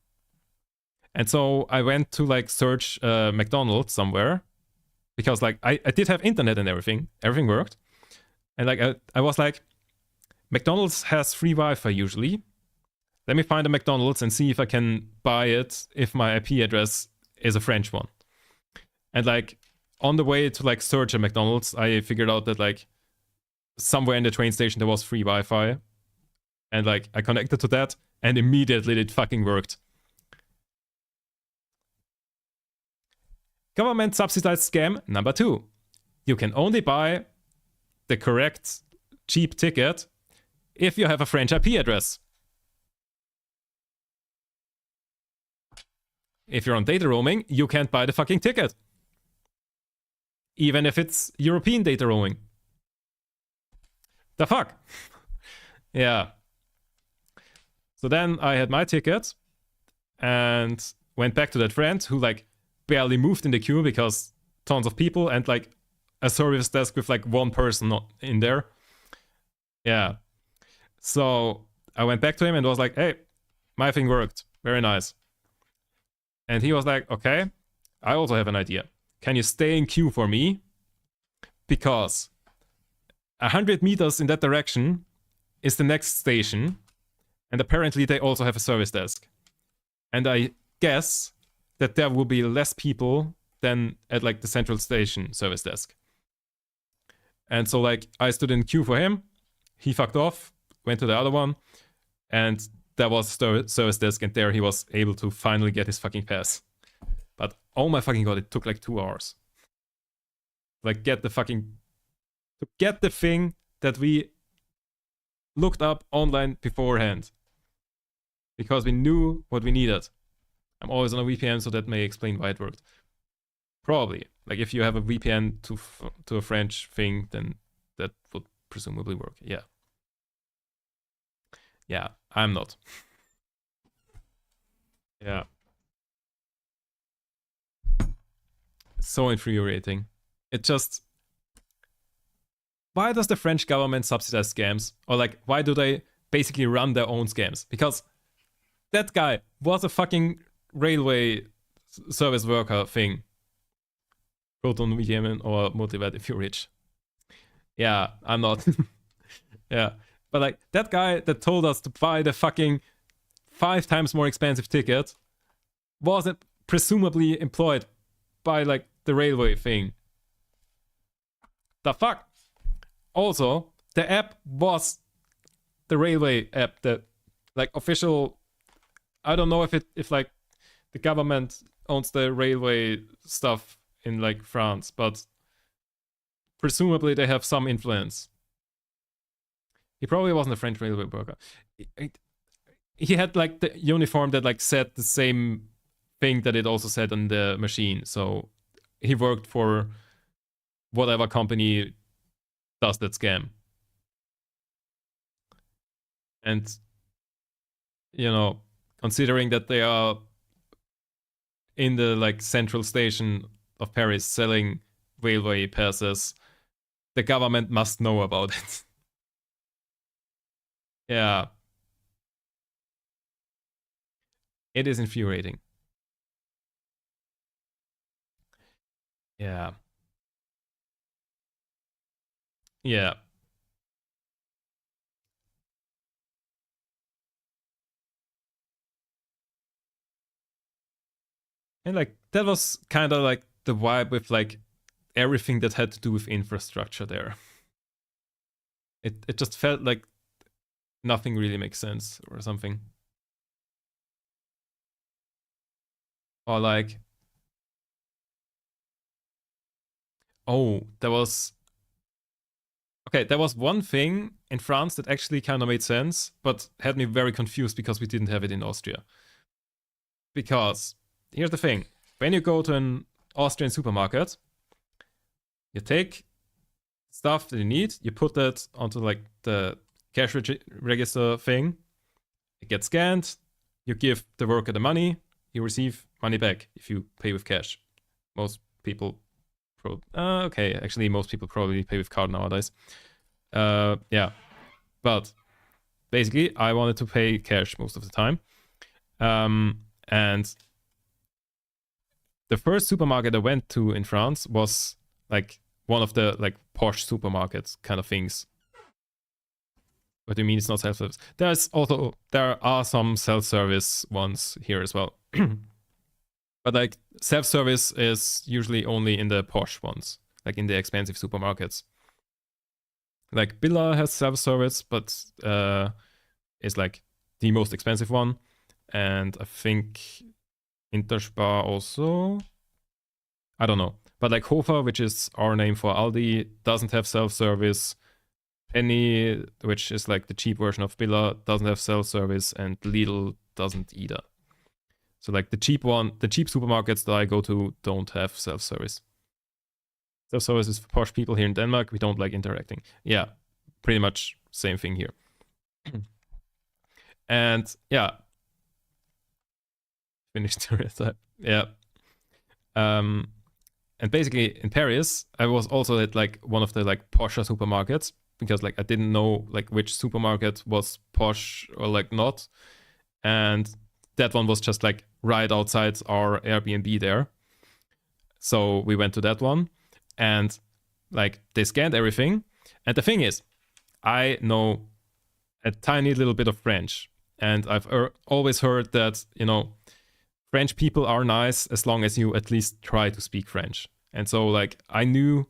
And so I went to like search McDonald's somewhere because like I did have internet and everything. Everything worked. And like I was like, McDonald's has free Wi-Fi usually. Let me find a McDonald's and see if I can buy it if my IP address is a French one. And like on the way to like search a McDonald's, I figured out that like somewhere in the train station there was free Wi-Fi. And like I connected to that and immediately it fucking worked. Government subsidized scam number 2. You can only buy the correct cheap ticket if you have a French IP address. If you're on data roaming, you can't buy the fucking ticket. Even if it's European data roaming. The fuck? Yeah. So then I had my ticket and went back to that friend who like barely moved in the queue because tons of people and like a service desk with like one person not in there. Yeah. So I went back to him and was like, hey, my thing worked. Very nice. And he was like, okay, I also have an idea. Can you stay in queue for me? Because 100 meters in that direction is the next station. And apparently they also have a service desk. And I guess that there will be less people than at like the central station service desk. And so like I stood in queue for him. He fucked off, went to the other one, and there was a service desk, and there he was able to finally get his fucking pass. But oh my fucking god, it took like 2 hours. Like get the thing that we looked up online beforehand. Because we knew what we needed. I'm always on a VPN, so that may explain why it worked. Probably. Like if you have a VPN to a French thing, then that would presumably work. Yeah. Yeah, I'm not. Yeah. So infuriating. It just... Why does the French government subsidize scams? Or like, why do they basically run their own scams? Because that guy was a fucking railway service worker thing. Proton VPN or Multivat if you're rich. Yeah, I'm not. Yeah. But like that guy that told us to buy the fucking 5 times more expensive ticket wasn't presumably employed by like the railway thing. The fuck? Also, the app was the railway app, that like official. I don't know if like the government owns the railway stuff in like France, but presumably they have some influence. He probably wasn't a French railway worker. He had like the uniform that like said the same thing that it also said on the machine. So he worked for whatever company does that scam. And you know, considering that they are in the like central station of Paris selling railway passes, the government must know about it. Yeah. It is infuriating. Yeah. Yeah. And like that was kind of like the vibe with like everything that had to do with infrastructure there. It just felt like nothing really makes sense or something. Or like, oh, there was one thing in France that actually kind of made sense, but had me very confused because we didn't have it in Austria. Because here's the thing: when you go to an Austrian supermarket, you take stuff that you need, you put that onto like the cash register thing, it gets scanned, you give the worker the money, you receive money back if you pay with cash. Most people okay, actually most people probably pay with card nowadays. Yeah, but basically I wanted to pay cash most of the time. And the first supermarket I went to in France was like one of the like posh supermarkets kind of things. What do you mean it's not self-service? There are some self-service ones here as well. But like self-service is usually only in the posh ones, like in the expensive supermarkets. Like Billa has self-service, but is like the most expensive one. And I think Interspar also. I don't know. But like Hofer, which is our name for Aldi, doesn't have self-service. Penny, which is like the cheap version of Billa, doesn't have self-service, and Lidl doesn't either. So like the cheap supermarkets that I go to don't have self-service. Self-service is for posh people here in Denmark. We don't like interacting. Yeah, pretty much same thing here. And yeah, finished the recipe. Yeah. And basically in Paris, I was also at like one of the like posher supermarkets because like I didn't know like which supermarket was posh or like not. And that one was just like right outside our Airbnb there. So we went to that one and like they scanned everything. And the thing is, I know a tiny little bit of French. And I've always heard that, you know, French people are nice as long as you at least try to speak French. And so like I knew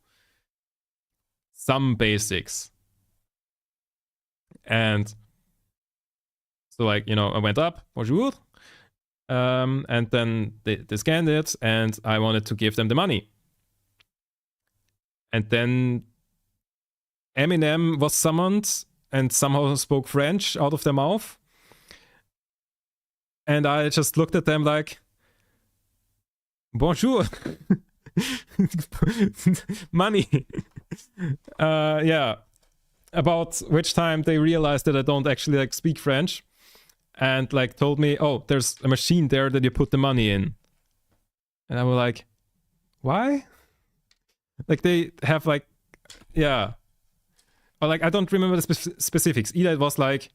some basics. And so like, you know, I went up, bonjour. And then they scanned it and I wanted to give them the money. And then Eminem was summoned and somehow spoke French out of their mouth. And I just looked at them like, bonjour. Money. Yeah. About which time they realized that I don't actually like speak French and like told me, oh, there's a machine there that you put the money in. And I was like, why? Like they have like, yeah. Or like, I don't remember the specifics. Either it was like,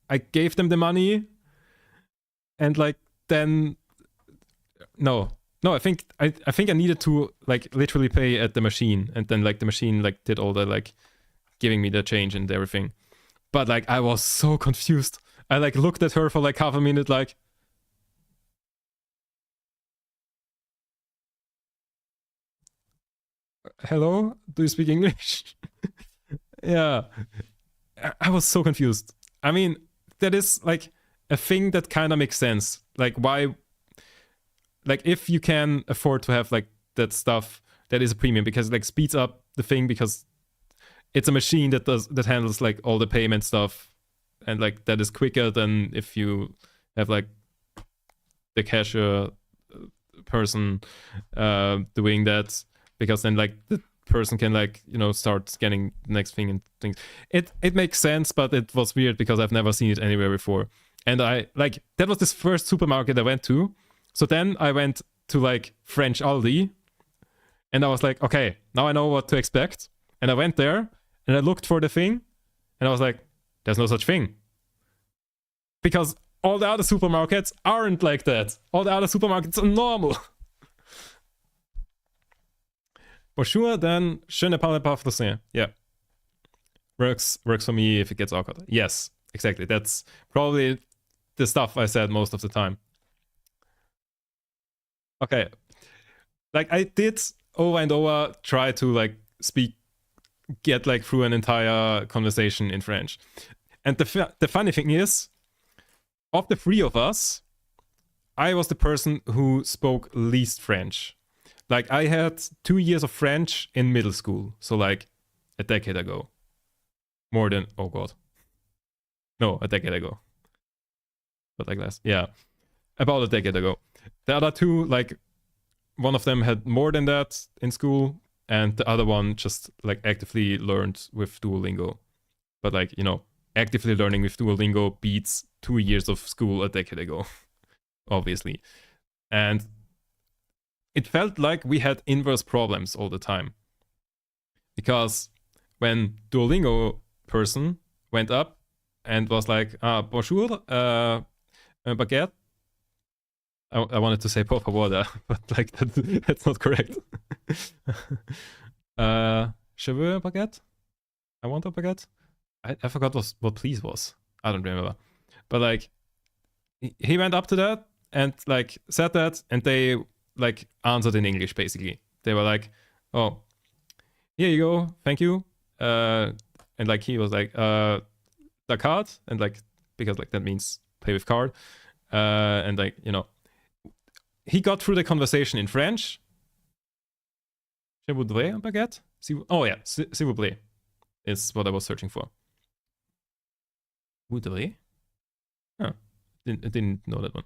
I gave them the money and like then, no, I think I needed to like literally pay at the machine and then like the machine like did all the like giving me the change and everything. But like I was so confused. I like looked at her for like half a minute like, hello, do you speak English? Yeah, I was so confused. I mean, that is like a thing that kind of makes sense. Like why, like if you can afford to have like that stuff, that is a premium because it like speeds up the thing because it's a machine that handles like all the payment stuff and like that is quicker than if you have like the cashier person doing that, because then like the person can like, you know, start scanning the next thing and things. It makes sense, but it was weird because I've never seen it anywhere before. And I like that was this first supermarket I went to. So then I went to like French Aldi and I was like, okay, now I know what to expect. And I went there and I looked for the thing and I was like, there's no such thing. Because all the other supermarkets aren't like that. All the other supermarkets are normal. Bonjour, then je ne parle pas français. Yeah. Works for me if it gets awkward. Yes, exactly. That's probably the stuff I said most of the time. Okay, like I did over and over try to like get like through an entire conversation in French. And the funny thing is, of the three of us, I was the person who spoke least French. Like I had 2 years of French in middle school, so like a decade ago. More than, oh god, no, a decade ago. But like last, yeah, about a decade ago. The other two, like one of them had more than that in school, and the other one just like actively learned with Duolingo. But like, you know, actively learning with Duolingo beats 2 years of school a decade ago, obviously. And it felt like we had inverse problems all the time. Because when Duolingo person went up and was like, bonjour, un baguette. I wanted to say por favor, but like that's not correct. Je veux un baguette? I want a baguette? I forgot what please was. I don't remember. But like, he went up to that and like said that, and they like answered in English basically. They were like, oh, here you go, thank you. And like he was like, the card, and like, because like that means pay with card. And like, you know, he got through the conversation in French. Je voudrais un baguette? Oh yeah, s'il vous plaît is what I was searching for. Voudrais? Oh, didn't know that one.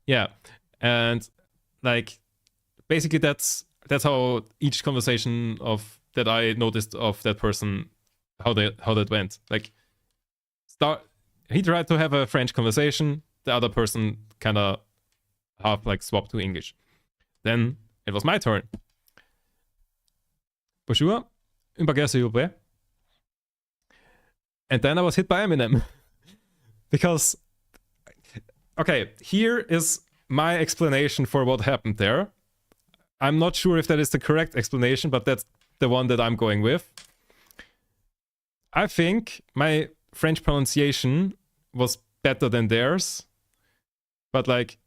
Yeah, and like basically that's how each conversation of that I noticed of that person, how that went. Like he tried to have a French conversation, the other person kind of half like swapped to English. Then it was my turn. Bonjour, un baguette s'il vous plaît. And then I was hit by Eminem. Because, okay, here is my explanation for what happened there. I'm not sure if that is the correct explanation, but that's the one that I'm going with. I think my French pronunciation was better than theirs, but like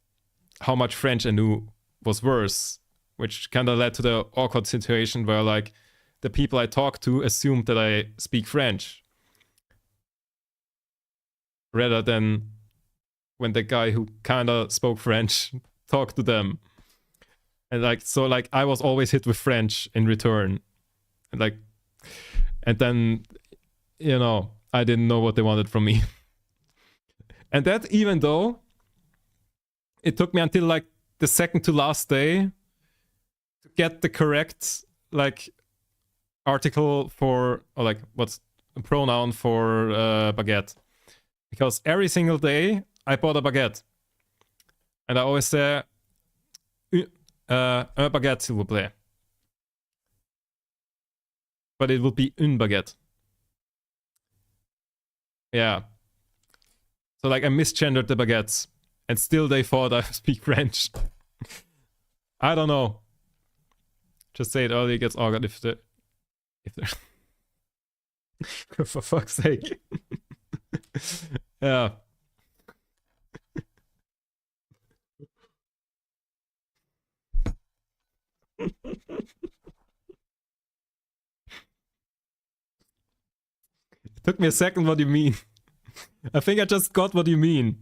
how much French I knew was worse, which kind of led to the awkward situation where like the people I talked to assumed that I speak French, rather than when the guy who kind of spoke French talked to them. And like, so like I was always hit with French in return. And like, and then, you know, I didn't know what they wanted from me. And that even though it took me until like the second to last day to get the correct like article for, or like what's a pronoun for baguette. Because every single day I bought a baguette. And I always say, un baguette, s'il vous plaît. But it would be une baguette. Yeah. So like I misgendered the baguettes. And still they thought I speak French. I don't know. Just say it early, it gets awkward if they're for fuck's sake. Yeah. It took me a second. What do you mean? I think I just got what you mean.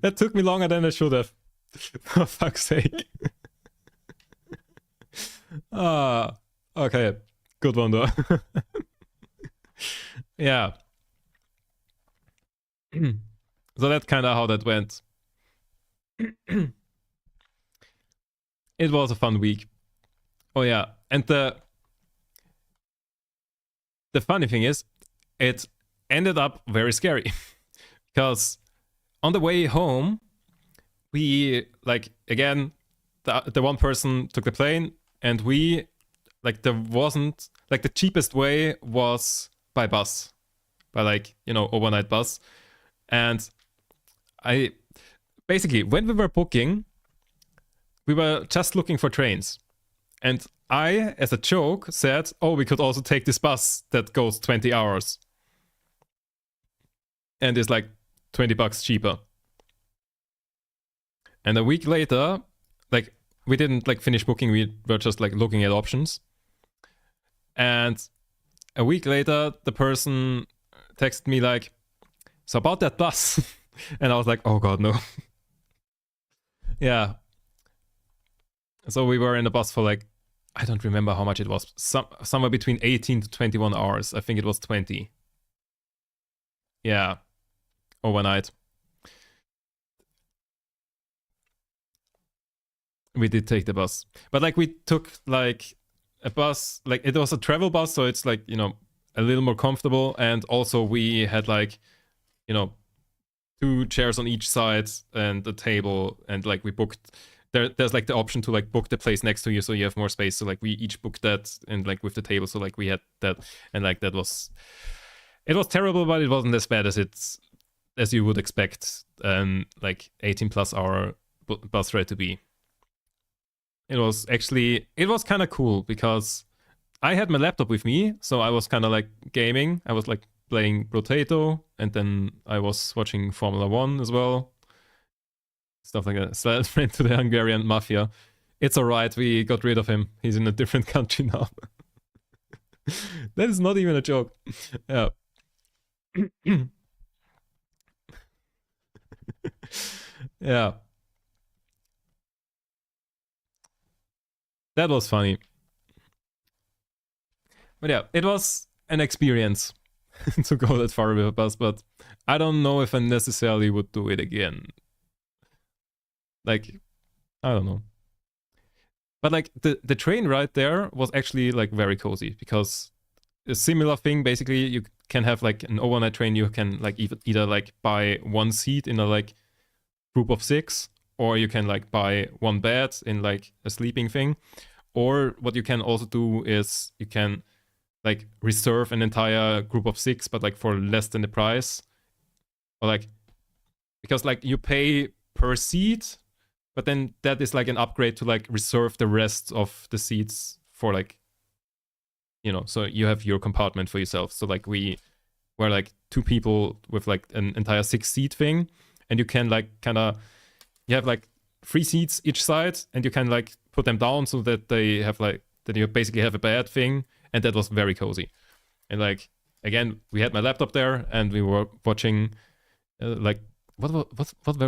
That took me longer than I should have. For fuck's sake. Okay. Good one though. Yeah. So that's kind of how that went. It was a fun week. Oh yeah, and the funny thing is, it ended up very scary. Because on the way home, we, like, again, the one person took the plane, and we, like, there wasn't, like, the cheapest way was by bus. By, like, you know, overnight bus. And I, basically, when we were booking, we were just looking for trains. And I, as a joke, said, oh, we could also take this bus that goes 20 hours. And is like $20 cheaper. And a week later, like we didn't like finish booking, we were just like looking at options. And a week later, the person texted me like, so about that bus. And I was like, oh god, no. Yeah. So we were in the bus for like, I don't remember how much it was. Somewhere between 18 to 21 hours. I think it was 20. Yeah. Overnight. We did take the bus. But like we took like a bus, like it was a travel bus, so it's like, you know, a little more comfortable. And also we had like, you know, 2 chairs on each side and a table, and like we booked there's like the option to like book the place next to you so you have more space. So like we each booked that, and like with the table, so like we had that, and like it was terrible, but it wasn't as bad as you would expect like 18 plus hour bus ride to be. It was kind of cool because I had my laptop with me, so I was kind of like gaming. I was like playing Potato, and then I was watching Formula 1 as well. Stuff like that. So I went to the Hungarian mafia. It's alright, we got rid of him. He's in a different country now. That is not even a joke. Yeah. Yeah. That was funny. But yeah, it was an experience to go that far with a bus, but I don't know if I necessarily would do it again. Like, I don't know. But like the train ride there was actually like very cozy, because a similar thing, basically you can have like an overnight train. You can like either like buy 1 seat in a like group of 6, or you can like buy 1 bed in like a sleeping thing. Or what you can also do is you can like reserve an entire group of 6, but like for less than the price. Or like, because like you pay per seat, but then that is like an upgrade to like reserve the rest of the seats for like, you know, so you have your compartment for yourself. So like we were like 2 people with like an entire 6-seat thing, and you can like kind of, you have like 3 seats each side, and you can like put them down so that they have like, that you basically have a bed thing, and that was very cozy. And like, again, we had my laptop there, and we were watching like, what were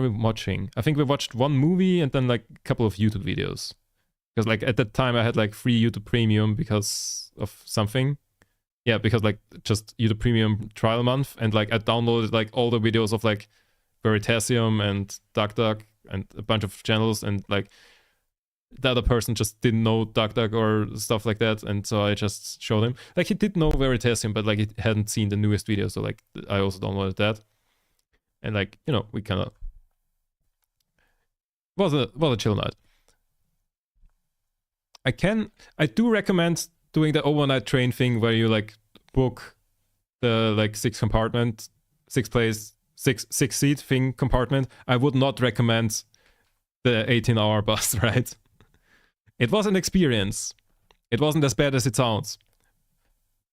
we watching? I think we watched 1 movie and then like a couple of YouTube videos. Because like at that time I had like free YouTube Premium because of something. Yeah, because like just YouTube Premium trial month, and like I downloaded like all the videos of like Veritasium and DuckDuck and a bunch of channels, and like the other person just didn't know DuckDuck or stuff like that, and so I just showed him. Like he did know Veritasium, but like he hadn't seen the newest video, so like I also downloaded that. And like, you know, we kind of was a chill night. I do recommend doing the overnight train thing where you like book the like 6-seat thing compartment. I would not recommend the 18-hour bus ride. It was an experience. It wasn't as bad as it sounds,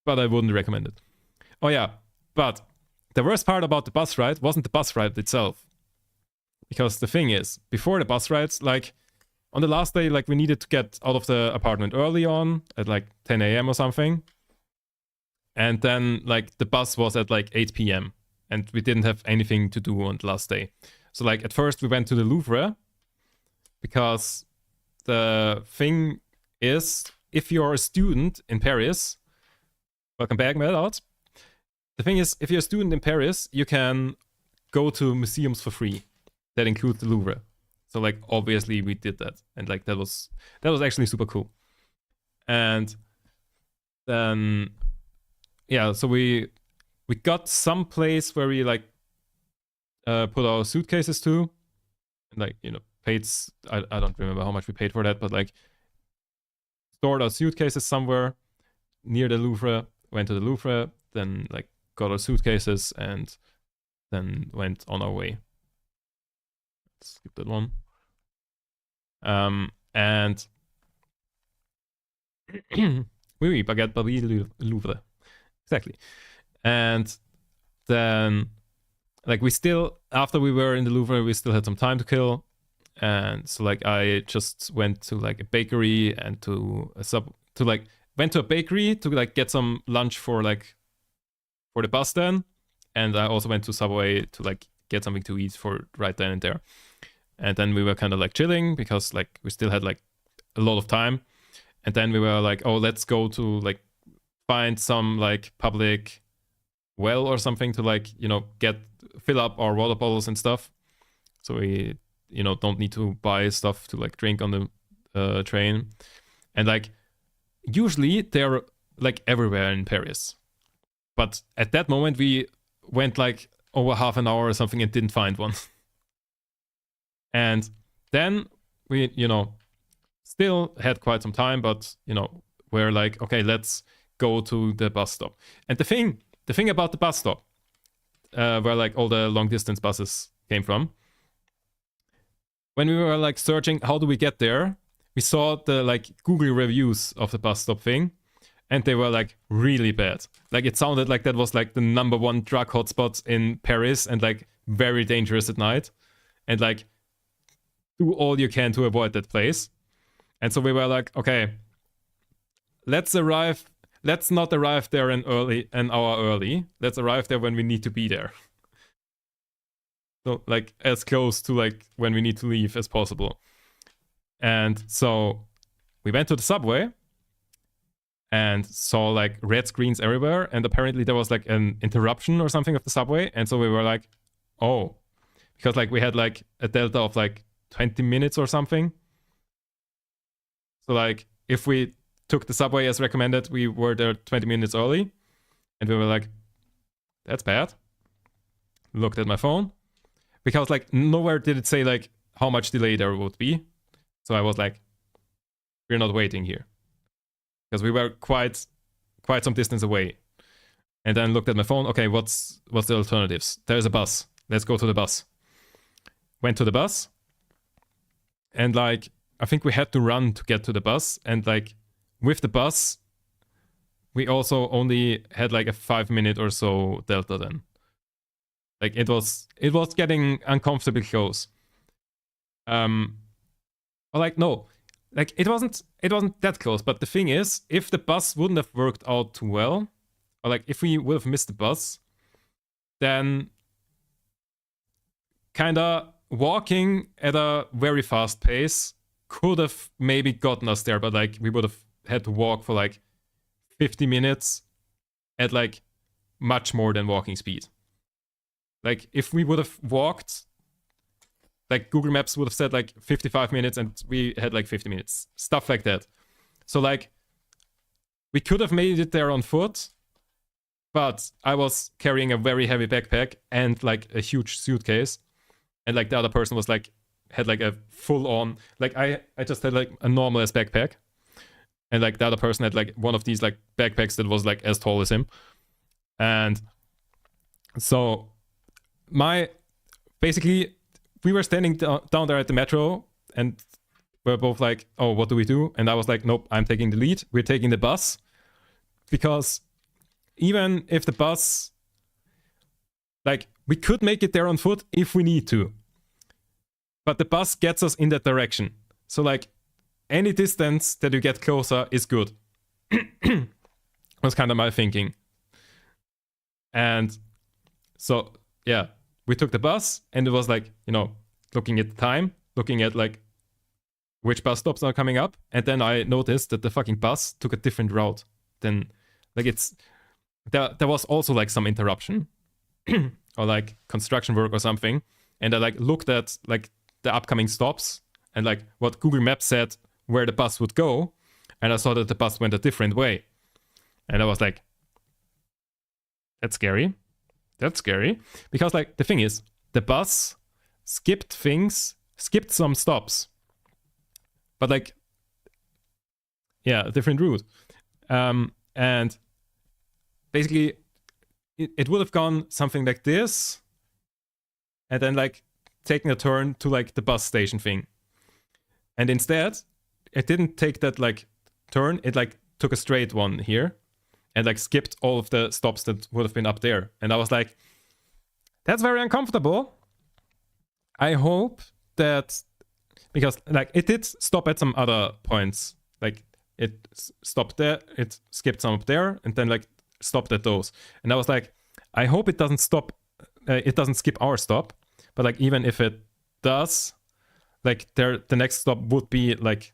but I wouldn't recommend it. Oh yeah, but the worst part about the bus ride wasn't the bus ride itself. Because the thing is, before the bus rides, like on the last day, like we needed to get out of the apartment early on at like 10 a.m. or something. And then like the bus was at like 8 p.m. and we didn't have anything to do on the last day. So like at first we went to the Louvre, because the thing is, if you're a student in Paris, welcome back, Matt. The thing is, if you're a student in Paris, you can go to museums for free. That includes the Louvre. So like obviously we did that, and like that was actually super cool. And then yeah, so we got some place where we like put our suitcases to, and like, you know, paid, I don't remember how much we paid for that, but like stored our suitcases somewhere near the Louvre, went to the Louvre, then like got our suitcases, and then went on our way. Let's skip that one. And oui, baguette Barbie Louvre. Exactly. And then like we still, after we were in the Louvre, we still had some time to kill, And so like I just went to like a bakery and to a went to a bakery to like get some lunch for the bus then. And I also went to Subway to like get something to eat for right then and there. And then we were kind of like chilling because like we still had like a lot of time. And then we were like, oh, let's go to like find some like public well or something to like, fill up our water bottles and stuff. So we, don't need to buy stuff to like drink on the train. And like, usually they're like everywhere in Paris. But at that moment, we went like over half an hour or something and didn't find one. And then we, still had quite some time, but, we're like, okay, let's go to the bus stop. And the thing about the bus stop, where like all the long distance buses came from, when we were like searching, how do we get there? We saw the like Google reviews of the bus stop thing, and they were like really bad. Like it sounded like that was like the #1 drug hotspot in Paris and like very dangerous at night. And like do all you can to avoid that place. And so we were like, okay, let's not arrive there an hour early. Let's arrive there when we need to be there. So like as close to like when we need to leave as possible. And so we went to the subway and saw like red screens everywhere. And apparently there was like an interruption or something of the subway. And so we were like, oh, because like we had like a delta of like 20 minutes or something. So like if we took the subway as recommended, we were there 20 minutes early. And we were like, that's bad. Looked at my phone. Because like nowhere did it say like how much delay there would be. So I was like, we're not waiting here. Because we were quite some distance away. And then looked at my phone. Okay, what's the alternatives? There's a bus. Let's go to the bus. Went to the bus. And like, I think we had to run to get to the bus. And like, with the bus, we also only had like a 5-minute or so delta then. Like it was getting uncomfortably close. Or like no, like it wasn't that close. But the thing is, if the bus wouldn't have worked out too well, or like if we would have missed the bus, then kinda walking at a very fast pace could have maybe gotten us there. But like we would have had to walk for like 50 minutes at like much more than walking speed. Like if we would have walked, like Google Maps would have said like 55 minutes and we had like 50 minutes. Stuff like that. So like we could have made it there on foot, but I was carrying a very heavy backpack and like a huge suitcase. And like the other person was like, had like a full on, like I just had like a normal ass backpack. And like the other person had like one of these like backpacks that was like as tall as him. And so basically we were standing down there at the metro and we're both like, oh, what do we do? And I was like, nope, I'm taking the lead. We're taking the bus. Because even if the bus, like we could make it there on foot if we need to. But the bus gets us in that direction. So like any distance that you get closer is good. Was kind of my thinking. And so yeah, we took the bus and it was like, looking at the time, looking at like which bus stops are coming up. And then I noticed that the fucking bus took a different route than like there was also like some interruption or like construction work or something. And I like looked at like the upcoming stops and like what Google Maps said where the bus would go. And I saw that the bus went a different way. And I was like, that's scary. That's scary. Because like the thing is, the bus skipped some stops. But like, yeah, a different route. And basically, it would have gone something like this. And then like taking a turn to like the bus station thing. And instead, it didn't take that like turn. It like took a straight one here. And like skipped all of the stops that would have been up there. And I was like, that's very uncomfortable. I hope that because like it did stop at some other points. Like it stopped there, it skipped some up there, and then like stopped at those. And I was like, I hope it doesn't stop. It doesn't skip our stop. But like even if it does, like the next stop would be like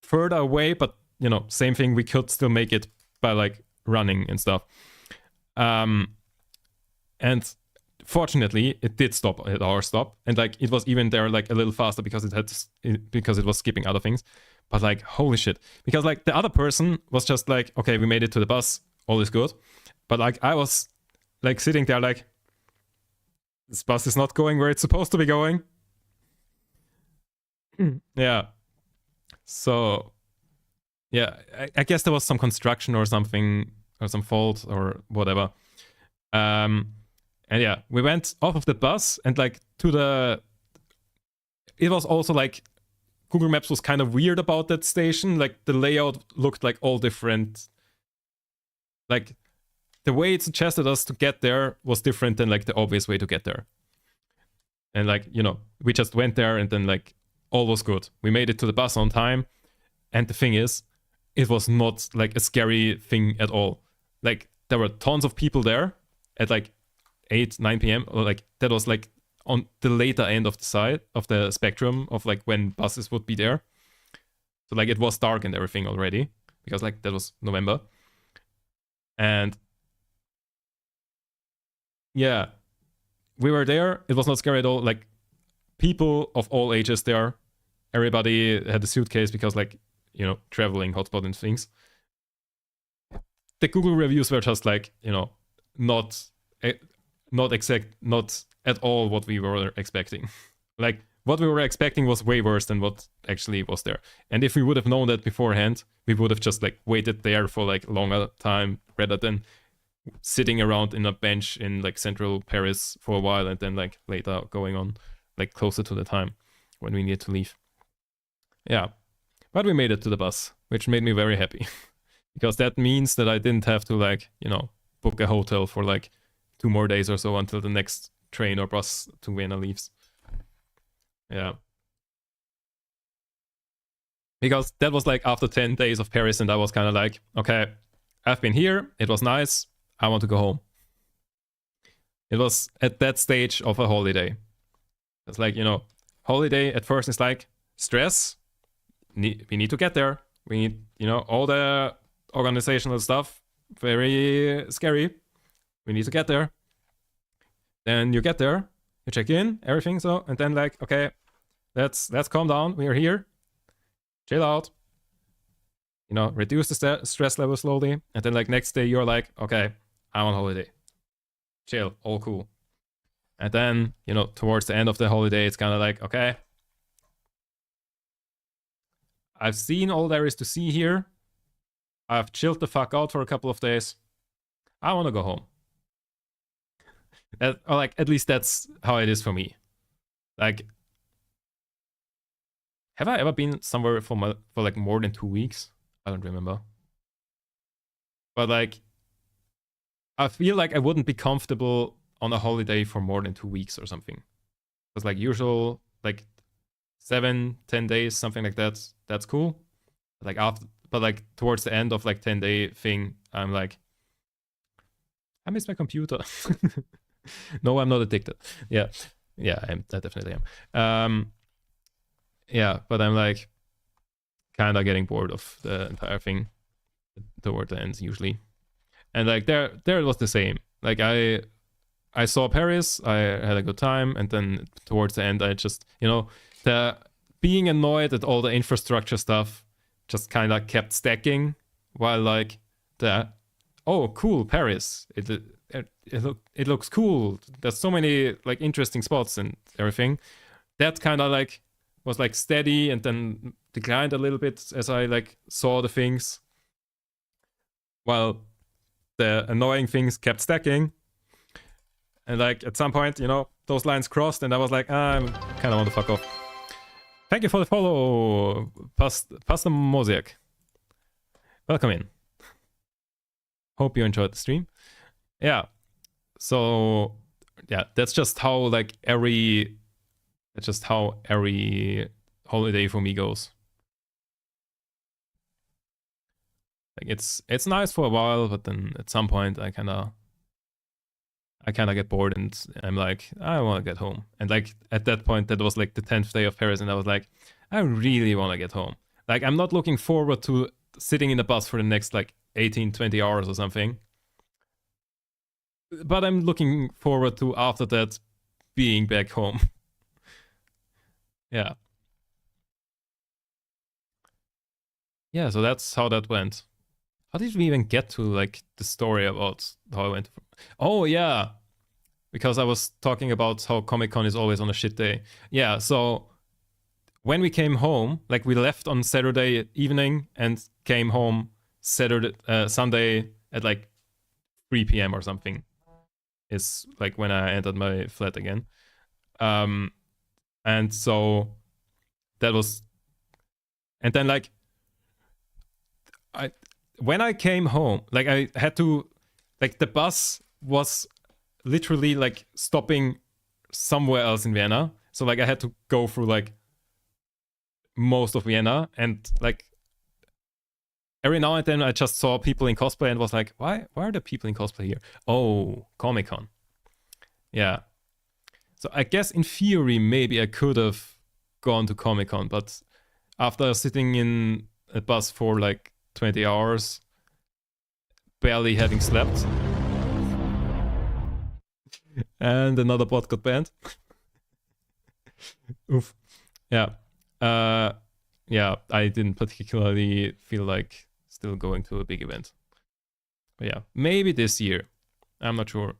further away. But you know, same thing. We could still make it by like running and stuff. And fortunately, it did stop at our stop, and like it was even there like a little faster because because it was skipping other things. But like holy shit, because like the other person was just like, okay, we made it to the bus, all is good. But like I was like sitting there like, this bus is not going where it's supposed to be going. Yeah. So yeah, I guess there was some construction or something or some fault or whatever. And yeah, we went off of the bus and like to the. It was also like Google Maps was kind of weird about that station. Like the layout looked like all different. Like the way it suggested us to get there was different than like the obvious way to get there. And like, you know, we just went there and then like all was good. We made it to the bus on time. And the thing is, it was not like a scary thing at all. Like there were tons of people there at like 8, 9 p.m. or like that was like on the later end of the side of the spectrum of like when buses would be there. So like it was dark and everything already because like that was November. And yeah, we were there. It was not scary at all. Like people of all ages there. Everybody had a suitcase because like, you know, traveling hotspot and things. The Google reviews were just like, you know, not at all what we were expecting. Like what we were expecting was way worse than what actually was there. And if we would have known that beforehand, we would have just like waited there for like longer time rather than sitting around in a bench in like central Paris for a while and then like later going on like closer to the time when we needed to leave. Yeah, but we made it to the bus, which made me very happy because that means that I didn't have to like, you know, book a hotel for like 2 more days or so until the next train or bus to Vienna leaves. Yeah. Because that was like after 10 days of Paris and I was kind of like, okay, I've been here, it was nice, I want to go home. It was at that stage of a holiday. It's like, you know, holiday at first is like stress. We need to get there. We need, you know, all the organizational stuff, very scary. We need to get there. Then you get there, you check in, everything so, and then like, okay, let's calm down. We are here. Chill out. You know, reduce the stress level slowly. And then like next day you're like, okay, I'm on holiday. Chill, all cool. And then, you know, towards the end of the holiday, it's kind of like, okay, I've seen all there is to see here. I've chilled the fuck out for a couple of days. I want to go home. Or like, at least that's how it is for me. Like, have I ever been somewhere for like more than 2 weeks? I don't remember. But like, I feel like I wouldn't be comfortable on a holiday for more than 2 weeks or something. Because like usual, like 7, 10 days, something like that. That's cool. Like after, but like towards the end of like 10-day thing, I'm like, I miss my computer. No, I'm not addicted. Yeah, I definitely am. Yeah, but I'm like kind of getting bored of the entire thing toward the end usually. And like there it was the same. Like I saw Paris, I had a good time, and then towards the end I just, you know, the being annoyed at all the infrastructure stuff just kind of kept stacking while like the oh cool Paris, it looks cool, there's so many like interesting spots and everything, that kind of like was like steady and then declined a little bit as I like saw the things, while the annoying things kept stacking. And like at some point, you know, those lines crossed and I was like, I kind of want to fuck off. Thank you for the follow, Pastor Mosiak. Welcome in. Hope you enjoyed the stream. Yeah. So yeah, that's just how like every holiday for me goes. Like it's nice for a while, but then at some point I kind of get bored and I'm like, I want to get home. And like at that point, that was like the 10th day of Paris, and I was like, I really want to get home. Like I'm not looking forward to sitting in the bus for the next like 18, 20 hours or something. But I'm looking forward to after that being back home. Yeah. Yeah, so that's how that went. How did we even get to like the story about how I went? Oh yeah, because I was talking about how Comic-Con is always on a shit day. Yeah, so when we came home, like we left on Saturday evening and came home Sunday at like 3 p.m. or something. Is like when I entered my flat again. And so that was, and then like when I came home, like I had to, like the bus was literally like stopping somewhere else in Vienna. So like I had to go through like most of Vienna, and like every now and then I just saw people in cosplay and was like, why are the people in cosplay here? Oh, Comic-Con. Yeah. So I guess in theory maybe I could have gone to Comic-Con, but after sitting in a bus for like 20 hours, barely having slept, and another bot got banned. Oof. Yeah. Yeah, I didn't particularly feel like still going to a big event. But yeah, maybe this year. I'm not sure.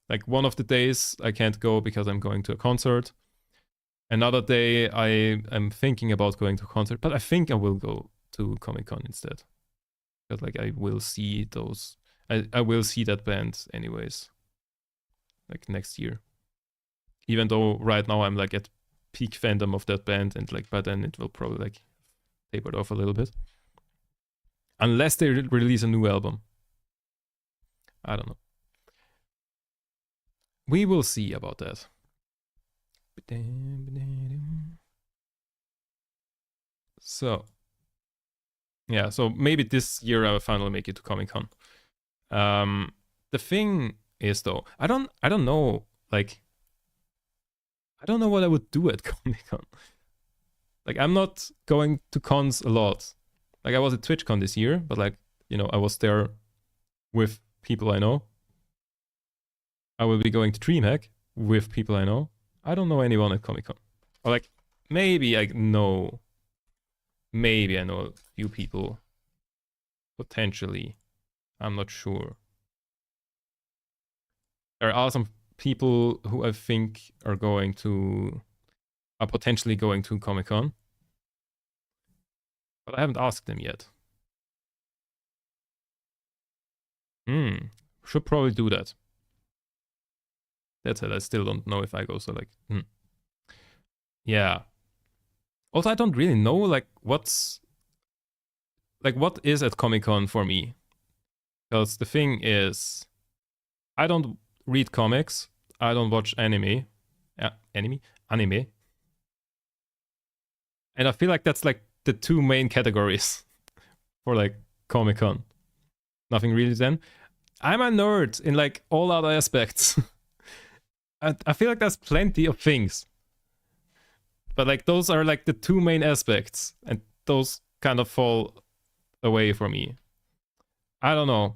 Like one of the days I can't go because I'm going to a concert. Another day I am thinking about going to a concert, but I think I will go to Comic-Con instead. Because like I will see those, I will see that band anyways. Like next year. Even though right now I'm like at peak fandom of that band, and like by then it will probably like tapered off a little bit. Unless they release a new album. I don't know. We will see about that. So, yeah, so maybe this year I will finally make it to Comic-Con. The thing is though, I don't know, like, I don't know what I would do at Comic-Con. Like, I'm not going to cons a lot. Like, I was at TwitchCon this year, but like, you know, I was there with people I know. I will be going to DreamHack with people I know. I don't know anyone at Comic-Con. Or like, maybe I know a few people. Potentially. I'm not sure. There are some people who I think are potentially going to Comic-Con. But I haven't asked them yet. Should probably do that. That's it. I still don't know if I go, so like, yeah. Also, I don't really know like what is at Comic-Con for me. Because the thing is, I don't read comics. I don't watch anime. Anime. And I feel like that's like the two main categories for like Comic-Con. Nothing really then. I'm a nerd in like all other aspects. I feel like there's plenty of things. But like those are like the two main aspects, and those kind of fall away for me. I don't know.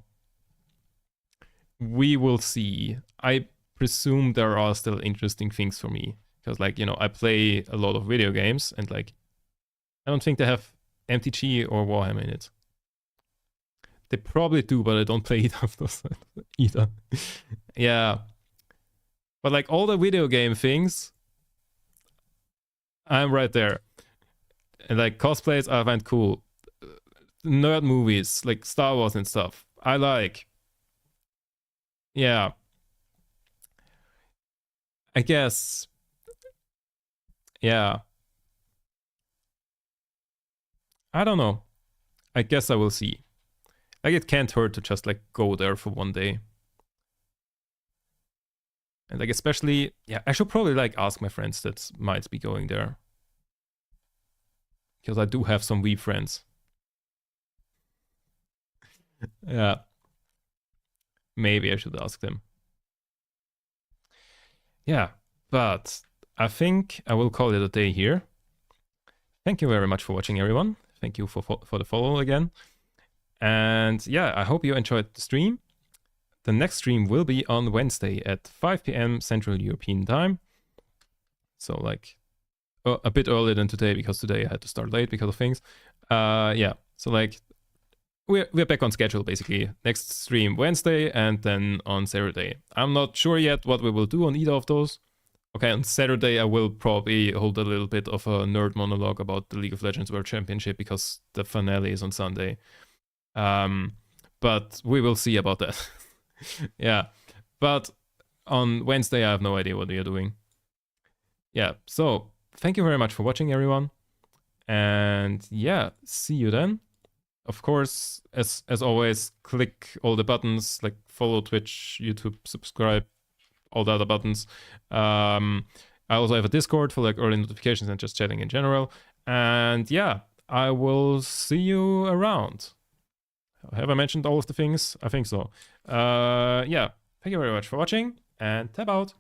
We will see. I presume there are still interesting things for me. Because like, you know, I play a lot of video games, and like, I don't think they have MTG or Warhammer in it. They probably do, but I don't play either of those either. Yeah. But like all the video game things, I'm right there. And like cosplays, I find cool. Nerd movies, like Star Wars and stuff, I like. Yeah. I guess. Yeah. I don't know. I guess I will see. Like it can't hurt to just like go there for one day. And like especially, yeah, I should probably like ask my friends that might be going there. because I do have some Wii friends. Yeah. Maybe I should ask them. Yeah, but I think I will call it a day here. Thank you very much for watching, everyone. Thank you for the follow again. And yeah, I hope you enjoyed the stream. The next stream will be on Wednesday at 5 p.m. Central European Time. So like a bit earlier than today, because today I had to start late because of things. Yeah, so like we're back on schedule basically. Next stream Wednesday and then on Saturday. I'm not sure yet what we will do on either of those. Okay, on Saturday I will probably hold a little bit of a nerd monologue about the League of Legends World Championship because the finale is on Sunday. But we will see about that. Yeah, but on Wednesday I have no idea what we are doing. Yeah, so thank you very much for watching, everyone. And yeah, see you then. Of course, as always, click all the buttons, like follow Twitch, YouTube, subscribe, all the other buttons. I also have a Discord for like early notifications and just chatting in general. And yeah, I will see you around. Have I mentioned all of the things? I think so. Yeah, thank you very much for watching and tap out.